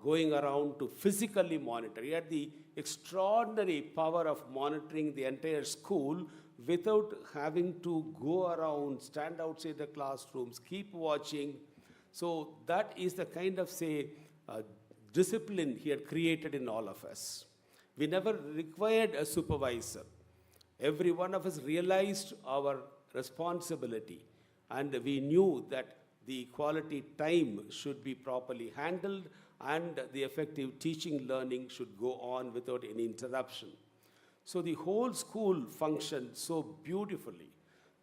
going around to physically monitor. He had the extraordinary power of monitoring the entire school without having to go around, stand outside the classrooms, keep watching. So that is the kind of, say, discipline he had created in all of us. We never required a supervisor. Every one of us realized our responsibility, and we knew that the quality time should be properly handled and the effective teaching learning should go on without any interruption. So the whole school functioned so beautifully.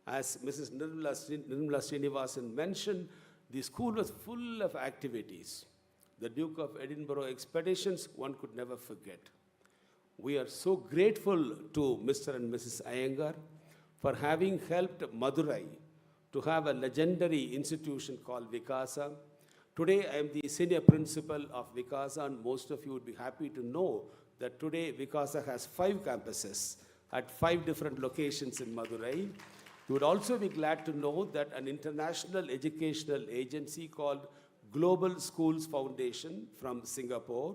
As Mrs. Nirmala Srinivasan mentioned, the school was full of activities. The Duke of Edinburgh expeditions, one could never forget. We are so grateful to Mr. and Mrs. Iyengar for having helped Madurai to have a legendary institution called Vikasa. Today, I am the senior principal of Vikasa, and most of you would be happy to know that today Vikasa has 5 campuses at 5 different locations in Madurai. You would also be glad to know that an international educational agency called Global Schools Foundation from Singapore,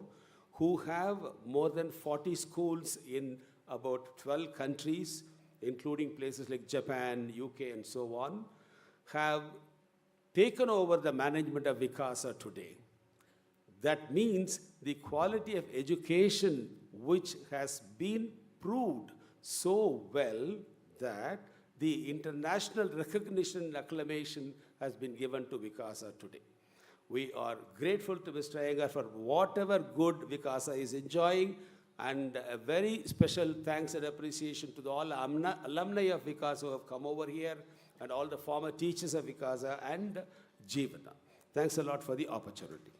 who have more than 40 schools in about 12 countries, including places like Japan, UK, and so on, have taken over the management of Vikasa today. That means the quality of education which has been proved so well that the international recognition and acclamation has been given to Vikasa today. We are grateful to Mr. Iyengar for whatever good Vikasa is enjoying, and a very special thanks and appreciation to all alumni of Vikasa who have come over here, and all the former teachers of Vikasa and Jeevana. Thanks a lot for the opportunity.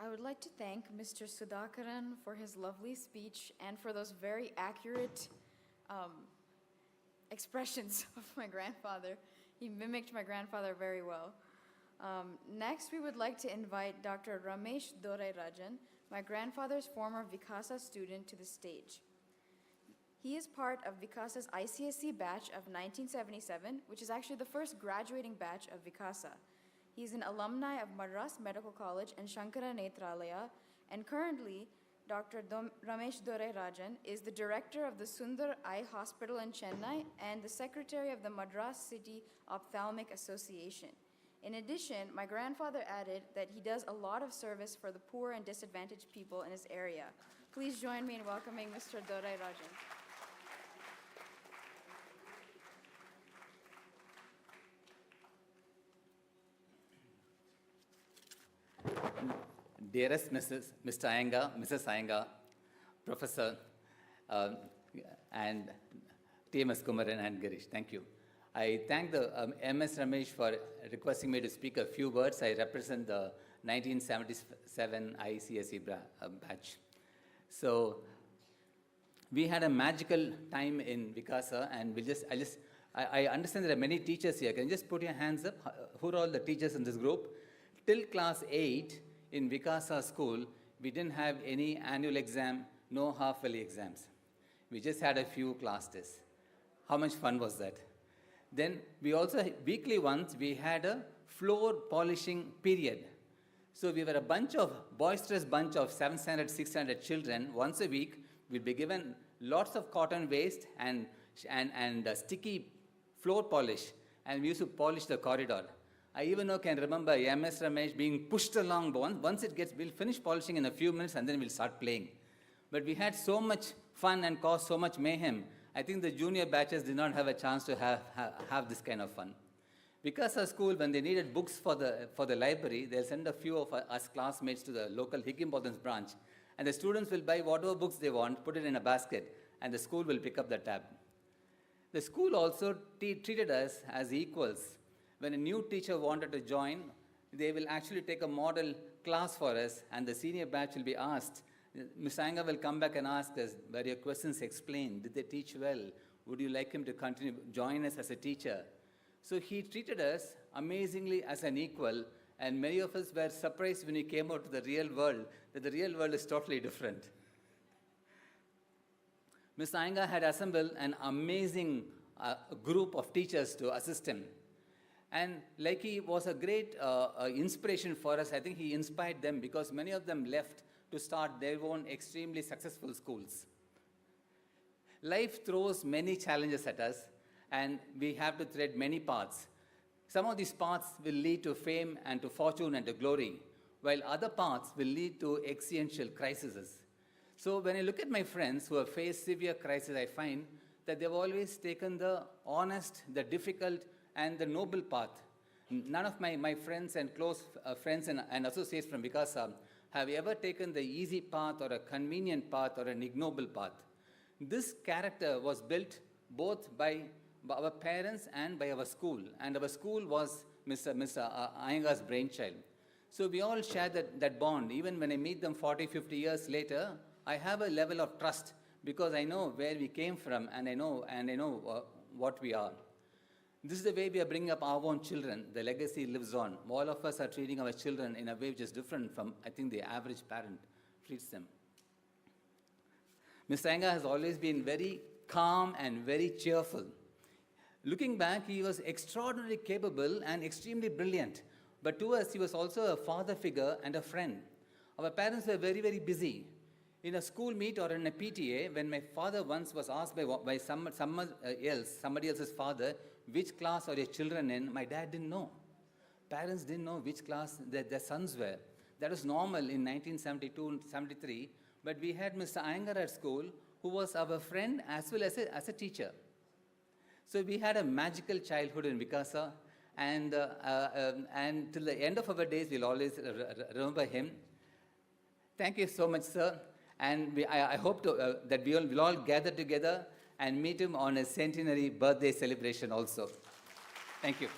I would like to thank Mr. Sudhakaran for his lovely speech and for those very accurate expressions of my grandfather. He mimicked my grandfather very well. Next, we would like to invite Dr. Ramesh Dorairajan, my grandfather's former Vikasa student, to the stage. He is part of Vikasa's ICSE batch of 1977, which is actually the first graduating batch of Vikasa. He is an alumni of Madras Medical College and Shankara Netralaya, and currently, Dr. Ramesh Dorairajan is the director of the Sundar Eye Hospital in Chennai and the secretary of the Madras City Ophthalmic Association. In addition, my grandfather added that he does a lot of service for the poor and disadvantaged people in his area. Please join me in welcoming Mr. Dorairajan. Dearest Mr. Iyengar, Mrs. Iyengar, Professor, and TMS Kumaran and Girish, thank you. I thank the MS Ramesh for requesting me to speak a few words. I represent the 1977 ICSE batch. So we had a magical time in Vikasa, and I understand there are many teachers here. Can you just put your hands up? Who are all the teachers in this group? Till class 8, in Vikasa school, we didn't have any annual exam, no half-yearly exams. We just had a few class tests. How much fun was that? Then we also, weekly once, we had a floor polishing period. So we were a boisterous bunch of 7th standard, 6th standard children. Once a week, we'd be given lots of cotton waste and sticky floor polish, and we used to polish the corridor. I even can remember MS Ramesh being pushed along. Once it gets, we'll finish polishing in a few minutes and then we'll start playing. But we had so much fun and caused so much mayhem. I think the junior batches did not have a chance to have this kind of fun. Vikasa school, when they needed books for the library, they'll send a few of us classmates to the local Higginbotham's branch. And the students will buy whatever books they want, put it in a basket, and the school will pick up the tab. The school also treated us as equals. When a new teacher wanted to join, they will actually take a model class for us, and the senior batch will be asked. Ms. Iyengar will come back and ask us, were your questions explained? Did they teach well? Would you like him to continue, join us as a teacher? So he treated us amazingly as an equal, and many of us were surprised when he came out to the real world, that the real world is totally different. Ms. Iyengar had assembled an amazing group of teachers to assist him. And like he was a great inspiration for us. I think he inspired them because many of them left to start their own extremely successful schools. Life throws many challenges at us, and we have to tread many paths. Some of these paths will lead to fame and to fortune and to glory, while other paths will lead to existential crises. So when I look at my friends who have faced severe crises, I find that they've always taken the honest, the difficult, and the noble path. None of my friends and close friends and associates from Vikasa have ever taken the easy path or a convenient path or an ignoble path. This character was built both by our parents and by our school, and our school was Mr. Iyengar's brainchild. So we all share that bond. Even when I meet them 40, 50 years later, I have a level of trust because I know where we came from, and I know what we are. This is the way we are bringing up our own children. The legacy lives on. All of us are treating our children in a way which is different from, I think, the average parent treats them. Mr. Iyengar has always been very calm and very cheerful. Looking back, he was extraordinarily capable and extremely brilliant. But to us, he was also a father figure and a friend. Our parents were very, very busy. In a school meet or in a PTA, when my father once was asked by somebody else's father, which class are your children in, my dad didn't know. Parents didn't know which class their sons were. That was normal in 1972, 73, but we had Mr. Iyengar at school, who was our friend as well as a teacher. So we had a magical childhood in Vikasa, and till the end of our days, we'll always remember him. Thank you so much, sir. And I hope that we'll all gather together and meet him on a centenary birthday celebration also. Thank you.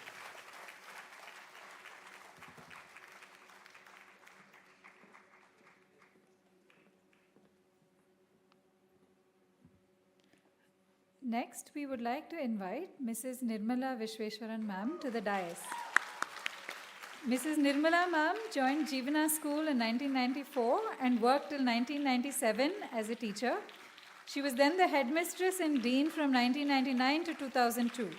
Next, we would like to invite Mrs. Nirmala Vishweshwaran ma'am to the dais. Mrs. Nirmala ma'am joined Jeevana School in 1994 and worked till 1997 as a teacher. She was then the headmistress and dean from 1999 to 2002.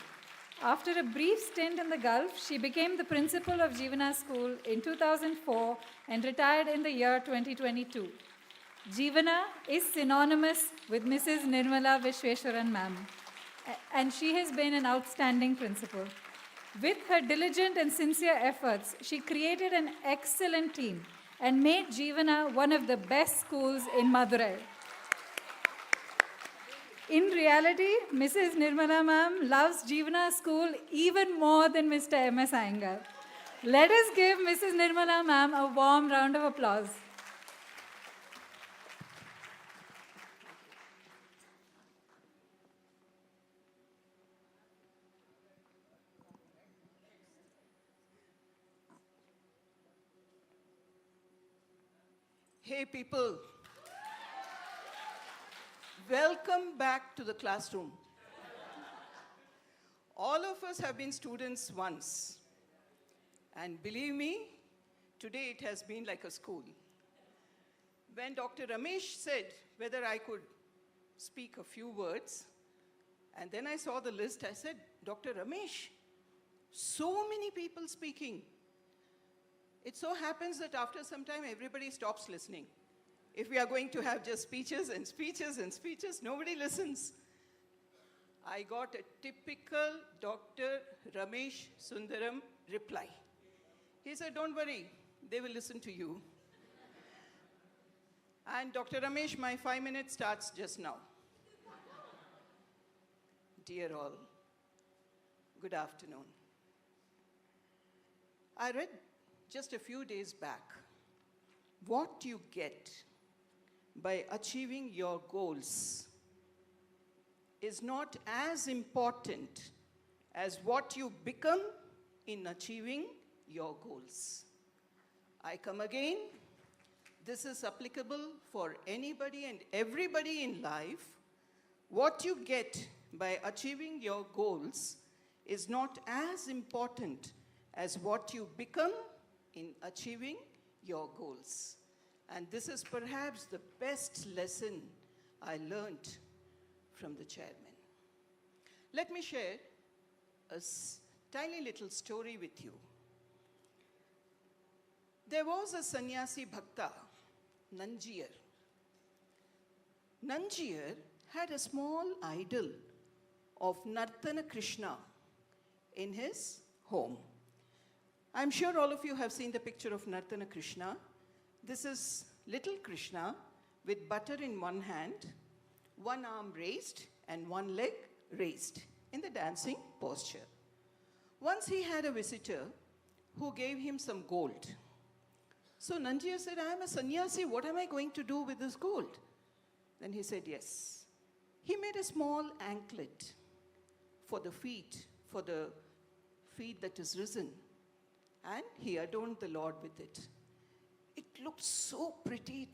After a brief stint in the Gulf, she became the principal of Jeevana School in 2004 and retired in the year 2022. Jeevana is synonymous with Mrs. Nirmala Vishweshwaran ma'am, and she has been an outstanding principal. With her diligent and sincere efforts, she created an excellent team and made Jeevana one of the best schools in Madurai. In reality, Mrs. Nirmala ma'am loves Jeevana School even more than Mr. M.S. Iyengar. Let us give Mrs. Nirmala ma'am a warm round of applause. Hey people, welcome back to the classroom. All of us have been students once. And believe me, today it has been like a school. When Dr. Ramesh said whether I could speak a few words, and then I saw the list, I said, Dr. Ramesh, so many people speaking. It so happens that after some time, everybody stops listening. If we are going to have just speeches and speeches and speeches, nobody listens. I got a typical Dr. Ramesh Sundaram reply. He said, don't worry, they will listen to you. And Dr. Ramesh, my 5 minutes starts just now. Dear all, good afternoon. I read just a few days back, what you get by achieving your goals is not as important as what you become in achieving your goals. I come again. This is applicable for anybody and everybody in life. What you get by achieving your goals is not as important as what you become in achieving your goals. And this is perhaps the best lesson I learned from the chairman. Let me share a tiny little story with you. There was a sannyasi bhakta, Nanjiyar. Nanjiyar had a small idol of Nartana Krishna in his home. I'm sure all of you have seen the picture of Nartana Krishna. This is little Krishna with butter in one hand, one arm raised and one leg raised in the dancing posture. Once he had a visitor who gave him some gold. So Nanjiyar said, I am a sannyasi, what am I going to do with this gold? Then he said, yes. He made a small anklet for the feet that is risen. And he adorned the Lord with it. It looked so pretty,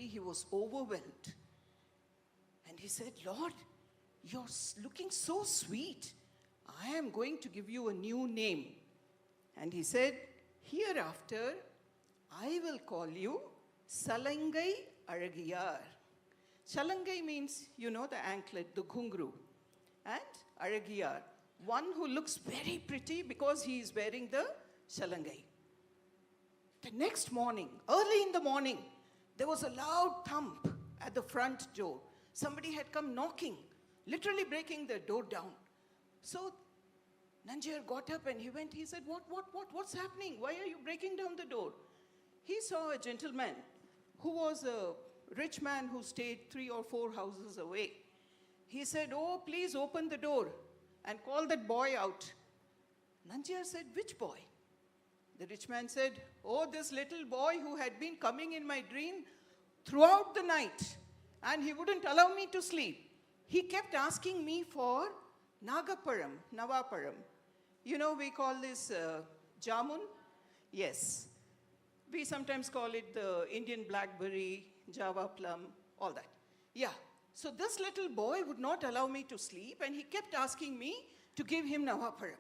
he was overwhelmed. And he said, Lord, you're looking so sweet. I am going to give you a new name. And he said, hereafter, I will call you Salangai Aragiyar. Salangai means, you know, the anklet, the ghungru. And Aragiyar, one who looks very pretty because he is wearing the shalangai. The next morning, early in the morning, there was a loud thump at the front door. Somebody had come knocking, literally breaking the door down. So Nanjiyar got up and he said, what's happening? Why are you breaking down the door? He saw a gentleman who was a rich man who stayed 3 or 4 houses away. He said, oh, please open the door and call that boy out. Nanjiyar said, which boy? The rich man said, oh, this little boy who had been coming in my dream throughout the night, and he wouldn't allow me to sleep. He kept asking me for Nagaparam, Navaparam. You know, we call this jamun. Yes. We sometimes call it the Indian blackberry, Java plum, all that. Yeah. So this little boy would not allow me to sleep, and he kept asking me to give him Navaparam.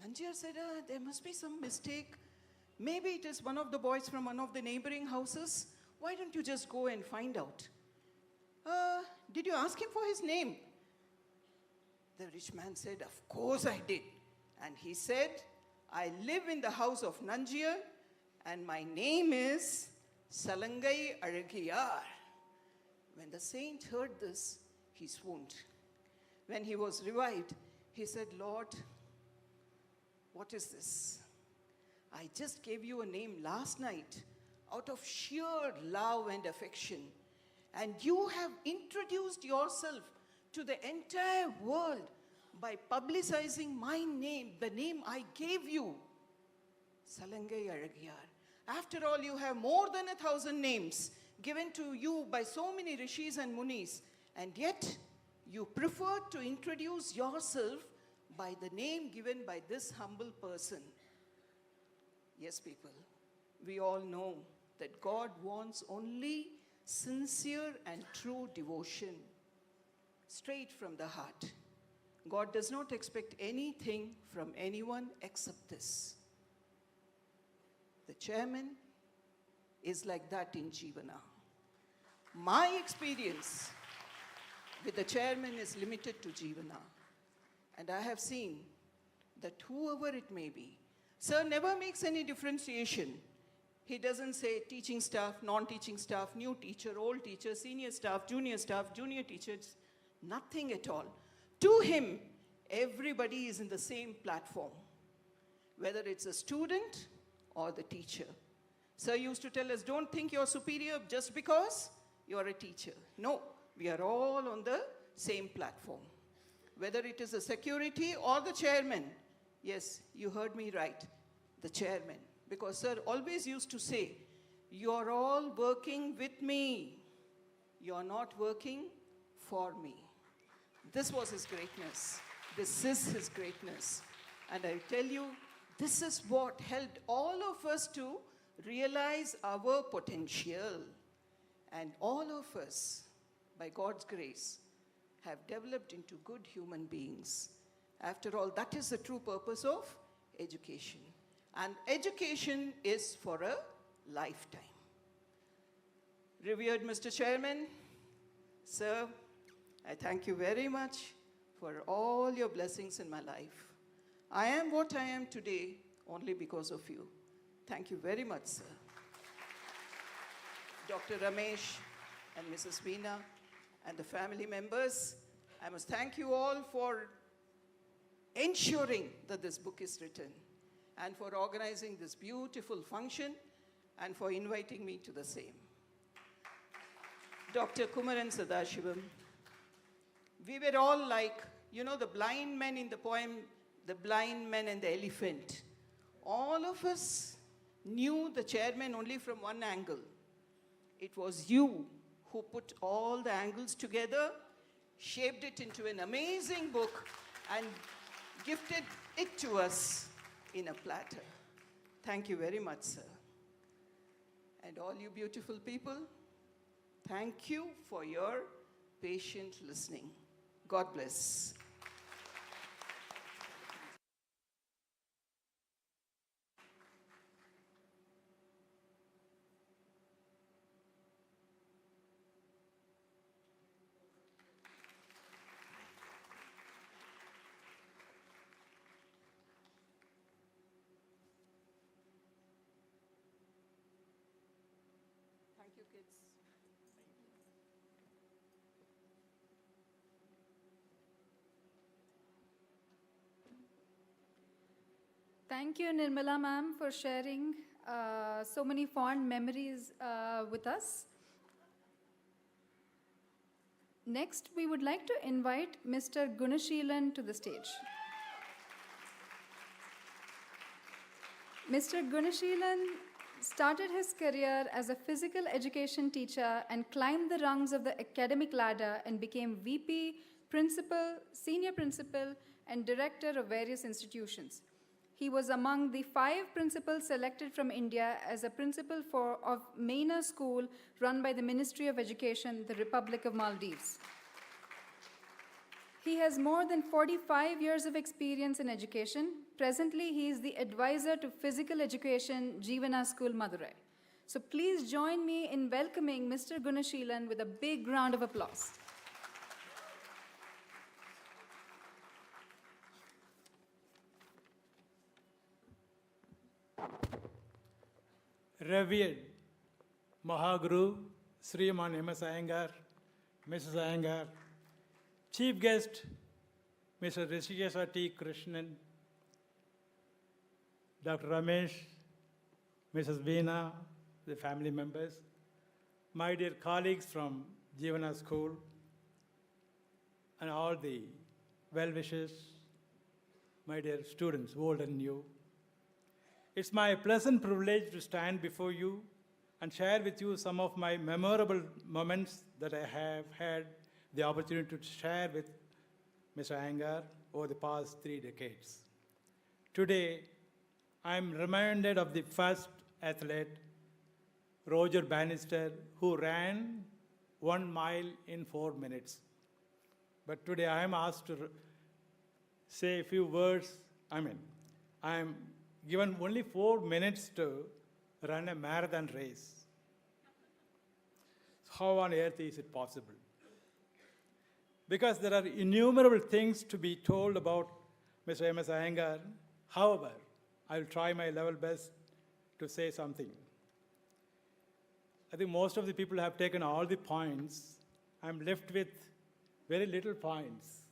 Nanjiyar said, there must be some mistake. Maybe it is one of the boys from one of the neighboring houses. Why don't you just go and find out? Did you ask him for his name? The rich man said, of course I did. And he said, I live in the house of Nanjiyar, and my name is Salangai Aragiyar. When the saint heard this, he swooned. When he was revived, he said, Lord, what is this? I just gave you a name last night out of sheer love and affection. And you have introduced yourself to the entire world by publicizing my name, the name I gave you, Salangai Aragiyar. After all, you have more than 1,000 names given to you by so many rishis and munis, and yet you prefer to introduce yourself by the name given by this humble person. Yes, people, we all know that God wants only sincere and true devotion, straight from the heart. God does not expect anything from anyone except this. The chairman is like that in Jivana. My experience with the chairman is limited to Jivana. And I have seen that whoever it may be, sir never makes any differentiation. He doesn't say teaching staff, non-teaching staff, new teacher, old teacher, senior staff, junior teachers, nothing at all. To him, everybody is in the same platform, whether it's a student or the teacher. Sir used to tell us, don't think you're superior just because you're a teacher. No, we are all on the same platform. Whether it is the security or the chairman. Yes, you heard me right, the chairman. Because sir always used to say, you're all working with me. You're not working for me. This was his greatness. This is his greatness. And I tell you, this is what helped all of us to realize our potential. And all of us, by God's grace, have developed into good human beings. After all, that is the true purpose of education. And education is for a lifetime. Revered Mr. Chairman, sir, I thank you very much for all your blessings in my life. I am what I am today only because of you. Thank you very much, sir. Dr. Ramesh and Mrs. Veena and the family members, I must thank you all for ensuring that this book is written and for organizing this beautiful function and for inviting me to the same. Dr. Kumaran Sadashivam, we were all like, you know, the blind men in the poem, The Blind Man and the Elephant. All of us knew the chairman only from one angle. It was you who put all the angles together, shaped it into an amazing book, and gifted it to us in a platter. Thank you very much, sir. And all you beautiful people, thank you for your patient listening. God bless. Thank you, Nirmala ma'am, for sharing so many fond memories with us. Next, we would like to invite Mr. Gunasheelan to the stage. Mr. Gunasheelan started his career as a physical education teacher and climbed the rungs of the academic ladder and became VP, principal, senior principal, and director of various institutions. He was among the 5 principals selected from India as a principal of Maina School run by the Ministry of Education, the Republic of Maldives. He has more than 45 years of experience in education. Presently, he is the advisor to Physical Education, Jeevana School, Madurai. So please join me in welcoming Mr. Gunasheelan with a big round of applause. Revered Mahaguru Sriman M.S. Iyengar, Mrs. Iyengar, Chief Guest Mr. Rishikesha T. Krishnan, Dr. Ramesh, Mrs. Veena, the family members, my dear colleagues from Jeevana School, and all the well-wishers, my dear students, old and new. It's my pleasant privilege to stand before you and share with you some of my memorable moments that I have had the opportunity to share with Mr. Iyengar over the past 3 decades. Today, I'm reminded of the first athlete, Roger Bannister, who ran 1 mile in 4 minutes. But today I am asked to say a few words. I am given only 4 minutes to run a marathon race. How on earth is it possible? Because there are innumerable things to be told about Mr. M.S. Iyengar. However, I will try my level best to say something. I think most of the people have taken all the points. I'm left with very little points.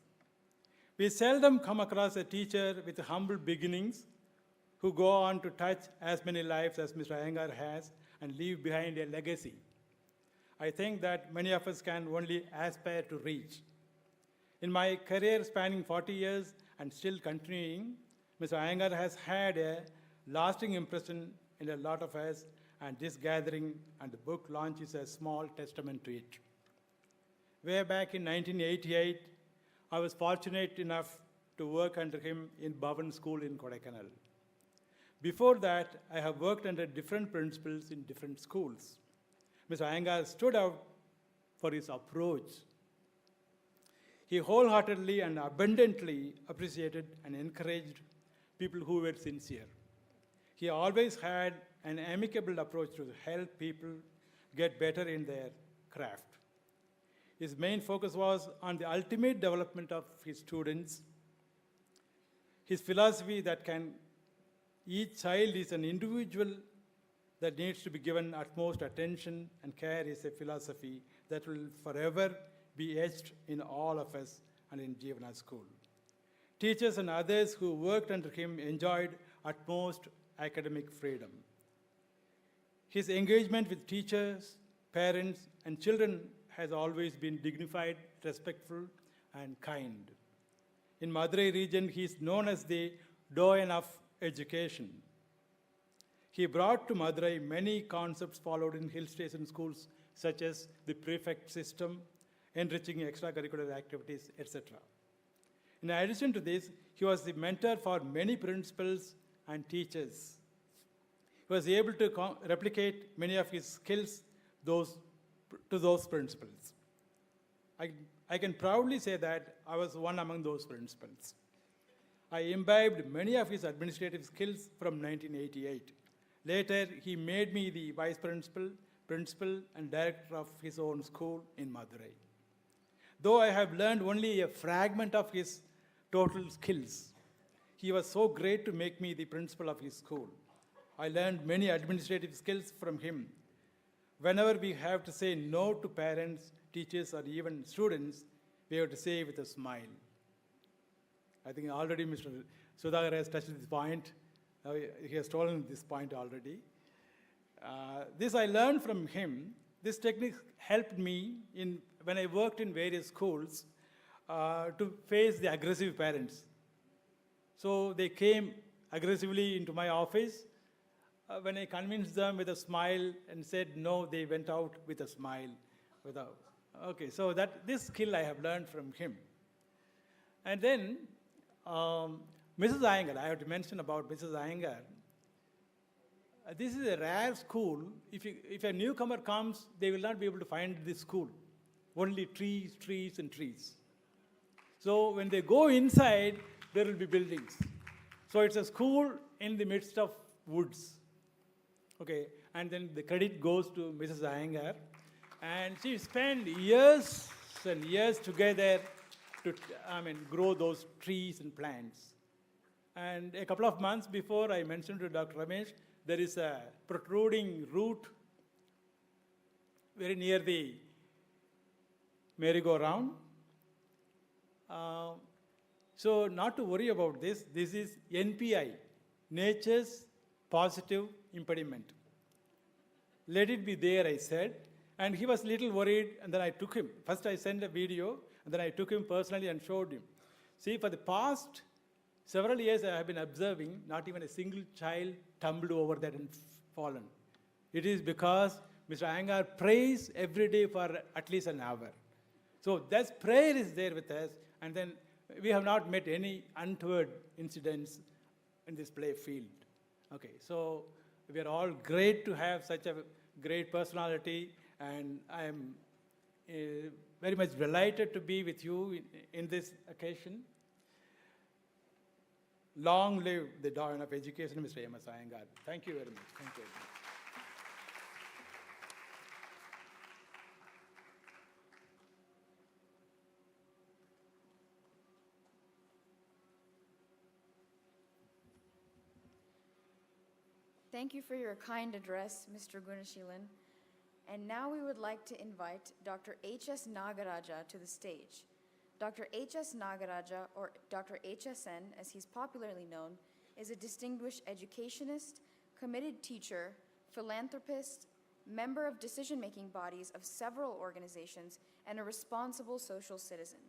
We seldom come across a teacher with humble beginnings who go on to touch as many lives as Mr. Iyengar has and leave behind a legacy. I think that many of us can only aspire to reach. In my career spanning 40 years and still continuing, Mr. Iyengar has had a lasting impression in a lot of us, and this gathering and the book launch is a small testament to it. Way back in 1988, I was fortunate enough to work under him in Bhavan School in Kodaikanal. Before that, I have worked under different principals in different schools. Mr. Iyengar stood out for his approach. He wholeheartedly and abundantly appreciated and encouraged people who were sincere. He always had an amicable approach to help people get better in their craft. His main focus was on the ultimate development of his students. His philosophy that each child is an individual that needs to be given utmost attention and care is a philosophy that will forever be etched in all of us and in Jeevana School. Teachers and others who worked under him enjoyed utmost academic freedom. His engagement with teachers, parents, and children has always been dignified, respectful, and kind. In Madurai region, he is known as the doyen of education. He brought to Madurai many concepts followed in hill station schools, such as the prefect system, enriching extracurricular activities, etc. In addition to this, he was the mentor for many principals and teachers. He was able to replicate many of his skills to those principals. I can proudly say that I was one among those principals. I imbibed many of his administrative skills from 1988. Later, he made me the vice principal, and director of his own school in Madurai. Though I have learned only a fragment of his total skills, he was so great to make me the principal of his school. I learned many administrative skills from him. whenever we have to say no to parents, teachers, or even students, we have to say with a smile. I think already Mr. Sudhakar has touched this point. He has stolen this point already. This I learned from him. This technique helped me when I worked in various schools to face the aggressive parents. So they came aggressively into my office. When I convinced them with a smile and said no, they went out with a smile. Okay, so this skill I have learned from him. And then Mrs. Iyengar, I have to mention about Mrs. Iyengar. This is a rare school. If a newcomer comes, they will not be able to find this school. Only trees, trees, and trees. So when they go inside, there will be buildings. So it's a school in the midst of woods. Okay, and then the credit goes to Mrs. Iyengar. And she spent years and years together to grow those trees and plants. And a couple of months before, I mentioned to Dr. Ramesh, there is a protruding root very near the merry-go-round. So not to worry about this is NPI, Nature's Positive Impediment. Let it be there, I said. And he was a little worried, and then I took him. First I sent a video, and then I took him personally and showed him. See, for the past several years I have been observing, not even a single child tumbled over that and fallen. It is because Mr. Iyengar prays every day for at least an hour. So that prayer is there with us, and then we have not met any untoward incidents in this play field. Okay, so we are all great to have such a great personality, and I am very much delighted to be with you in this occasion. Long live the dawn of education, Mr. M.S. Iyengar. Thank you very much. Thank you very much. Thank you for your kind address, Mr. Gunashilan. And now we would like to invite Dr. H.S. Nagaraja to the stage. Dr. H.S. Nagaraja, or Dr. HSN as he's popularly known, is a distinguished educationist, committed teacher, philanthropist, member of decision-making bodies of several organizations, and a responsible social citizen.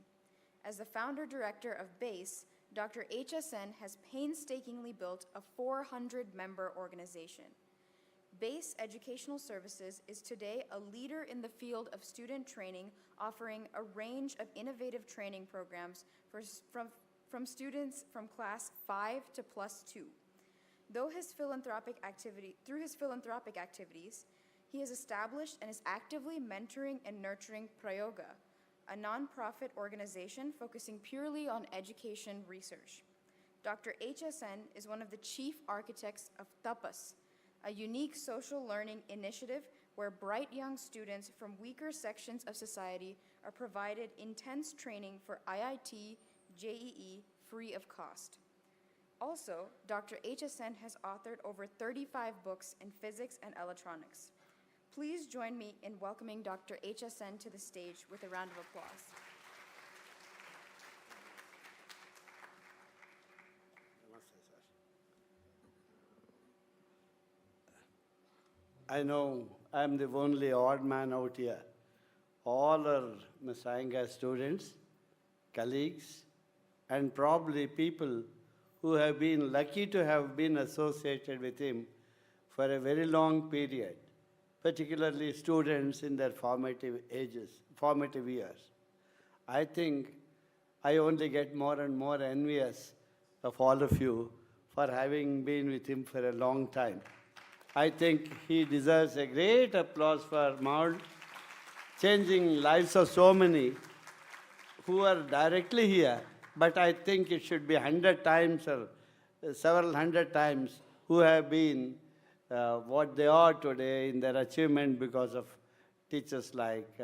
As the founder-director of BASE, Dr. HSN has painstakingly built a 400-member organization. BASE Educational Services is today a leader in the field of student training, offering a range of innovative training programs from students from class 5 to +2. Through his philanthropic activities, he has established and is actively mentoring and nurturing Prayoga, a nonprofit organization focusing purely on education research. Dr. HSN is one of the chief architects of Tapas, a unique social learning initiative where bright young students from weaker sections of society are provided intense training for IIT, JEE, free of cost. Also, Dr. HSN has authored over 35 books in physics and electronics. Please join me in welcoming Dr. HSN to the stage with a round of applause. I know I'm the only odd man out here. All are Ms. Iyengar students, colleagues, and probably people who have been lucky to have been associated with him for a very long period, particularly students in their formative years. I think I only get more and more envious of all of you for having been with him for a long time. I think he deserves a great applause for changing lives of so many who are directly here, but I think it should be 100 times or several hundred times who have been what they are today in their achievement because of teachers like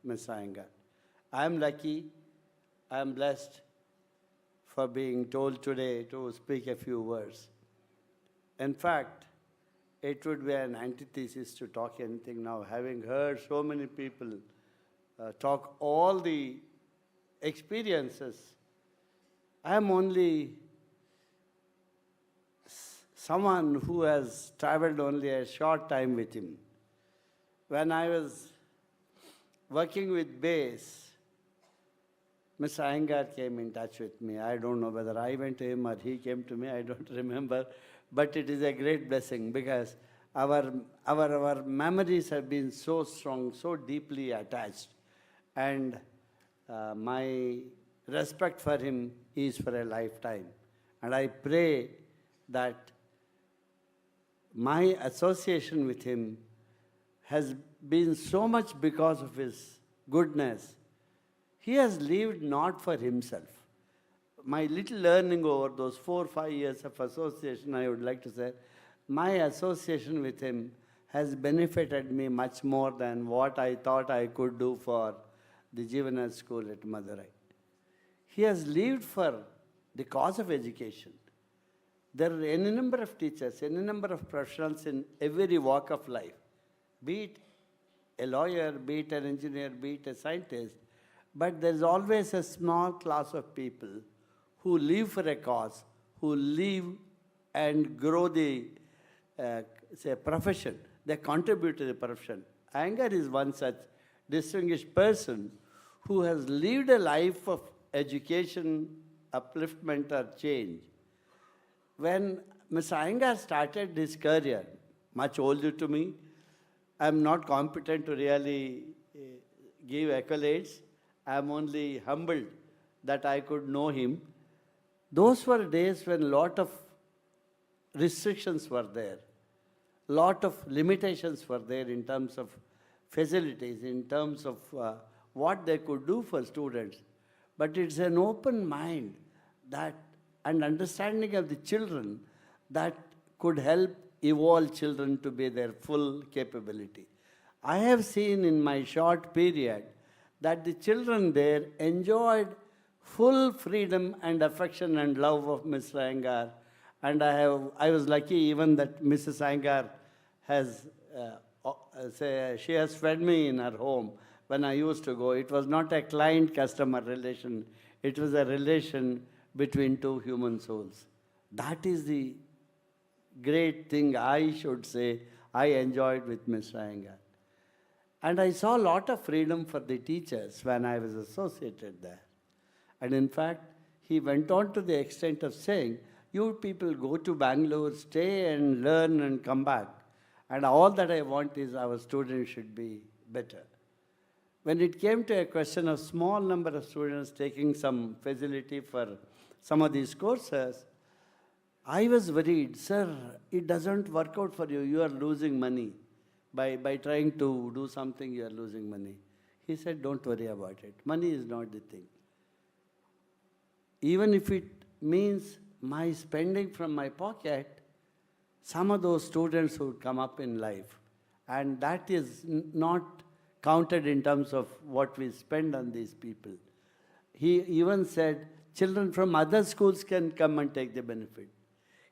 Ms. Iyengar. I am lucky, I am blessed for being told today to speak a few words. In fact, it would be an antithesis to talk anything now. Having heard so many people talk all the experiences, I am only someone who has traveled only a short time with him. When I was working with bass, Mr. Iyengar came in touch with me. I don't know whether I went to him or he came to me, I don't remember. But it is a great blessing because our memories have been so strong, so deeply attached. And my respect for him is for a lifetime. And I pray that my association with him has been so much because of his goodness. He has lived not for himself. My little learning over those 4 or 5 years of association, I would like to say, my association with him has benefited me much more than what I thought I could do for the juvenile school at Madurai. He has lived for the cause of education. There are any number of teachers, any number of professionals in every walk of life, be it a lawyer, be it an engineer, be it a scientist, but there's always a small class of people who live for a cause, who live and grow the profession. They contribute to the profession. Iyengar is one such distinguished person who has lived a life of education, upliftment, or change. When Mr. Iyengar started his career, much older to me, I'm not competent to really give accolades. I'm only humbled that I could know him. Those were days when a lot of restrictions were there, lot of limitations were there in terms of facilities, in terms of what they could do for students. But it's an open mind that and understanding of the children that could help evolve children to be their full capability. I have seen in my short period that the children there enjoyed full freedom and affection and love of Mr. Iyengar. And I was lucky even that Mrs. Iyengar has, she has fed me in her home when I used to go. It was not a client-customer relation. It was a relation between two human souls. That is the great thing I should say I enjoyed with Mr. Iyengar. And I saw a lot of freedom for the teachers when I was associated there. And in fact, he went on to the extent of saying, you people go to Bangalore, stay and learn and come back. And all that I want is our students should be better. When it came to a question of small number of students taking some facility for some of these courses, I was worried, sir, it doesn't work out for you. You are losing money. By trying to do something, you are losing money. He said, don't worry about it. Money is not the thing. Even if it means my spending from my pocket, some of those students would come up in life. And that is not counted in terms of what we spend on these people. He even said, children from other schools can come and take the benefit.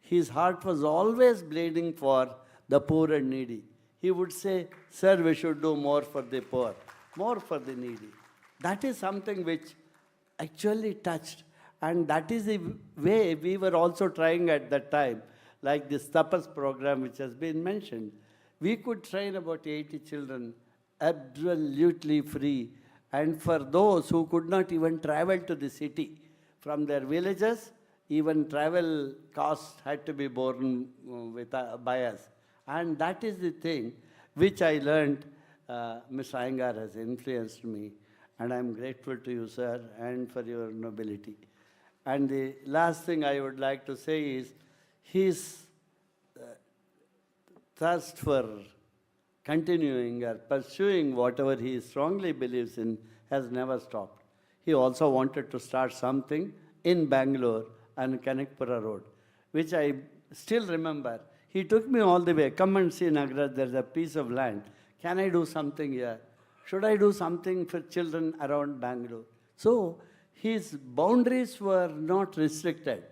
His heart was always bleeding for the poor and needy. He would say, sir, we should do more for the poor, more for the needy. That is something which actually touched. And that is the way we were also trying at that time, like this Tapas program which has been mentioned. We could train about 80 children absolutely free. And for those who could not even travel to the city from their villages, even travel costs had to be borne by us. And that is the thing which I learned, Mr. Iyengar has influenced me. And I'm grateful to you, sir, and for your nobility. And the last thing I would like to say is his thirst for continuing or pursuing whatever he strongly believes in has never stopped. He also wanted to start something in Bangalore and Kanakpura Road, which I still remember. He took me all the way, come and see Nagaraj, there's a piece of land. Can I do something here? Should I do something for children around Bangalore? So his boundaries were not restricted.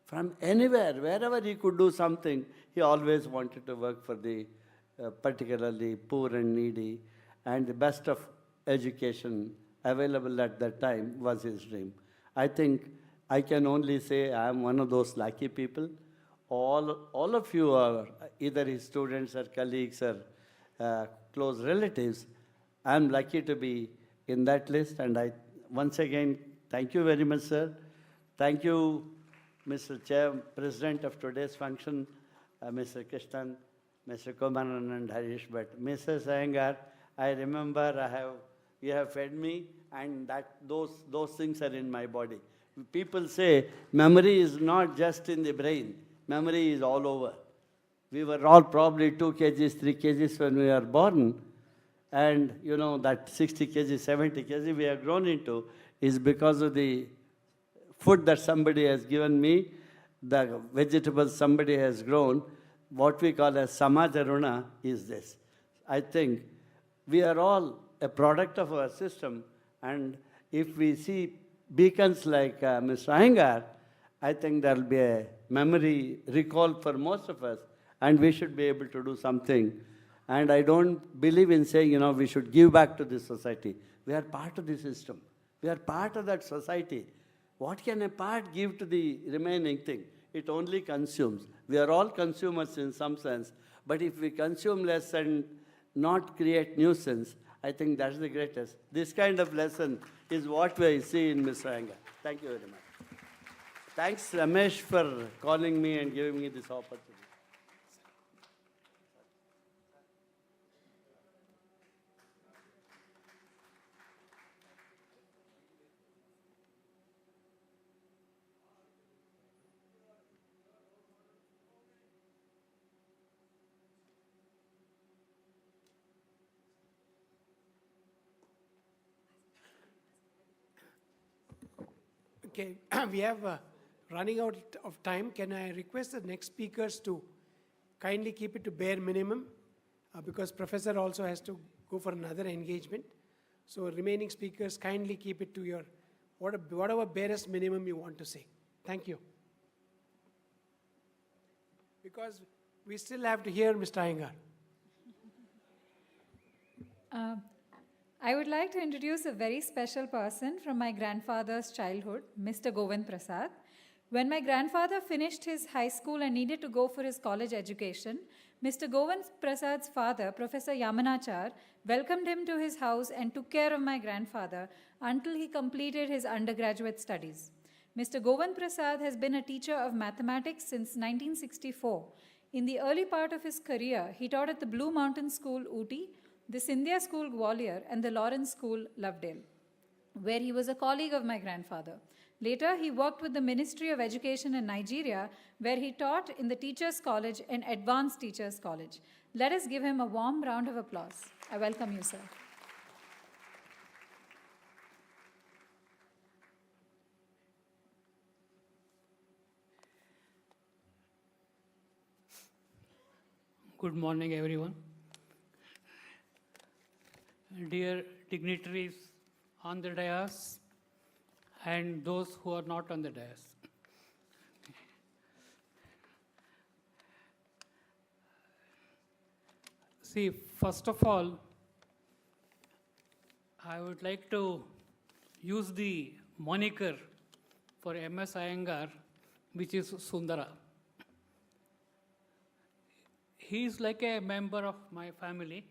From anywhere, wherever he could do something, he always wanted to work for the particularly poor and needy, and the best of education available at that time was his dream. I think I can only say I am one of those lucky people. All of you are either his students or colleagues or close relatives. I'm lucky to be in that list, and I once again thank you very much, sir. Thank you, Mr. Chair, President of today's function, Mr. Krishnan, Mr. Kumaran and Harish. But Mrs. Iyengar, I remember you have fed me, and those things are in my body. People say memory is not just in the brain, memory is all over. We were all probably 2 kgs, 3 kgs when we were born, and you know that 60 kgs, 70 kgs we have grown into is because of the food that somebody has given me, the vegetables somebody has grown. What we call as samajaruna is this. I think we are all a product of our system, and if we see beacons like Mr. Iyengar, I think there will be a memory recall for most of us, and we should be able to do something. And I don't believe in saying, you know, we should give back to this society. We are part of the system. We are part of that society. What can a part give to the remaining thing? It only consumes. We are all consumers in some sense, but if we consume less and not create nuisance, I think that's the greatest. This kind of lesson is what we see in Mr. Iyengar. Thank you very much. Thanks, Ramesh, for calling me and giving me this opportunity. Okay, we have running out of time. Can I request the next speakers to kindly keep it to bare minimum because Professor also has to go for another engagement. So remaining speakers, kindly keep it to your whatever barest minimum you want to say. Thank you. Because we still have to hear Mr. Iyengar. I would like to introduce a very special person from my grandfather's childhood, Mr. Govind Prasad. When my grandfather finished his high school and needed to go for his college education, Mr. Govind Prasad's father, Professor Yamanachar, welcomed him to his house and took care of my grandfather until he completed his undergraduate studies. Mr. Govind Prasad has been a teacher of mathematics since 1964. In the early part of his career, he taught at the Blue Mountain School, Ooty, the Scindia School, Gwalior, and the Lawrence School, Lovedale, where he was a colleague of my grandfather. Later, he worked with the Ministry of Education in Nigeria, where he taught in the Teachers College and Advanced Teachers College. Let us give him a warm round of applause. I welcome you, sir. Good morning, everyone. Dear dignitaries on the dais and those who are not on the dais. See, first of all, I would like to use the moniker for MS Iyengar, which is Sundara. He is like a member of my family.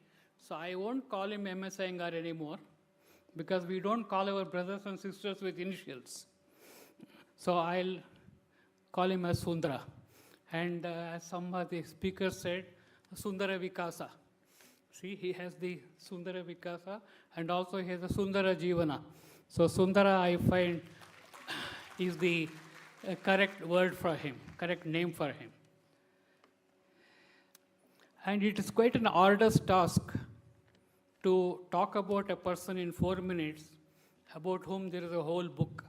So I won't call him MS Iyengar anymore because we don't call our brothers and sisters with initials. So I'll call him as Sundara. And as some of the speakers said, Sundara Vikasa. See, he has the Sundara Vikasa and also he has a Sundara Jivana. So Sundara, I find, is the correct word for him, correct name for him. And it is quite an arduous task to talk about a person in 4 minutes about whom there is a whole book.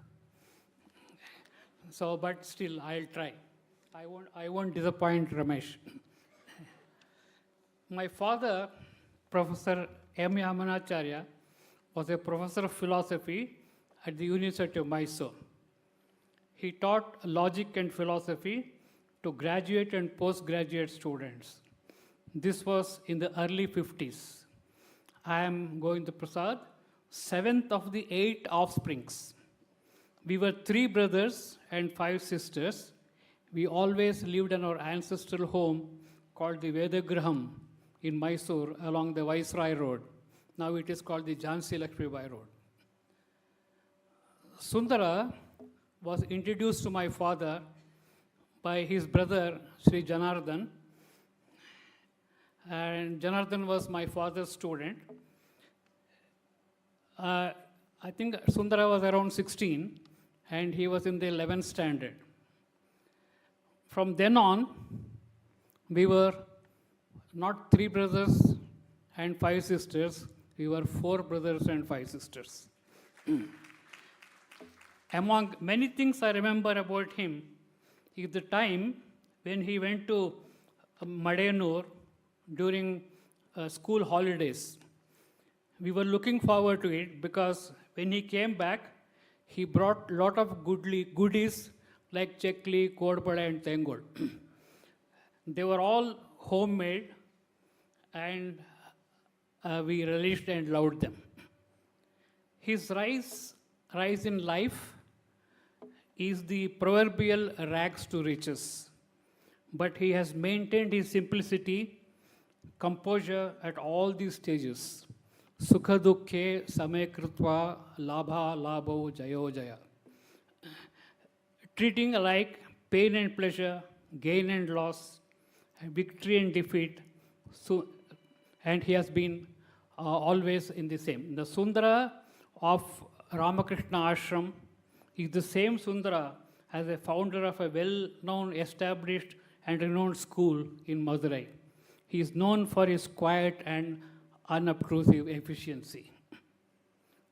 So, but still, I'll try. I won't disappoint Ramesh. My father, Professor M. Yamanacharya, was a professor of philosophy at the University of Mysore. He taught logic and philosophy to graduate and postgraduate students. This was in the early 50s. I am Govinda Prasad, seventh of the 8 offsprings. We were 3 brothers and 5 sisters. We always lived in our ancestral home called the Vedagraham in Mysore along the Viceroy Road. Now it is called the Jhansi Lakshmibai Road. Sundara was introduced to my father by his brother Sri Janardhan, and Janardhan was my father's student. I think Sundara was around 16 and he was in the 11th standard. From then on, we were not 3 brothers and 5 sisters, we were 4 brothers and 5 sisters. Among many things I remember about him is the time when he went to Madanur during school holidays. We were looking forward to it because when he came back, he brought a lot of goodies like chekli, kodpada and tengol. They were all homemade and we relished and loved them. His rise in life is the proverbial rags to riches, but he has maintained his simplicity, composure at all these stages. Sukha dukkhe samay krutva labha labho jayo jaya. Treating alike pain and pleasure, gain and loss, victory and defeat, and he has been always in the same. The Sundara of Ramakrishna Ashram is the same Sundara as a founder of a well-known, established and renowned school in Madurai. He is known for his quiet and unobtrusive efficiency.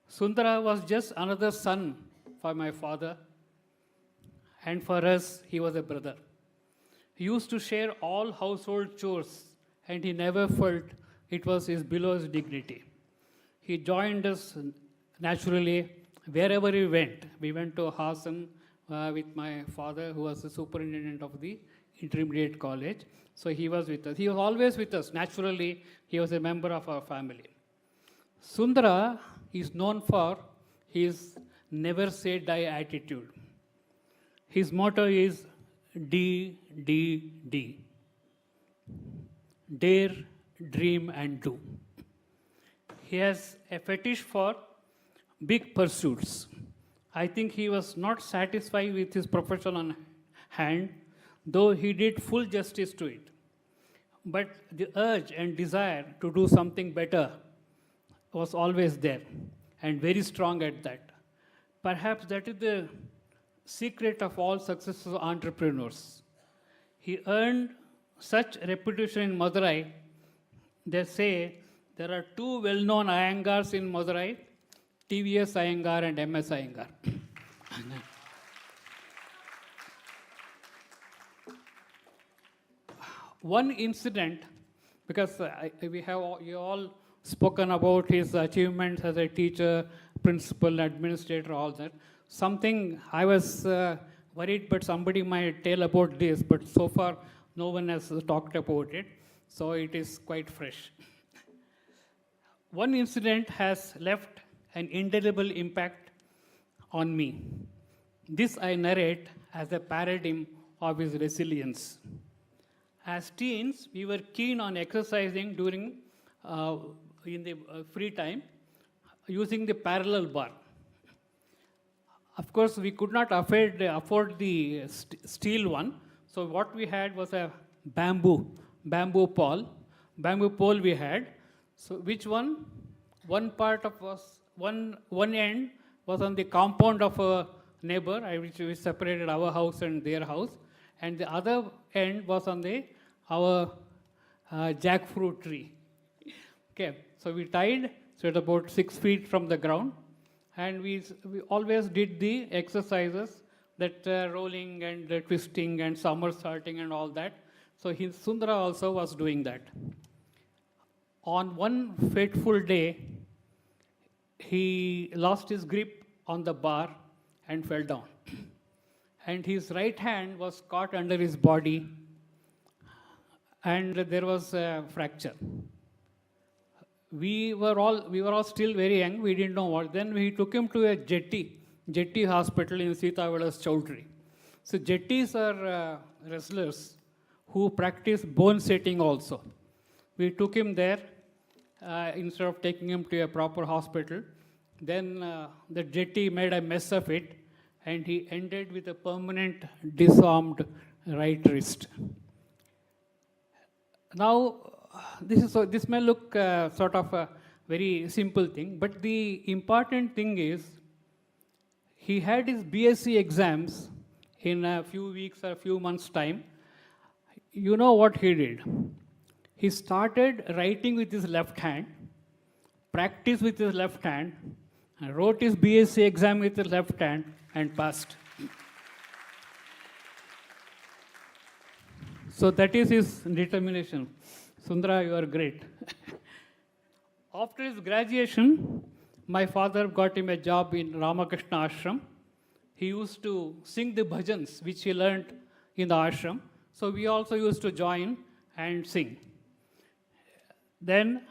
Sundara was just another son for my father, and for us, he was a brother. He used to share all household chores, and he never felt it was below his dignity. He joined us naturally wherever we went. We went to Hassan with my father, who was the superintendent of the intermediate college. So he was with us. He was always with us. Naturally, he was a member of our family. Sundara is known for his never say die attitude. His motto is D, D, D. Dare, dream, and do. He has a fetish for big pursuits. I think he was not satisfied with his profession on hand, though he did full justice to it. But the urge and desire to do something better was always there, and very strong at that. Perhaps that is the secret of all successful entrepreneurs. He earned such reputation in Madurai. They say there are 2 well-known Iyengars in Madurai, TVS Iyengar and MS Iyengar. One incident, because you all spoken about his achievements as a teacher, principal, administrator, all that. Something I was worried, but somebody might tell about this, but so far no one has talked about it, so it is quite fresh. One incident has left an indelible impact on me. This I narrate as a paradigm of his resilience. As teens, we were keen on exercising during in the free time using the parallel bar. Of course, we could not afford the steel one, so what we had was a bamboo pole we had. So which one? One part of us, one end was on the compound of a neighbor, which we separated our house and their house, and the other end was on our jackfruit tree. Okay, so we tied, so at about 6 feet from the ground, and we always did the exercises, that rolling and twisting and somersaulting and all that. So Sundara also was doing that. On one fateful day, he lost his grip on the bar and fell down. and his right hand was caught under his body, and there was a fracture. We were all still very young. We didn't know what. Then we took him to a jetty hospital in Sitavilas Chowdhury. So jetties are wrestlers who practice bone setting also. We took him there instead of taking him to a proper hospital. Then the jetty made a mess of it, and he ended with a permanent disarmed right wrist. Now, this may look sort of a very simple thing, but the important thing is he had his BSc exams in a few weeks or a few months' time. You know what he did? He started writing with his left hand, practiced with his left hand, and wrote his BSc exam with his left hand and passed. So that is his determination. Sundara, you are great. After his graduation, my father got him a job in Ramakrishna Ashram. He used to sing the bhajans, which he learned in the ashram. So we also used to join and sing. Then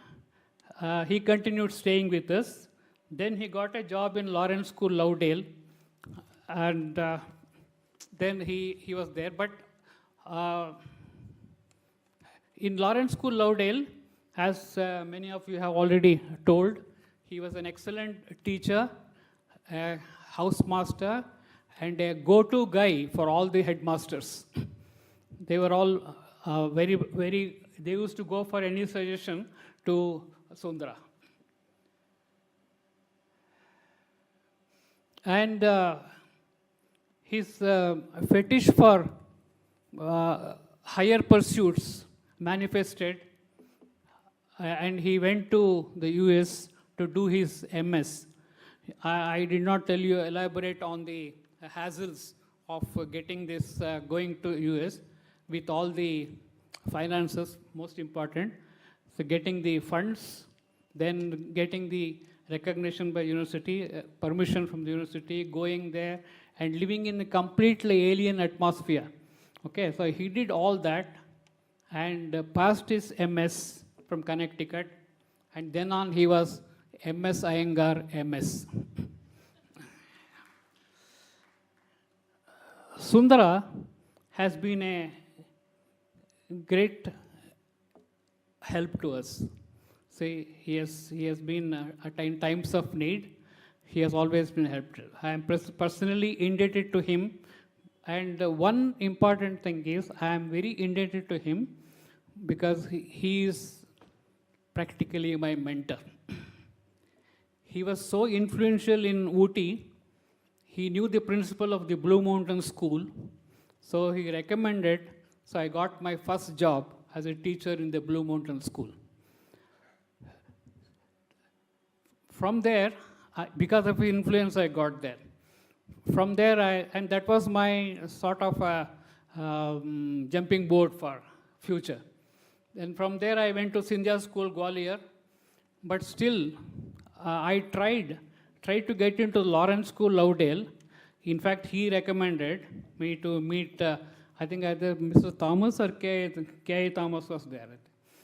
he continued staying with us. Then he got a job in Lawrence School, Lovedale. And then he was there. But in Lawrence School, Lovedale, as many of you have already told, he was an excellent teacher, a housemaster, and a go-to guy for all the headmasters. They were all they used to go for any suggestion to Sundara. And his fetish for higher pursuits manifested, and he went to the US to do his MS. I did not elaborate on the hassles of getting this, going to US with all the finances, most important. So getting the funds, then getting the recognition by university, permission from the university, going there and living in a completely alien atmosphere. Okay, so he did all that and passed his MS from Connecticut, and then on he was MS Iyengar MS. Sundara has been a great help to us. See, he has been in times of need, he has always been helped. I am personally indebted to him, and one important thing is I am very indebted to him because he is practically my mentor. He was so influential in Ooty. He knew the principal of the Blue Mountain School, so he recommended. So I got my first job as a teacher in the Blue Mountain School. From there, because of his influence, I got there. From there, and that was my sort of a jumping board for future. And from there, I went to Scindia School, Gwalior. But still, I tried to get into Lawrence School, Lovedale. In fact, he recommended me to meet, I think either Mr. Thomas or K. Thomas was there.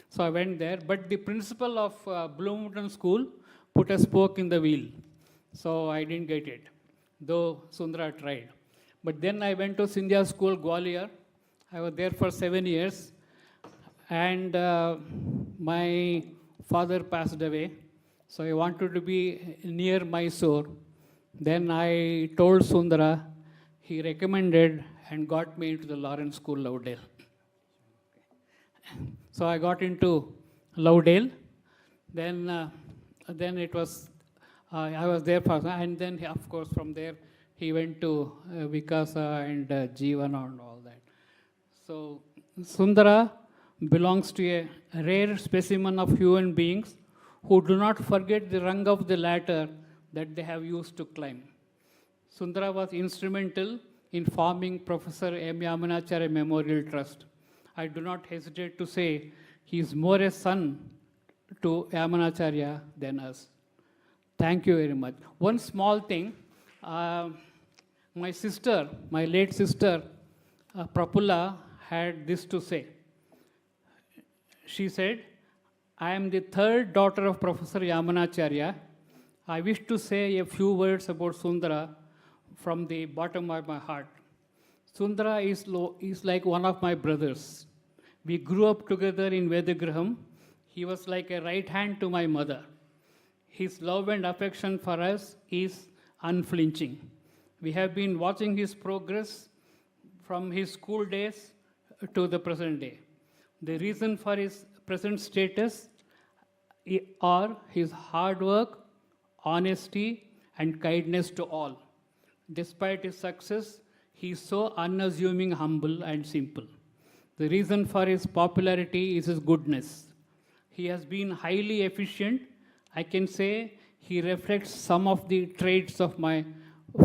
So I went there. But the principal of Blue Mountain School put a spoke in the wheel. So I didn't get it, though Sundara tried. But then I went to Scindia School, Gwalior. I was there for 7 years. And my father passed away. So I wanted to be near Mysore. Then I told Sundara, he recommended and got me into the Lawrence School, Lovedale. So I got into Lovedale. Then it was, I was there for, and then of course from there he went to Vikasa and Jeevana and all that. So Sundara belongs to a rare specimen of human beings who do not forget the rung of the ladder that they have used to climb. Sundara was instrumental in forming Professor M. Yamunacharya Memorial Trust. I do not hesitate to say he is more a son to Yamunacharya than us. Thank you very much. One small thing, My sister, my late sister, Prafulla, had this to say. She said, I am the third daughter of Professor Yamunacharya. I wish to say a few words about Sundara from the bottom of my heart. Sundara is like one of my brothers. We grew up together in Vedagraham. He was like a right hand to my mother. His love and affection for us is unflinching. We have been watching his progress from his school days to the present day. The reason for his present status are his hard work, honesty, and kindness to all. Despite his success, he is so unassuming, humble, and simple. The reason for his popularity is his goodness. He has been highly efficient. I can say he reflects some of the traits of my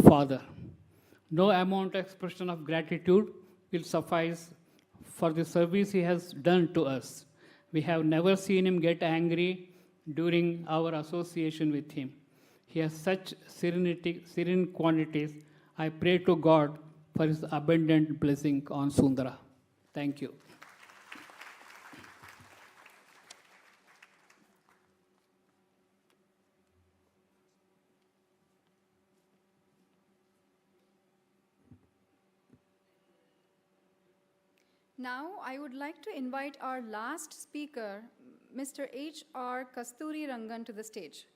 father. No amount of expression of gratitude will suffice for the service he has done to us. We have never seen him get angry during our association with him. He has such serene qualities. I pray to God for his abundant blessing on Sundara. Thank you. Now, I would like to invite our last speaker, Mr. H.R. Kasturi Rangan, to the stage.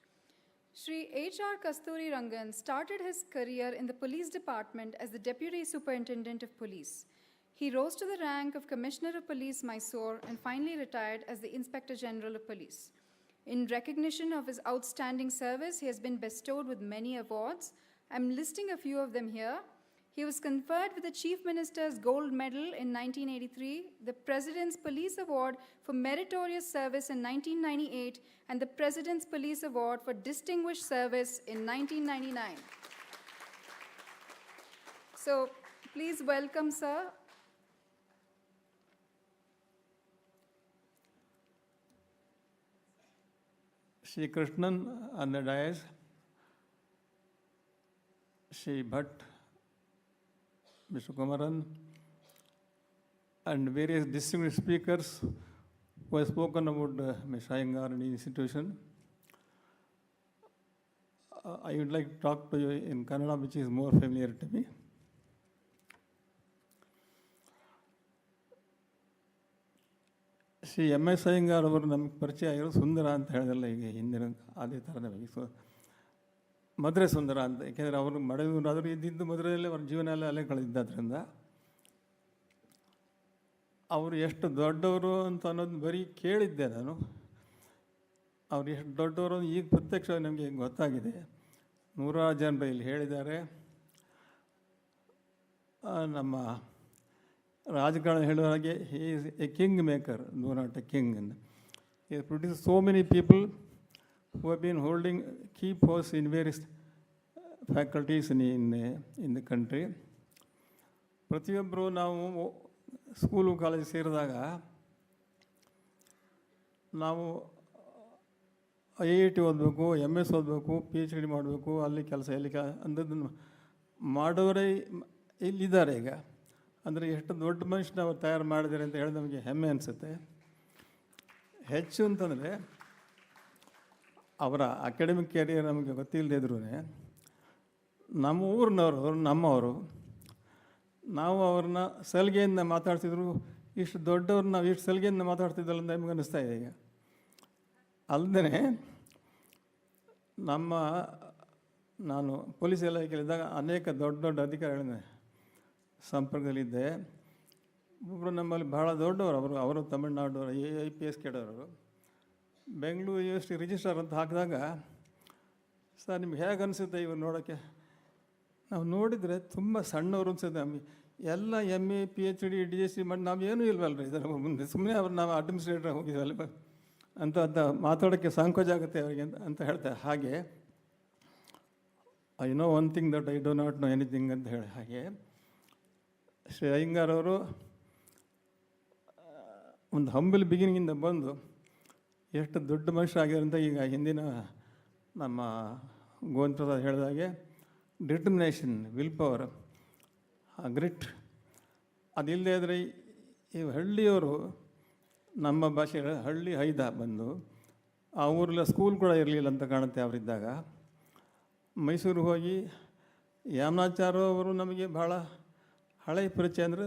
Shri H.R. Kasturi Rangan started his career in the police department as the Deputy Superintendent of Police. He rose to the rank of Commissioner of Police, Mysore, and finally retired as the Inspector General of Police. In recognition of his outstanding service, he has been bestowed with many awards. I'm listing a few of them here. He was conferred with the Chief Minister's Gold Medal in 1983, the President's Police Award for Meritorious Service in 1998, and the President's Police Award for Distinguished Service in 1999. So please welcome, sir. Shri Krishnan on the dais, Shri Bhatt, Mr. Kumaran, and various distinguished speakers who have spoken about Mr. Iyengar and the institution. I would like to talk to you in Kannada, which is more familiar to me. Shri M S Iyengar ಅವರು ನಮಗೆ ಪರಿಚಯ ಆಗಿರೋ ಸುಂದರ ಅಂತ ಹೇಳಿದ್ರಲ್ಲ ಈಗ ಹಿಂದಿನ ಅದೇ ಥರನೇ ಮಧುರೆ ಸುಂದರ ಅಂತ, ಏಕೆಂದರೆ ಅವರು ಮಡೂರಾದರೂ ಇದ್ದಿದ್ದು ಮಧುರೆಯಲ್ಲೇ ಅವ್ರ ಜೀವನ ಎಲ್ಲ ಅಲ್ಲೇ ಕಳೆದಿದ್ದರಿಂದ ಅವರು ಎಷ್ಟು ದೊಡ್ಡವರು ಅಂತ ಅನ್ನೋದು ಬರೀ ಕೇಳಿದ್ದೆ ನಾನು. ಅವ್ರು ಎಷ್ಟು ದೊಡ್ಡವರು ಈಗ ಪ್ರತ್ಯಕ್ಷವಾಗಿ ನಮಗೆ ಗೊತ್ತಾಗಿದೆ. ನೂರಾರು ಜನರು ಇಲ್ಲಿ ಹೇಳಿದ್ದಾರೆ. ನಮ್ಮ ರಾಜಕಾರಣ ಹೇಳುವ ಹಾಗೆ he is a king maker, no not a king. He has produced so many people who have been holding key posts in various faculties in the country. ಪ್ರತಿಯೊಬ್ಬರು ನಾವು ಸ್ಕೂಲು ಕಾಲೇಜ್ ಸೇರಿದಾಗ ನಾವು IIT ಓದಬೇಕು, MS ಓದಬೇಕು, PhD ಮಾಡಬೇಕು, ಅಲ್ಲಿ ಕೆಲಸ ಎಲ್ಲಿ ಅಂಥದ್ದನ್ನು ಮಾಡೋರೇ ಇಲ್ಲಿದ್ದಾರೆ ಈಗ. ಅಂದರೆ ಎಷ್ಟು ದೊಡ್ಡ ಮನುಷ್ಯನ ಅವ್ರು ತಯಾರು ಮಾಡಿದ್ದಾರೆ ಅಂತ ಹೇಳಿ ನಮಗೆ ಹೆಮ್ಮೆ ಅನಿಸುತ್ತೆ. ಹೆಚ್ಚು ಅಂತಂದರೆ ಅವರ ಅಕಾಡೆಮಿಕ್ ಕ್ಯಾರಿಯರ್ ನಮಗೆ ಗೊತ್ತಿಲ್ಲದೆ ಇದ್ರೂ ನಮ್ಮ ಊರಿನವರು, ನಮ್ಮವರು, ನಾವು ಅವ್ರನ್ನ ಸಲಿಗೆಯಿಂದ ಮಾತಾಡ್ತಿದ್ರು. ಇಷ್ಟು ದೊಡ್ಡವ್ರನ್ನ ನಾವು ಇಷ್ಟು ಸಲಿಗೆಯಿಂದ ಮಾತಾಡ್ತಿದ್ದಲ್ಲ ಅಂತ ನಮಗೆ ಅನ್ನಿಸ್ತಾ ಇದೆ ಈಗ. ಅಲ್ಲದೆ ನಾನು ಪೊಲೀಸ್ ಇಲಾಖೆಯಲ್ಲಿದ್ದಾಗ ಅನೇಕ ದೊಡ್ಡ ದೊಡ್ಡ ಅಧಿಕಾರಿಗಳನ್ನ ಸಂಪರ್ಕದಲ್ಲಿದ್ದೆ. ಒಬ್ಬರು ನಮ್ಮಲ್ಲಿ ಭಾಳ ದೊಡ್ಡವರು, ಅವರು ತಮಿಳ್ನಾಡು IPS ಕೇಳೋರು. ಬೆಂಗಳೂರು ಯೂನಿವರ್ಸಿಟಿ ರಿಜಿಸ್ಟ್ರಾರ್ ಅಂತ ಹಾಕಿದಾಗ, ಸರ್ ನಿಮ್ಗೆ ಹೇಗೆ ಅನಿಸುತ್ತೆ ಇವ್ರು ನೋಡೋಕ್ಕೆ? ನಾವು ನೋಡಿದರೆ ತುಂಬ ಸಣ್ಣವರು ಅನಿಸುತ್ತೆ ನಮಗೆ. ಎಲ್ಲ MA PhD DSc ಮಾಡಿ ನಾವೇನೂ ಇಲ್ವಲ್ರಿ ಇದರ ಮುಂದೆ. ಸುಮ್ಮನೆ ಅವ್ರು ನಾವು ಅಡ್ಮಿನಿಸ್ಟ್ರೇಟರ್ ಹೋಗಿದ್ವಲ್ಲ ಅಂತ ಮಾತಾಡೋಕ್ಕೆ ಸಂಕೋಚ ಆಗುತ್ತೆ ಅವರಿಗೆ ಅಂತ ಹೇಳ್ತಾರೆ. ಹಾಗೆ I know one thing that I do not know anything ಅಂತ ಹೇಳಿ ಹಾಗೆ ಶ್ರೀ ಅಯ್ಯಂಗಾರ್ ಅವರು ಒಂದು ಹಂಬಲ್ ಬಿಗಿನಿಂಗಿಂದ ಬಂದು ಎಷ್ಟು ದೊಡ್ಡ ಮನುಷ್ಯ ಆಗಿದ್ದಾರೆ ಅಂತ ಈಗ ಹಿಂದಿನ ನಮ್ಮ ಗೋವಿಂದ ಪ್ರಸಾದ್ ಹೇಳಿದಾಗೆ ಡಿಟರ್ಮಿನೇಷನ್, ವಿಲ್ ಪವರ್, ಗ್ರಿಟ್ ಅದಿಲ್ಲದೆ ಇದ್ದರೆ ಈ ಹಳ್ಳಿಯವರು, ನಮ್ಮ ಭಾಷೆ ಹಳ್ಳಿ ಹೈದ ಬಂದು ಆ ಊರೆಲ್ಲ ಸ್ಕೂಲ್ ಕೂಡ ಇರಲಿಲ್ಲ ಅಂತ ಕಾಣುತ್ತೆ ಅವರಿದ್ದಾಗ. ಮೈಸೂರಿಗೆ ಹೋಗಿ ಯಾಮನಾಚಾರ್ಯ ಅವರು ನಮಗೆ ಭಾಳ ಹಳೆಯ ಪರಿಚಯ. ಅಂದರೆ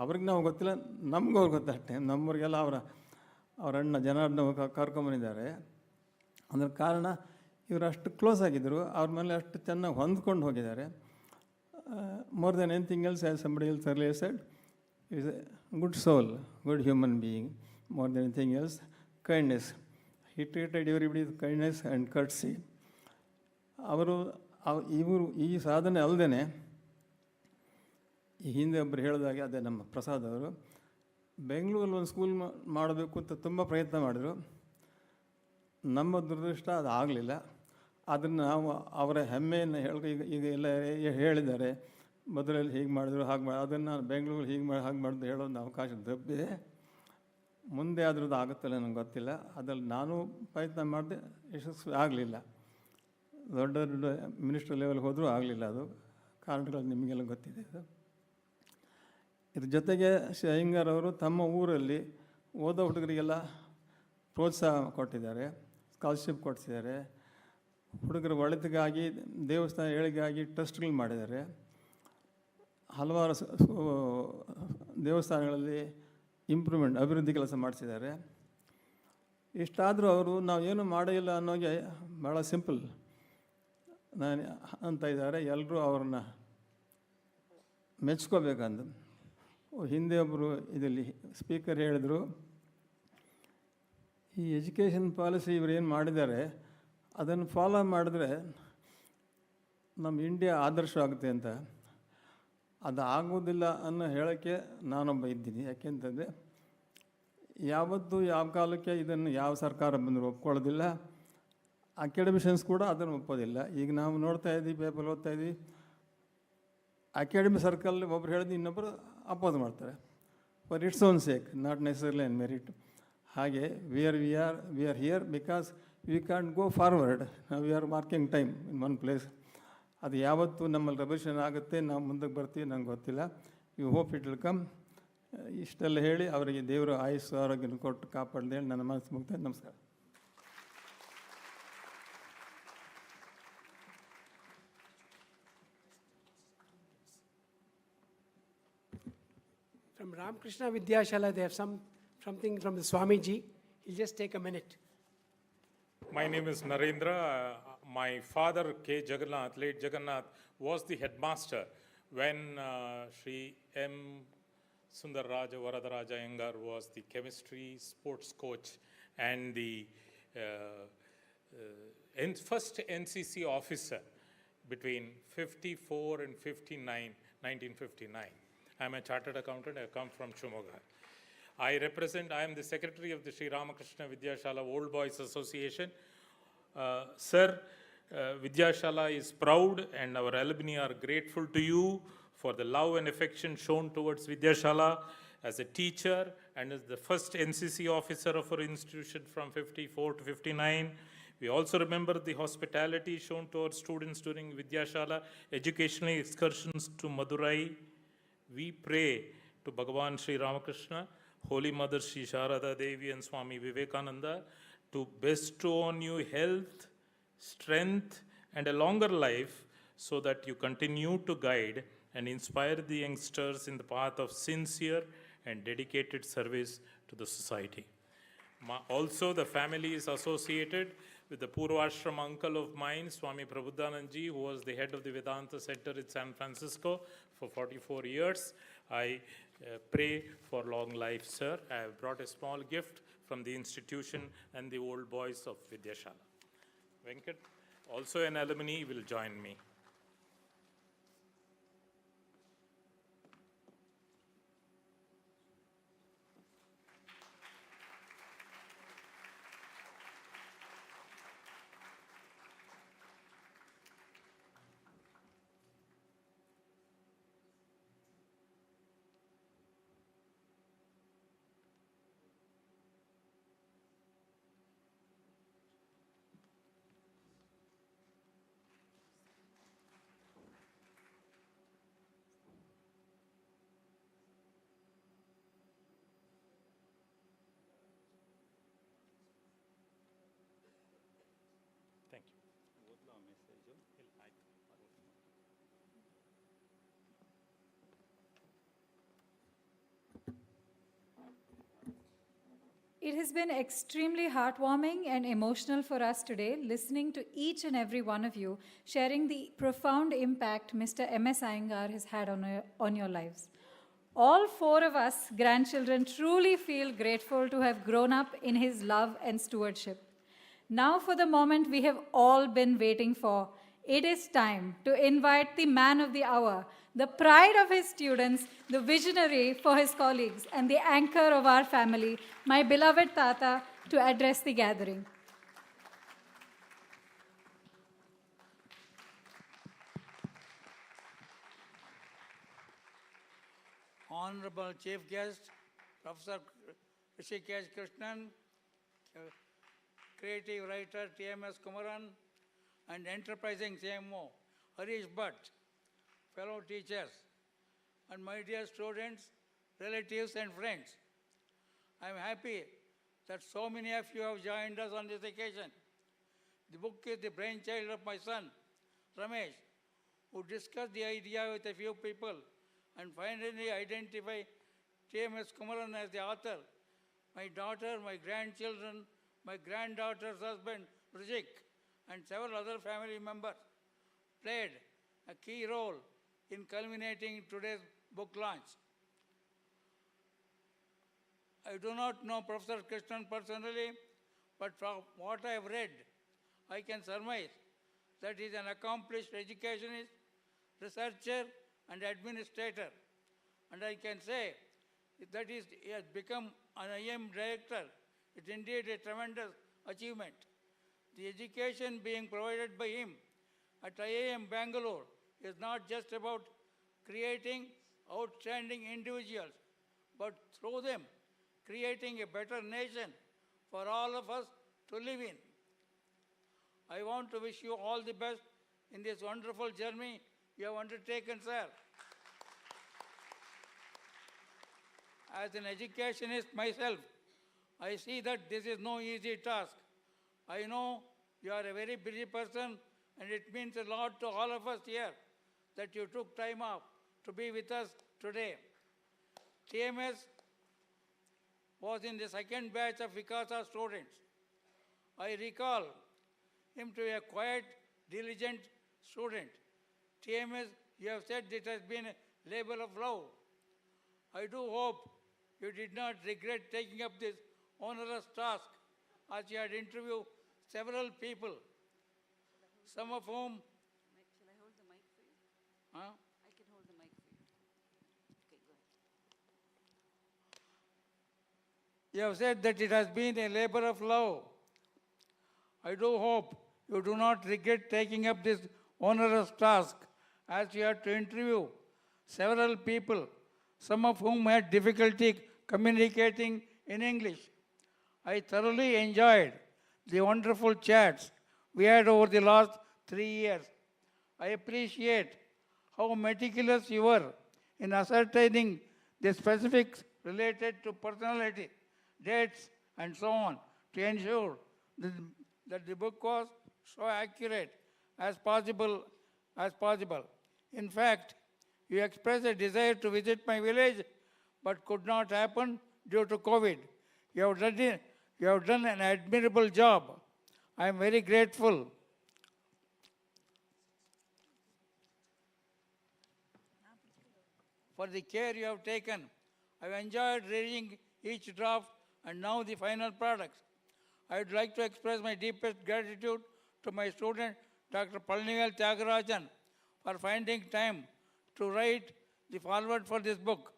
ಅವ್ರಿಗೆ ನಾವು ಗೊತ್ತಿಲ್ಲ, ನಮಗೂ ಅವ್ರು ಗೊತ್ತಷ್ಟೇ. ನಮ್ಮವ್ರಿಗೆಲ್ಲ ಅವರ ಅಣ್ಣ ಜನಾರ್ದನ ಕರ್ಕೊಂಬಂದಿದ್ದಾರೆ. ಅದರ ಕಾರಣ ಇವರು ಅಷ್ಟು ಕ್ಲೋಸ್ ಆಗಿದ್ದರು, ಅವ್ರ ಮೇಲೆ ಅಷ್ಟು ಚೆನ್ನಾಗಿ ಹೊಂದ್ಕೊಂಡು ಹೋಗಿದ್ದಾರೆ. More than anything else, as somebody else earlier said, is a good soul, good human being. More than anything else, kindness. He treated everybody with kindness and courtesy. ಇವರು ಈ ಸಾಧನೆ ಅಲ್ಲದೆ ಈ ಹಿಂದೆ ಒಬ್ಬರು ಹೇಳಿದಾಗೆ, ಅದೇ ನಮ್ಮ ಪ್ರಸಾದ್ ಅವರು ಬೆಂಗಳೂರಲ್ಲಿ ಒಂದು ಸ್ಕೂಲ್ ಮಾಡಬೇಕು ಅಂತ ತುಂಬ ಪ್ರಯತ್ನ ಮಾಡಿದರು. ನಮ್ಮ ದುರದೃಷ್ಟ ಅದು ಆಗಲಿಲ್ಲ. ಅದನ್ನು ನಾವು ಅವರ ಹೆಮ್ಮೆಯನ್ನು ಈಗ ಎಲ್ಲ ಹೇಳಿದ್ದಾರೆ, ಮೊದಲಲ್ಲಿ ಹೀಗೆ ಮಾಡಿದ್ರು ಹಾಗೆ ಅದನ್ನು ಬೆಂಗಳೂರು ಹಾಗೆ ಮಾಡಿದ್ರು ಹೇಳೋದು ಅವಕಾಶ ದಬ್ಬಿದೆ. ಮುಂದೆ ಅದ್ರದ್ದು ಆಗುತ್ತಲ್ಲ ನನಗೆ ಗೊತ್ತಿಲ್ಲ. ಅದರಲ್ಲಿ ನಾನು ಪ್ರಯತ್ನ ಮಾಡಿದೆ, ಯಶಸ್ವಿ ಆಗಲಿಲ್ಲ. ದೊಡ್ಡ ದೊಡ್ಡ ಮಿನಿಸ್ಟರ್ ಲೆವೆಲ್ಗೆ ಹೋದರೂ ಆಗಲಿಲ್ಲ. ಅದು ಕಾರಣಗಳು ನಿಮಗೆಲ್ಲ ಗೊತ್ತಿದೆ. ಇದ್ರ ಜೊತೆಗೆ ಶ್ರೀ ಅಯ್ಯಂಗಾರ್ ಅವರು ತಮ್ಮ ಊರಲ್ಲಿ ಓದೋ ಹುಡುಗರಿಗೆಲ್ಲ ಪ್ರೋತ್ಸಾಹ ಕೊಟ್ಟಿದ್ದಾರೆ, ಸ್ಕಾಲರ್ಶಿಪ್ ಕೊಡಿಸಿದ್ದಾರೆ. ಹುಡುಗರ ಒಳಿತಿಗಾಗಿ, ದೇವಸ್ಥಾನ ಏಳಿಗೆಗಾಗಿ ಟ್ರಸ್ಟ್ಗಳು ಮಾಡಿದ್ದಾರೆ. ಹಲವಾರು ದೇವಸ್ಥಾನಗಳಲ್ಲಿ ಇಂಪ್ರೂವ್ಮೆಂಟ್, ಅಭಿವೃದ್ಧಿ ಕೆಲಸ ಮಾಡಿಸಿದ್ದಾರೆ. ಇಷ್ಟಾದರೂ ಅವರು ನಾವೇನು ಮಾಡಿಲ್ಲ ಅನ್ನೋಗೆ ಭಾಳ ಸಿಂಪಲ್ ಅಂತ ಇದ್ದಾರೆ. ಎಲ್ಲರೂ ಅವ್ರನ್ನ ಮೆಚ್ಕೋಬೇಕಂತ. ಹಿಂದೆ ಒಬ್ಬರು ಇದರಲ್ಲಿ ಸ್ಪೀಕರ್ ಹೇಳಿದರು, ಈ ಎಜುಕೇಷನ್ ಪಾಲಿಸಿ ಇವರೇನು ಮಾಡಿದ್ದಾರೆ ಅದನ್ನು ಫಾಲೋ ಮಾಡಿದ್ರೆ ನಮ್ಮ ಇಂಡಿಯಾ ಆದರ್ಶ ಆಗುತ್ತೆ ಅಂತ. ಅದು ಆಗೋದಿಲ್ಲ ಅನ್ನೋ ಹೇಳೋಕ್ಕೆ ನಾನೊಬ್ಬ ಇದ್ದೀನಿ. ಯಾಕೆಂತಂದರೆ ಯಾವತ್ತೂ ಯಾವ ಕಾಲಕ್ಕೆ ಇದನ್ನು ಯಾವ ಸರ್ಕಾರ ಬಂದರೂ ಒಪ್ಕೊಳ್ಳೋದಿಲ್ಲ. ಅಕಾಡೆಮಿಷನ್ಸ್ ಕೂಡ ಅದನ್ನು ಒಪ್ಪೋದಿಲ್ಲ. ಈಗ ನಾವು ನೋಡ್ತಾ ಇದ್ದೀವಿ, ಪೇಪರ್ ಓದ್ತಾ ಇದ್ದೀವಿ, ಅಕಾಡೆಮಿ ಸರ್ಕಲ್ ಒಬ್ರು ಹೇಳಿದ್ದು ಇನ್ನೊಬ್ಬರು ಅಪೋಸ್ ಮಾಡ್ತಾರೆ, for its own sake, not necessarily and merit. ಹಾಗೆ we are here because we can go forward. We are marking time in one place. ಅದು ಯಾವತ್ತೂ ನಮ್ಮಲ್ಲಿ ರೆವಲ್ಯೂಷನ್ ಆಗುತ್ತೆ, ನಾವು ಮುಂದಕ್ಕೆ ಬರ್ತೀವಿ, ನಂಗೆ ಗೊತ್ತಿಲ್ಲ. You hope it will come. ಇಷ್ಟೆಲ್ಲ ಹೇಳಿ ಅವರಿಗೆ ದೇವರು ಆಯುಸ್ಸು ಆರೋಗ್ಯನ ಕೊಟ್ಟು ಕಾಪಾಡಲಿ ಹೇಳಿ ನನ್ನ ಮನಸ್ಸು ಮುಗ್ತದೆ. ನಮಸ್ಕಾರ. From Ramakrishna Vidyashala, they have something from the Swamiji. He'll just take a minute. My name is Narendra. My father, K. Jagannath, late Jagannath, was the headmaster when Sri M. Sundararaja Varadaraja Iyengar was the chemistry sports coach and the first NCC officer between 54 and 59, 1959. I'm a chartered accountant. I come from Shumoga. I am the secretary of the Sri Ramakrishna Vidyashala Old Boys Association. Sir, Vidyashala is proud and our alumni are grateful to you for the love and affection shown towards Vidyashala as a teacher and as the first NCC officer of our institution from 54 to 59. We also remember the hospitality shown to our students during Vidyashala educational excursions to Madurai. We pray to Bhagavan Sri Ramakrishna, Holy Mother Sri Sharada Devi and Swami Vivekananda to bestow on you health, strength and a longer life so that you continue to guide and inspire the youngsters in the path of sincere and dedicated service to the society. Also, the family is associated with the Purvashram uncle of mine, Swami Prabhudanandji, who was the head of the Vedanta Center in San Francisco for 44 years. I pray for long life, sir. I have brought a small gift from the institution and the old boys of Vidyashala. Venkat, also an alumni, will join me. It has been extremely heartwarming and emotional for us today, listening to each and every one of you, sharing the profound impact Mr. M.S. Iyengar has had on your lives. All four of us grandchildren truly feel grateful to have grown up in his love and stewardship. Now for the moment we have all been waiting for. It is time to invite the man of the hour, the pride of his students, the visionary for his colleagues, and the anchor of our family, my beloved Tata, to address the gathering. Honorable Chief Guest, Professor Rishikesh Krishnan, creative writer TMS Kumaran, and enterprising CMO Harish Bhatt, fellow teachers, and my dear students, relatives, and friends. I am happy that so many of you have joined us on this occasion. The book is the brainchild of my son, Ramesh, who discussed the idea with a few people and finally identified TMS Kumaran as the author. My daughter, my grandchildren, my granddaughter's husband, Rijik, and several other family members played a key role in culminating today's book launch. I do not know Professor Krishnan personally, but from what I have read, I can surmise that he is an accomplished educationist, researcher, and administrator. And I can say that he has become an IM director. It's indeed a tremendous achievement. The education being provided by him at IIM Bangalore is not just about creating outstanding individuals, but through them, creating a better nation for all of us to live in. I want to wish you all the best in this wonderful journey you have undertaken, sir. As an educationist myself, I see that this is no easy task. I know you are a very busy person, and it means a lot to all of us here that you took time off to be with us today. TMS was in the second batch of Vikasa students. I recall him to be a quiet, diligent student. TMS, you have said it has been a labor of love. I do hope you did not regret taking up this onerous task, as you had interviewed several people, some of whom... Shall I hold the mic for you? Huh? I can hold the mic for you. Okay, go ahead. You have said that it has been a labor of love. I do hope you do not regret taking up this onerous task, as you had to interview several people, some of whom had difficulty communicating in English. I thoroughly enjoyed the wonderful chats we had over the last 3 years. I appreciate how meticulous you were in ascertaining the specifics related to personality, dates, and so on, to ensure that the book was so accurate as possible. In fact, you expressed a desire to visit my village, but could not happen due to COVID. You have done an admirable job. I am very grateful. For the care you have taken. I have enjoyed reading each draft and now the final products. I would like to express my deepest gratitude to my student, Dr. Palnivel Tyagarajan, for finding time to write the foreword for this book.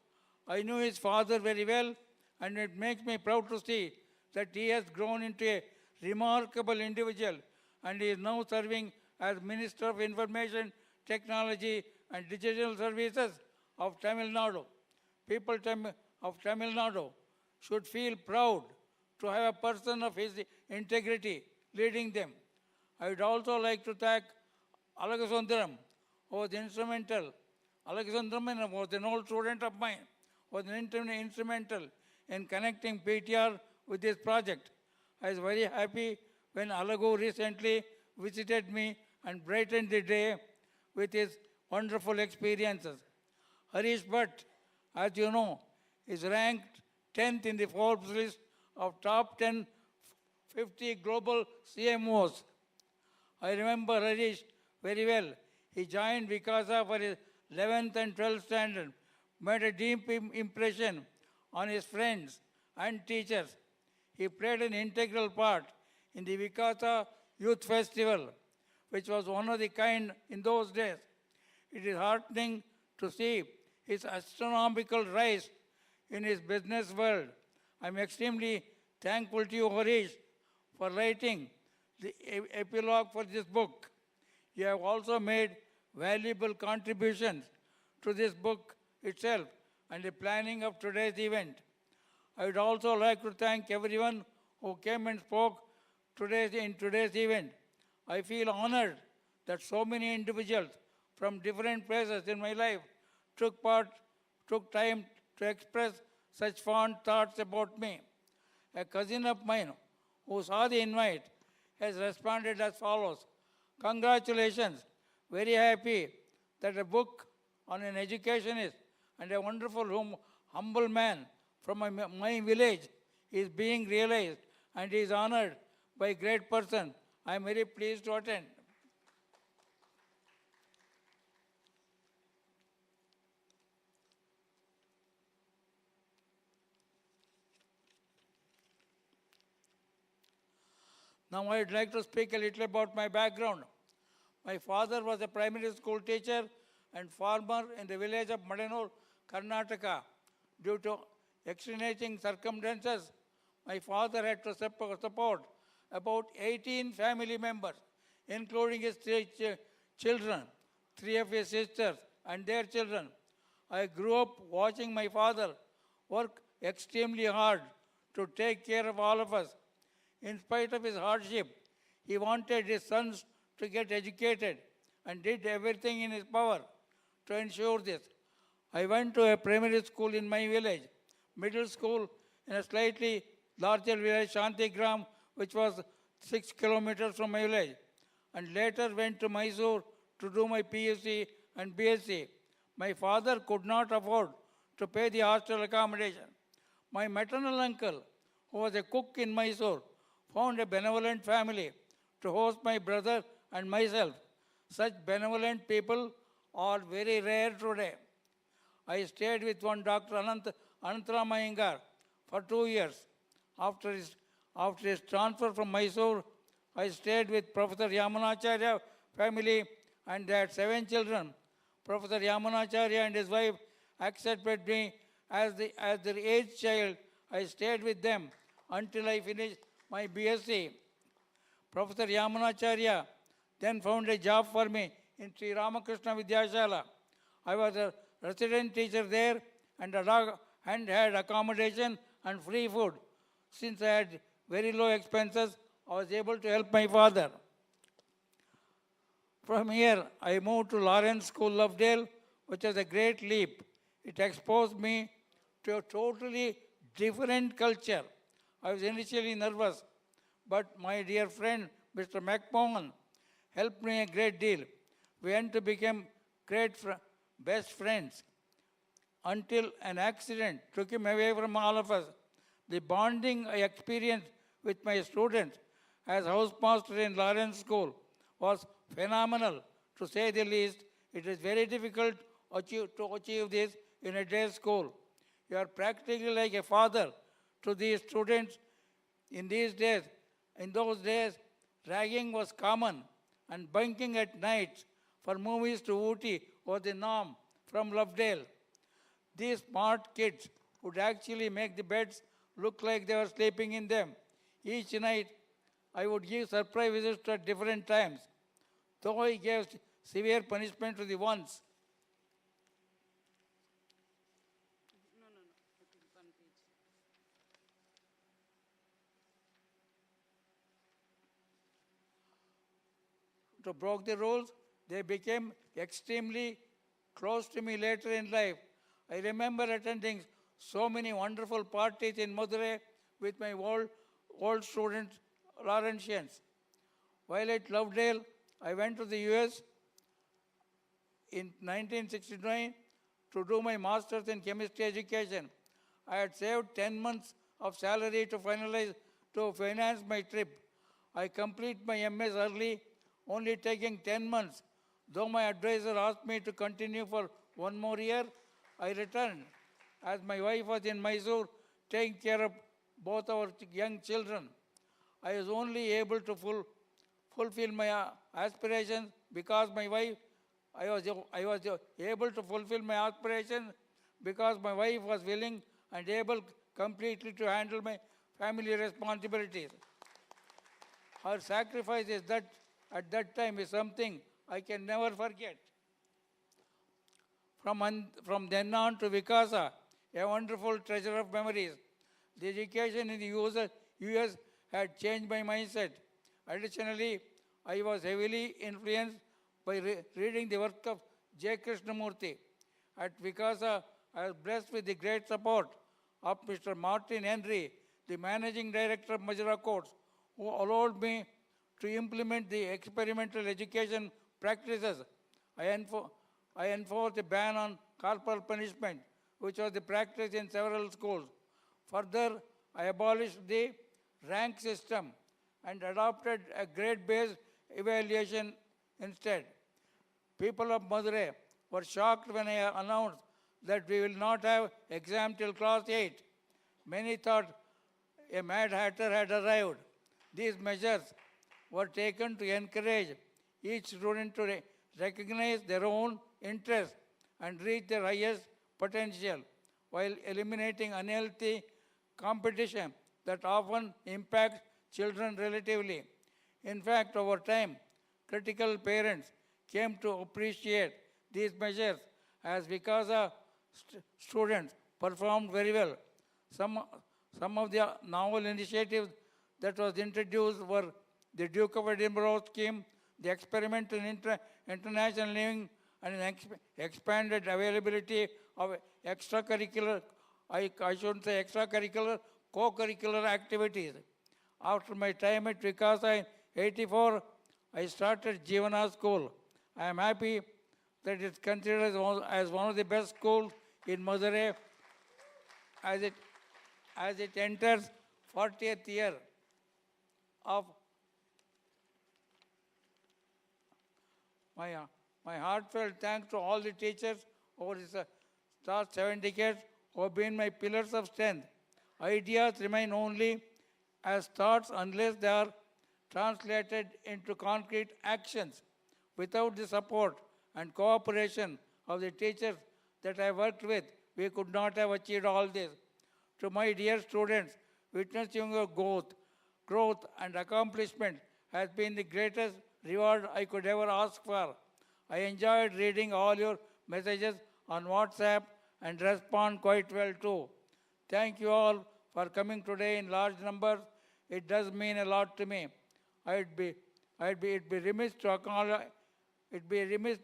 I knew his father very well, and it makes me proud to see that he has grown into a remarkable individual, and he is now serving as Minister of Information Technology and Digital Services of Tamil Nadu. People of Tamil Nadu should feel proud to have a person of his integrity leading them. I would also like to thank Alagasundaram, who was instrumental. Alagasundaram was an old student of mine, was instrumental in connecting PTR with this project. I was very happy when Alagu recently visited me and brightened the day with his wonderful experiences. Harish Bhatt, as you know, is ranked 10th in the Forbes list of top 10, 50 global CMOs. I remember Harish very well. He joined Vikasa for his 11th and 12th standard, made a deep impression on his friends and teachers. He played an integral part in the Vikasa Youth Festival, which was one of the kind in those days. It is heartening to see his astronomical rise in his business world. I'm extremely thankful to you, Harish, for writing the epilogue for this book. You have also made valuable contributions to this book itself and the planning of today's event. I would also like to thank everyone who came and spoke in today's event. I feel honored that so many individuals from different places in my life took time to express such fond thoughts about me. A cousin of mine who saw the invite has responded as follows. Congratulations. Very happy that a book on an educationist and a wonderful humble man from my village is being realized and is honored by a great person. I am very pleased to attend. Now I'd like to speak a little about my background. My father was a primary school teacher and farmer in the village of Madanur, Karnataka. Due to extenuating circumstances, my father had to support about 18 family members, including his three children, 3 of his sisters and their children. I grew up watching my father work extremely hard to take care of all of us. In spite of his hardship, he wanted his sons to get educated and did everything in his power to ensure this. I went to a primary school in my village, middle school in a slightly larger village, Shantigram, which was 6 kilometers from my village, and later went to Mysore to do my PUC and BSc. My father could not afford to pay the hostel accommodation. My maternal uncle, who was a cook in Mysore, found a benevolent family to host my brother and myself. Such benevolent people are very rare today. I stayed with one Dr. Anantram Iyengar for 2 years. After his transfer from Mysore, I stayed with Professor Yamunacharya family and they had 7 children. Professor Yamunacharya and his wife accepted me as their eighth child. I stayed with them until I finished my BSc. Professor Yamunacharya then found a job for me in Sri Ramakrishna Vidyashala. I was a resident teacher there and had accommodation and free food. Since I had very low expenses, I was able to help my father. From here, I moved to Lawrence School, Lovedale, which was a great leap. It exposed me to a totally different culture. I was initially nervous, but my dear friend, Mr. McMahon, helped me a great deal. We went to become best friends until an accident took him away from all of us. The bonding I experienced with my students as housemaster in Lawrence School was phenomenal, to say the least. It is very difficult to achieve this in a day school. You are practically like a father to these students in these days. In those days, ragging was common and bunking at night for movies to Ooty was the norm from Lovedale. These smart kids would actually make the beds look like they were sleeping in them. Each night, I would give surprise visits at different times, though I gave severe punishment to the ones. To broke the rules, they became extremely close to me later in life. I remember attending so many wonderful parties in Madurai with my old students, Laurentians. While at Lovedale, I went to the US in 1969 to do my master's in chemistry education. I had saved 10 months of salary to finance my trip. I complete my MS early, only taking 10 months. Though my advisor asked me to continue for one more year, I returned, as my wife was in Mysore taking care of both our young children. I was only able to fulfill my aspirations because my wife, I was able to fulfill my aspirations because my wife was willing and able completely to handle my family responsibilities. Her sacrifice is that at that time is something I can never forget. From then on to Vikasa, a wonderful treasure of memories. The education in the US had changed my mindset. Additionally, I was heavily influenced by reading the work of J. Krishnamurti. At Vikasa, I was blessed with the great support of Mr. Martin Henry, the managing director of Majora Courts, who allowed me to implement the experimental education practices. I enforced a ban on corporal punishment, which was the practice in several schools. Further, I abolished the rank system and adopted a grade-based evaluation instead. People of Madurai were shocked when I announced that we will not have exam till class 8. Many thought a Mad Hatter had arrived. These measures were taken to encourage each student to recognize their own interests and reach their highest potential, while eliminating unhealthy competition that often impacts children relatively. In fact, over time, critical parents came to appreciate these measures as Vikasa students performed very well. Some of the novel initiatives that was introduced were the Duke of Edinburgh scheme, the experimental international living, and an expanded availability of extracurricular, I shouldn't say extracurricular, co-curricular activities. After my time at Vikasa in '84, I started Jeevana School. I am happy that it's considered as one of the best schools in Madurai as it enters 40th year of my heartfelt thanks to all the teachers over the last 7 decades who have been my pillars of strength. Ideas remain only as thoughts unless they are translated into concrete actions. Without the support and cooperation of the teachers that I worked with, we could not have achieved all this. To my dear students, witnessing your growth and accomplishment has been the greatest reward I could ever ask for. I enjoyed reading all your messages on WhatsApp and respond quite well too. Thank you all for coming today in large numbers. It does mean a lot to me. It'd be remiss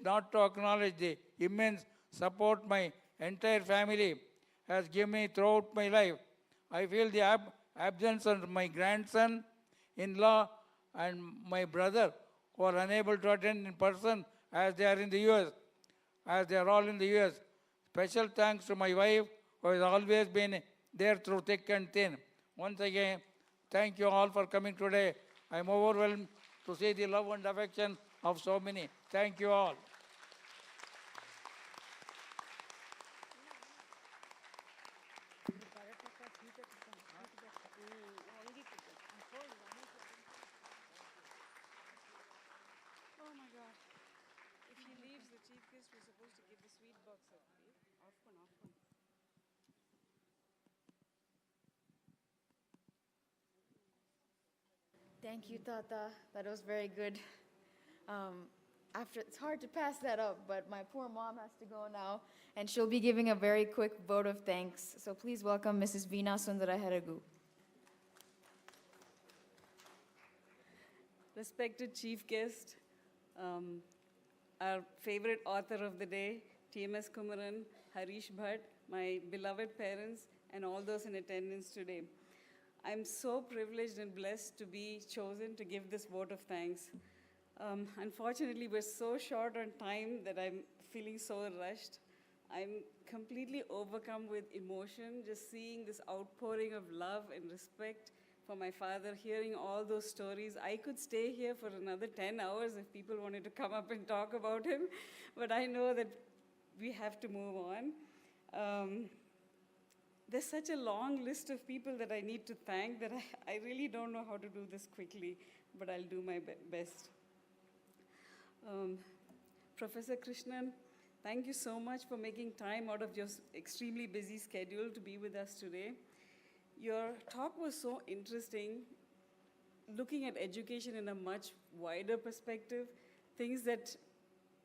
not to acknowledge the immense support my entire family has given me throughout my life. I feel the absence of my grandson-in-law and my brother, who are unable to attend in person as they are in the US, as they are all in the US. Special thanks to my wife, who has always been there through thick and thin. Once again, thank you all for coming today. I am overwhelmed to see the love and affection of so many. Thank you all. Oh my God. If he leaves the chief guest, we're supposed to give the sweet box up. Off one, off one. Thank you, Tata. That was very good. It's hard to pass that up, but my poor mom has to go now, and she'll be giving a very quick vote of thanks. So please welcome Mrs. Veena Sundara Heragu. Respected chief guest, our favorite author of the day, TMS Kumaran, Harish Bhatt, my beloved parents, and all those in attendance today. I'm so privileged and blessed to be chosen to give this vote of thanks. Unfortunately, we're so short on time that I'm feeling so rushed. I'm completely overcome with emotion just seeing this outpouring of love and respect for my father, hearing all those stories. I could stay here for another 10 hours if people wanted to come up and talk about him, but I know that we have to move on. There's such a long list of people that I need to thank that I really don't know how to do this quickly, but I'll do my best. Professor Krishnan, thank you so much for making time out of your extremely busy schedule to be with us today. Your talk was so interesting, looking at education in a much wider perspective, things that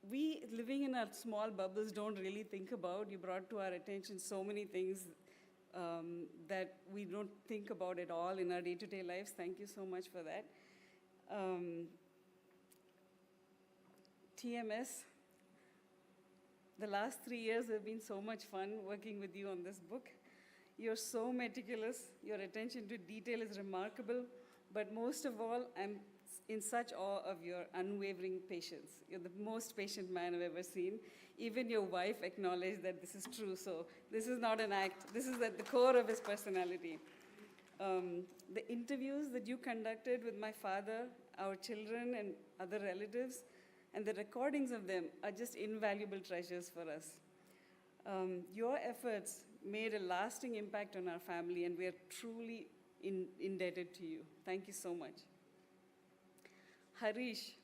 we living in our small bubbles don't really think about. You brought to our attention so many things that we don't think about at all in our day-to-day lives. Thank you so much for that. TMS, the last 3 years have been so much fun working with you on this book. You're so meticulous, your attention to detail is remarkable, but most of all, I'm in such awe of your unwavering patience. You're the most patient man I've ever seen. Even your wife acknowledged that this is true, so this is not an act. This is at the core of his personality. The interviews that you conducted with my father, our children, and other relatives, and the recordings of them are just invaluable treasures for us. Your efforts made a lasting impact on our family, and we are truly indebted to you. Thank you so much. Harish,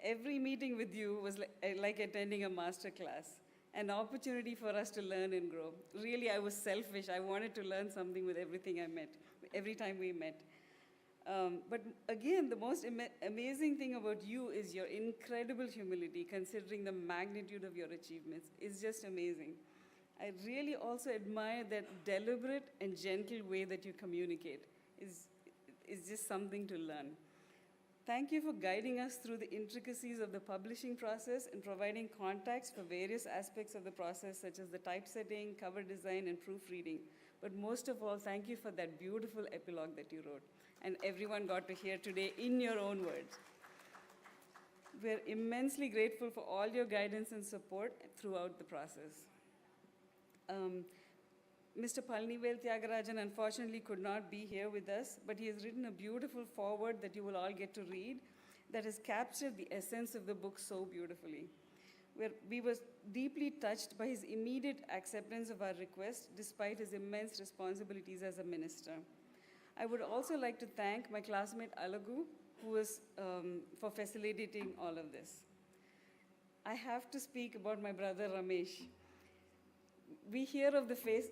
every meeting with you was like attending a master class, an opportunity for us to learn and grow. Really, I was selfish. I wanted to learn something with every time we met. But again, the most amazing thing about you is your incredible humility, considering the magnitude of your achievements. It's just amazing. I really also admire that deliberate and gentle way that you communicate. Is just something to learn. Thank you for guiding us through the intricacies of the publishing process and providing context for various aspects of the process, such as the typesetting, cover design, and proofreading. But most of all, thank you for that beautiful epilogue that you wrote, and everyone got to hear today in your own words. We're immensely grateful for all your guidance and support throughout the process. Mr. Palnivel Tyagarajan unfortunately could not be here with us, but he has written a beautiful foreword that you will all get to read that has captured the essence of the book so beautifully. We were deeply touched by his immediate acceptance of our request despite his immense responsibilities as a minister. I would also like to thank my classmate Alagu, who was for facilitating all of this. I have to speak about my brother Ramesh. We hear of the phrase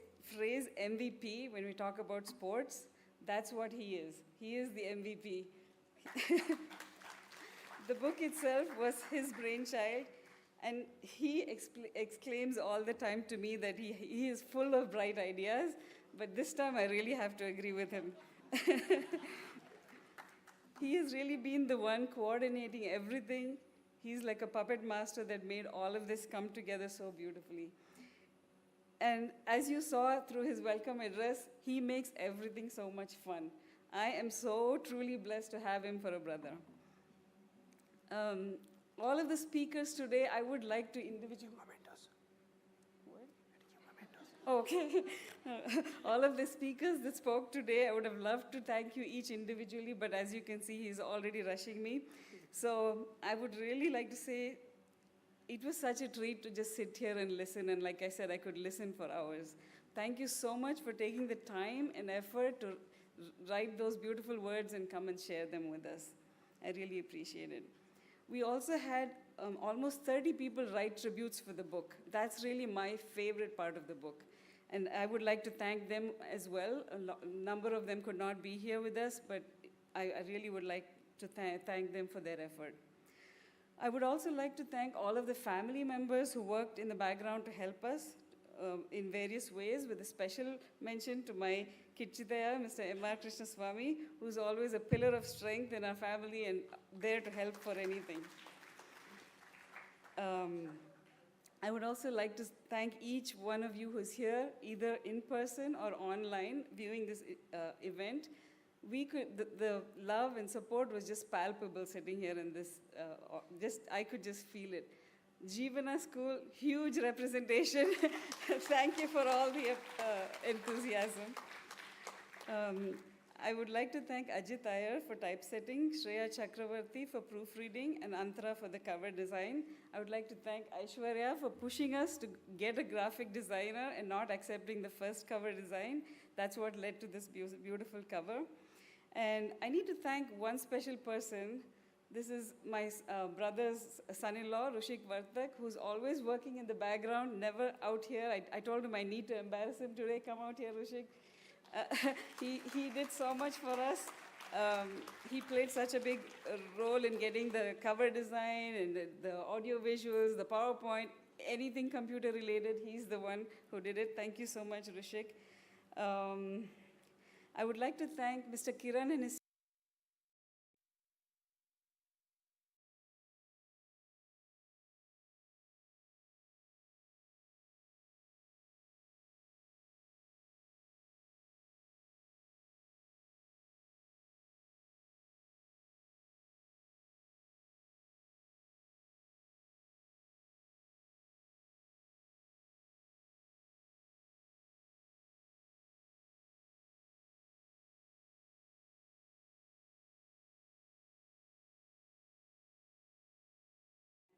MVP when we talk about sports. That's what he is. He is the MVP. The book itself was his brainchild, and he exclaims all the time to me that he is full of bright ideas, but this time I really have to agree with him. He has really been the one coordinating everything. He's like a puppet master that made all of this come together so beautifully. And as you saw through his welcome address, he makes everything so much fun. I am so truly blessed to have him for a brother. All of the speakers today, I would like to individually... Okay. All of the speakers that spoke today, I would have loved to thank you each individually, but as you can see, he's already rushing me. So I would really like to say, it was such a treat to just sit here and listen, and like I said, I could listen for hours. Thank you so much for taking the time and effort to write those beautiful words and come and share them with us. I really appreciate it. We also had almost 30 people write tributes for the book. That's really my favorite part of the book. And I would like to thank them as well. A number of them could not be here with us, but I really would like to thank them for their effort. I would also like to thank all of the family members who worked in the background to help us in various ways, with a special mention to my Kichitaya, Mr. MR Krishnaswamy, who's always a pillar of strength in our family and there to help for anything. I would also like to thank each one of you who's here, either in person or online, viewing this event. The love and support was just palpable sitting here in this, I could just feel it. Jeevana School, huge representation. Thank you for all the enthusiasm. I would like to thank Ajit Iyer for typesetting, Shreya Chakravarti for proofreading, and Antara for the cover design. I would like to thank Aishwarya for pushing us to get a graphic designer and not accepting the first cover design. That's what led to this beautiful cover. And I need to thank one special person. This is my brother's son-in-law, Rushik Vartak, who's always working in the background, never out here. I told him I need to embarrass him today. Come out here, Rushik. He did so much for us. He played such a big role in getting the cover design and the audio visuals, the PowerPoint, anything computer related. He's the one who did it. Thank you so much, Rushik. I would like to thank Mr. Kiran and his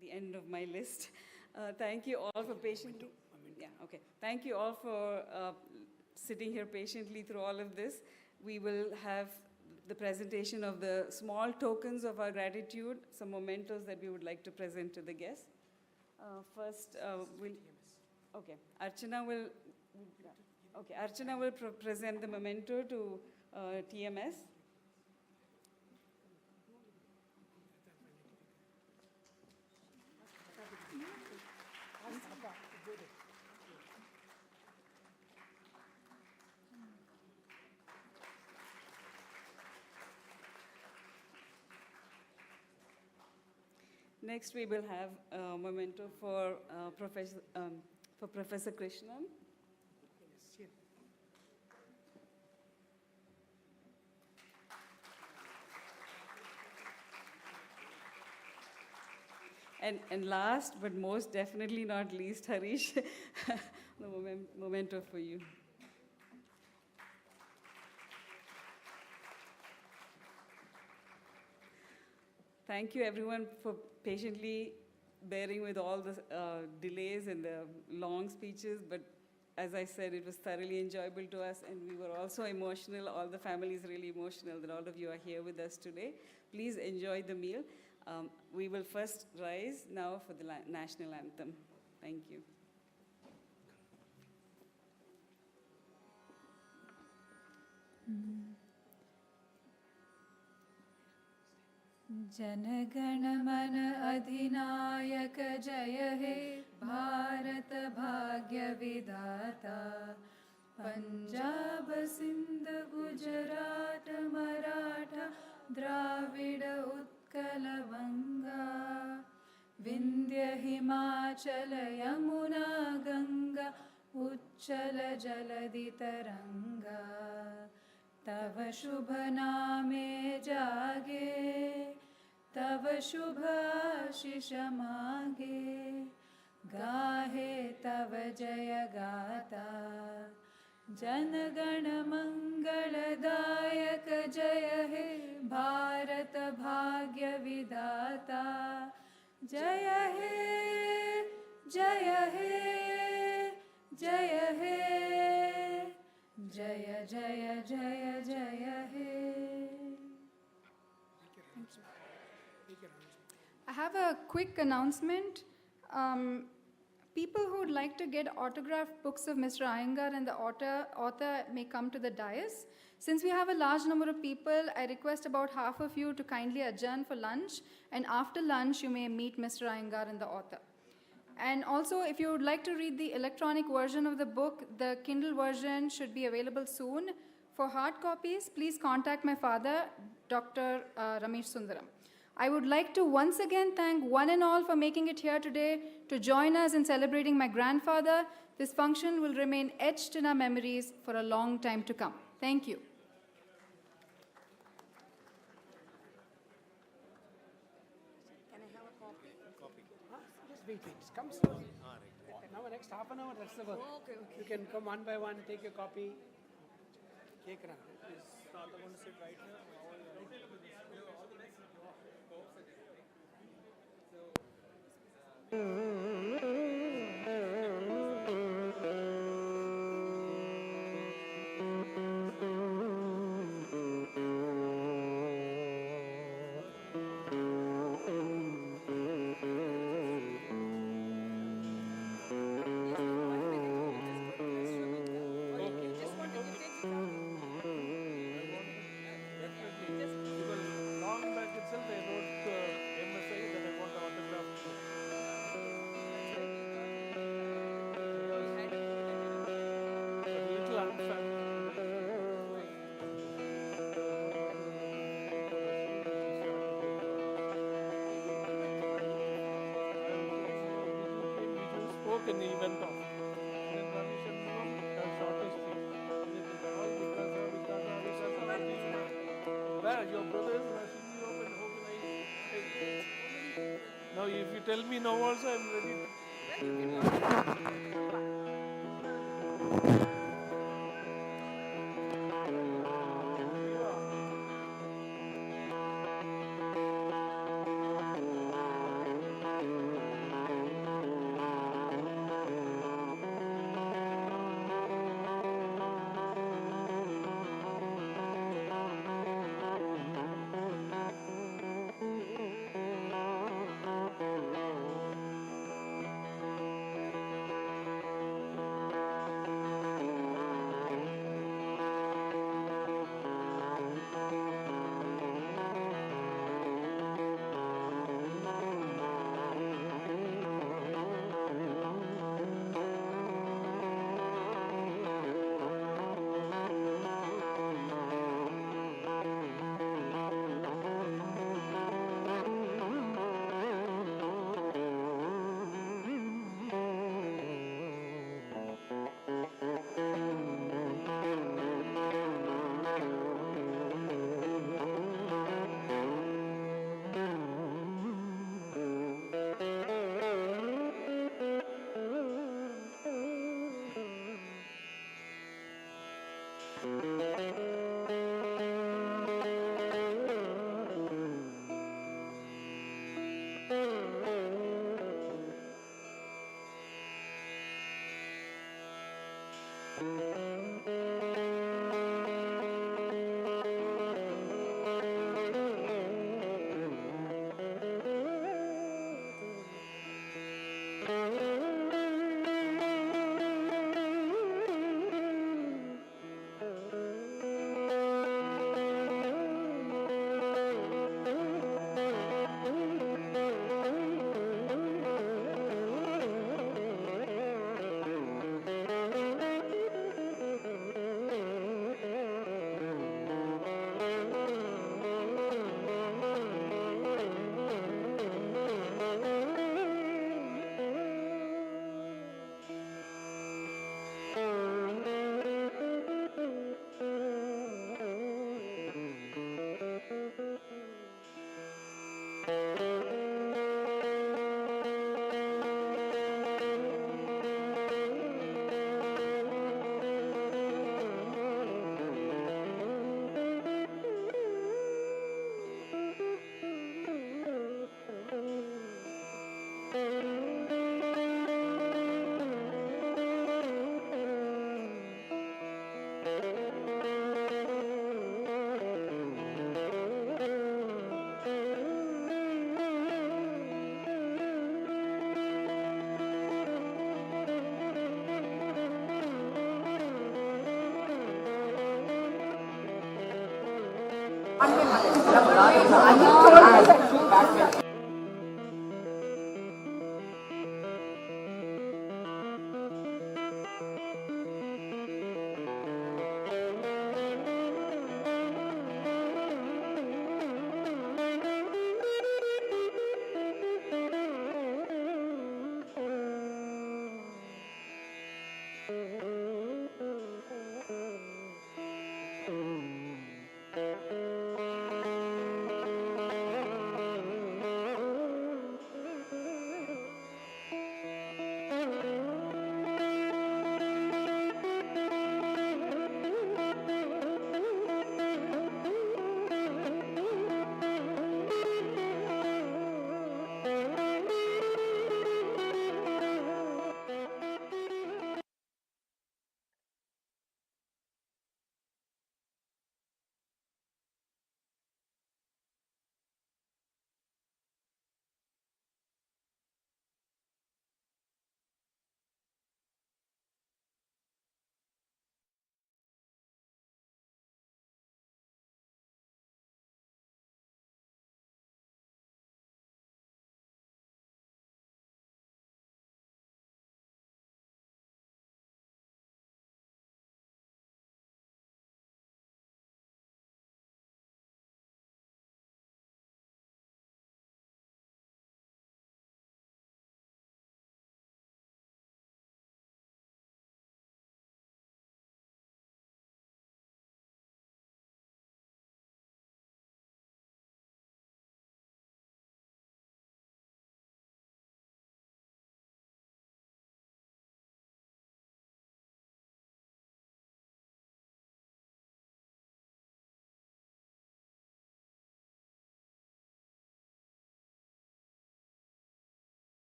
the end of my list. Thank you all for patiently. Yeah, okay. Thank you all for sitting here patiently through all of this. We will have the presentation of the small tokens of our gratitude, some mementos that we would like to present to the guests. First, Archana will present the memento to TMS. Next, we will have a memento for Professor Krishnan. And last, but most definitely not least, Harish, the memento for you. Thank you, everyone, for patiently bearing with all the delays and the long speeches. But as I said, it was thoroughly enjoyable to us, and we were also emotional. All the family is really emotional that all of you are here with us today. Please enjoy the meal. We will first rise now for the national anthem. Thank you. जनगण मन अधिनायक जय हे भारत भाग्य विधाता पंजाब सिंध गुजरात मराठा द्राविड उत्कल बंगा विंध्य हिमाचल यमुना गंगा उच्चल जलधि तरंगा तव शुभ नामे जागे तव शुभ आशीष मागे गाहे तव जय गाता जनगण मंगलदायक जय हे भारत भाग्य विधाता जय हे जय हे जय हे जय जय जय जय हे. I have a quick announcement. People who would like to get autographed books of Mr. Iyengar and the author may come to the dais. Since we have a large number of people, I request about half of you to kindly adjourn for lunch, and after lunch you may meet Mr. Iyengar and the author. And also, if you would like to read the electronic version of the book, the Kindle version should be available soon. For hard copies, please contact my father, Dr. Ramesh Sundaram. I would like to once again thank one and all for making it here today to join us in celebrating my grandfather. This function will remain etched in our memories for a long time to come. Thank you. Just Wait. Come slowly. Now, next half an hour, that's the work. Okay. You can come one by one, take your copy. Take it. Is Tata going to sit right here? Long back itself, I wrote MSI that I want the autograph. But a little unfair. Spoke in the event of. And then Ravi Shanmugam has shortest speech. And it is all because of where your brothers are seeing you up and how can I? Now, if you tell me now also, I'm ready.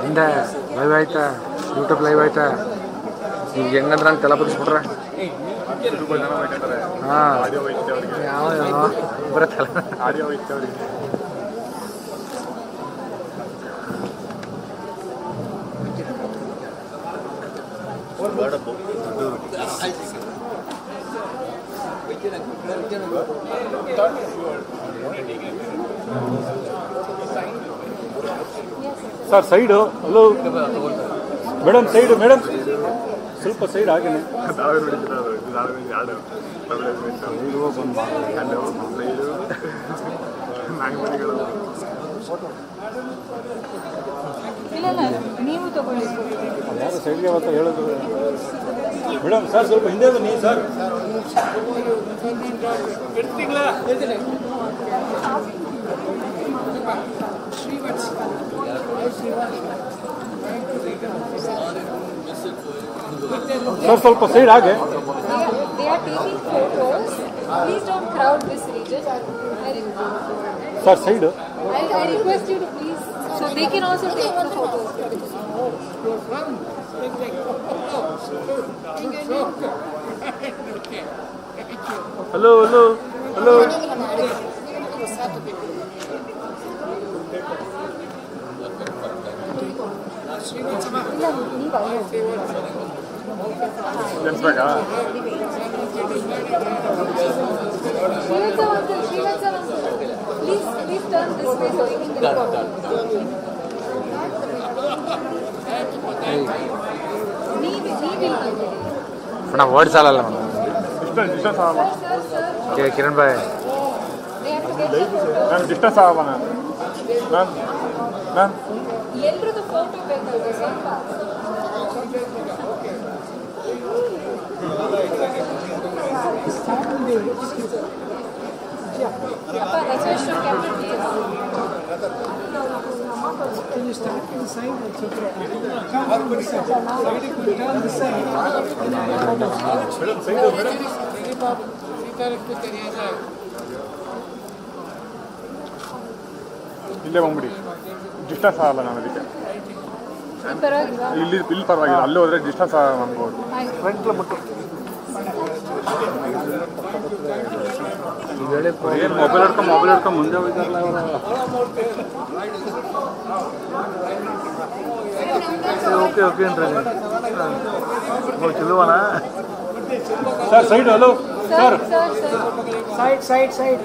ಹಿಂದೆ live ಆಯ್ತಾ YouTube live ಆಯ್ತಾ ಈಗ ಹೆಂಗಂದ್ರೆ ನಂಗೆ ತಲೆ ಬಗ್ಸ್ಬಿಟ್ರೆ ಹಾಂ ಯಾವ ಬರತ್ತಲ್ಲ audio ಹೋಯ್ತು ಅವ್ರಿಗೆ. Sir side hello madam side madam ಸ್ವಲ್ಪ ಸೈಡ್ ಆಗೇನೆ ನೀವು ತಗೊಳ್ಳಿ ಯಾರು ಸೈಡ್ಗೆ ಅಂತ ಹೇಳೋದು ಮೇಡಮ್ ಸರ್ ಸ್ವಲ್ಪ ಹಿಂದೆ ಬನ್ನಿ ಸರ್. ಸರ್ ಸ್ವಲ್ಪ ಸೈಡ್ ಹಾಗೆ. They are taking photos. Please don't crowd this region. Sir side. I request you to please, so they can also take the photos. Hello hello hello ನೆನ್ಸ್ಬೇಕಾ? Please turn this way so you can get a photo. ಅಣ್ಣ words ಅಲ್ಲ Kiran bye ma'am distance ಆಗಲ್ಲ ma'am ma'am ma'am ಎಲ್ರದ್ದು photo ಬೇಕಲ್ವ ಸ್ವಲ್ಪ that's why should camera Can you start from the side? It's okay. Come from the side. Turn this side. ಇಲ್ಲೇ ಬಂದ್ಬಿಡಿ distance ಆಗಲ್ಲ ನಾನು ಅದಕ್ಕೆ ಇಲ್ಲಿ ಪರವಾಗಿಲ್ಲ ಅಲ್ಲೇ ಹೋದ್ರೆ ಡಿಸ್ಟೆನ್ಸ್ ಅನ್ಬೋದು ಫ್ರಂಟ್ಲ ಬಿಟ್ಟು ಏನು ಮೊಬೈಲ್ ಹಿಡ್ಕೊಂಡು ಮುಂದೆ ಹೋಗಿದಾರಲ್ಲ ಓಕೆ ಓಕೆ ಅಂದ್ರೆ ಚಲೋಣ sir side hello sir Side.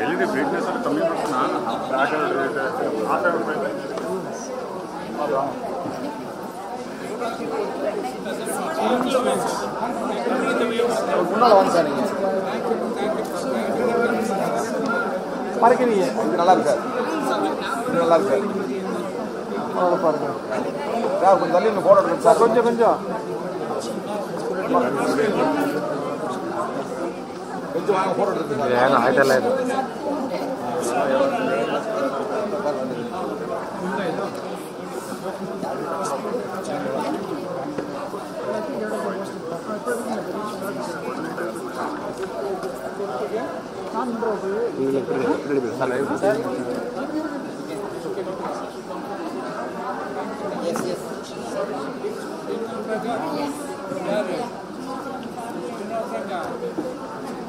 ಎಲ್ಲಿದೆ ಬ್ರೇಕ್ನೆಸ್ ಅಲ್ಲಿ ಕಮ್ಮಿ ಮಾಡ್ತೀನಿ ನಾನು பார்க்கிறீங்க இது நல்லா இருக்கு சார் இது நல்லா இருக்கு சார் பாருங்க சார் கொஞ்சம் தள்ளி ஃபோட்டோ எடுங்க சார் கொஞ்சம் ಫೋಟೋ எடுங்க ಆಯ್ತಲ್ಲ ಇದು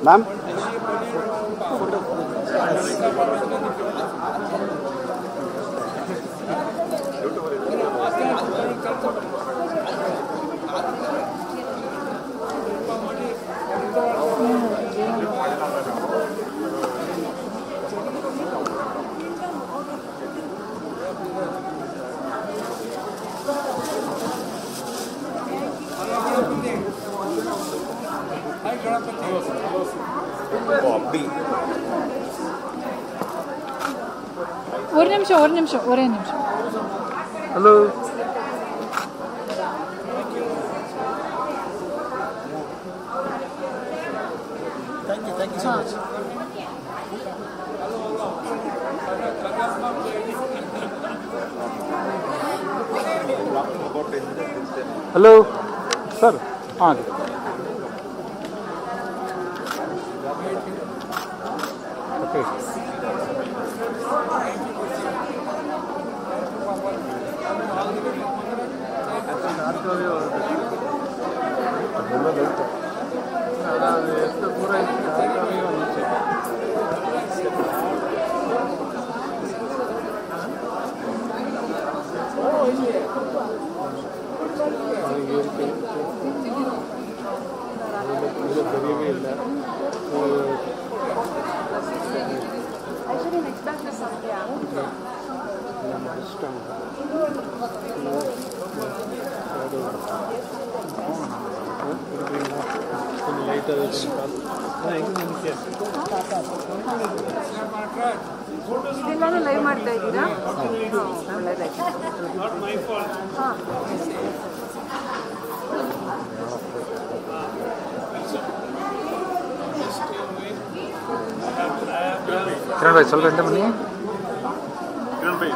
Ma'am? ஒரு நிமிஷம் ஒரே நிமிஷம். Hello. Thank you so much. Hello sir. Okay. ಇದೆಲ್ಲಾನು ಲೈವ್ ಮಾಡ್ತಾ ಇದ್ದೀರಾ? ಒಳ್ಳೆದಾಯ್ತು. किरण भाई चल रहे हैं किरण भाई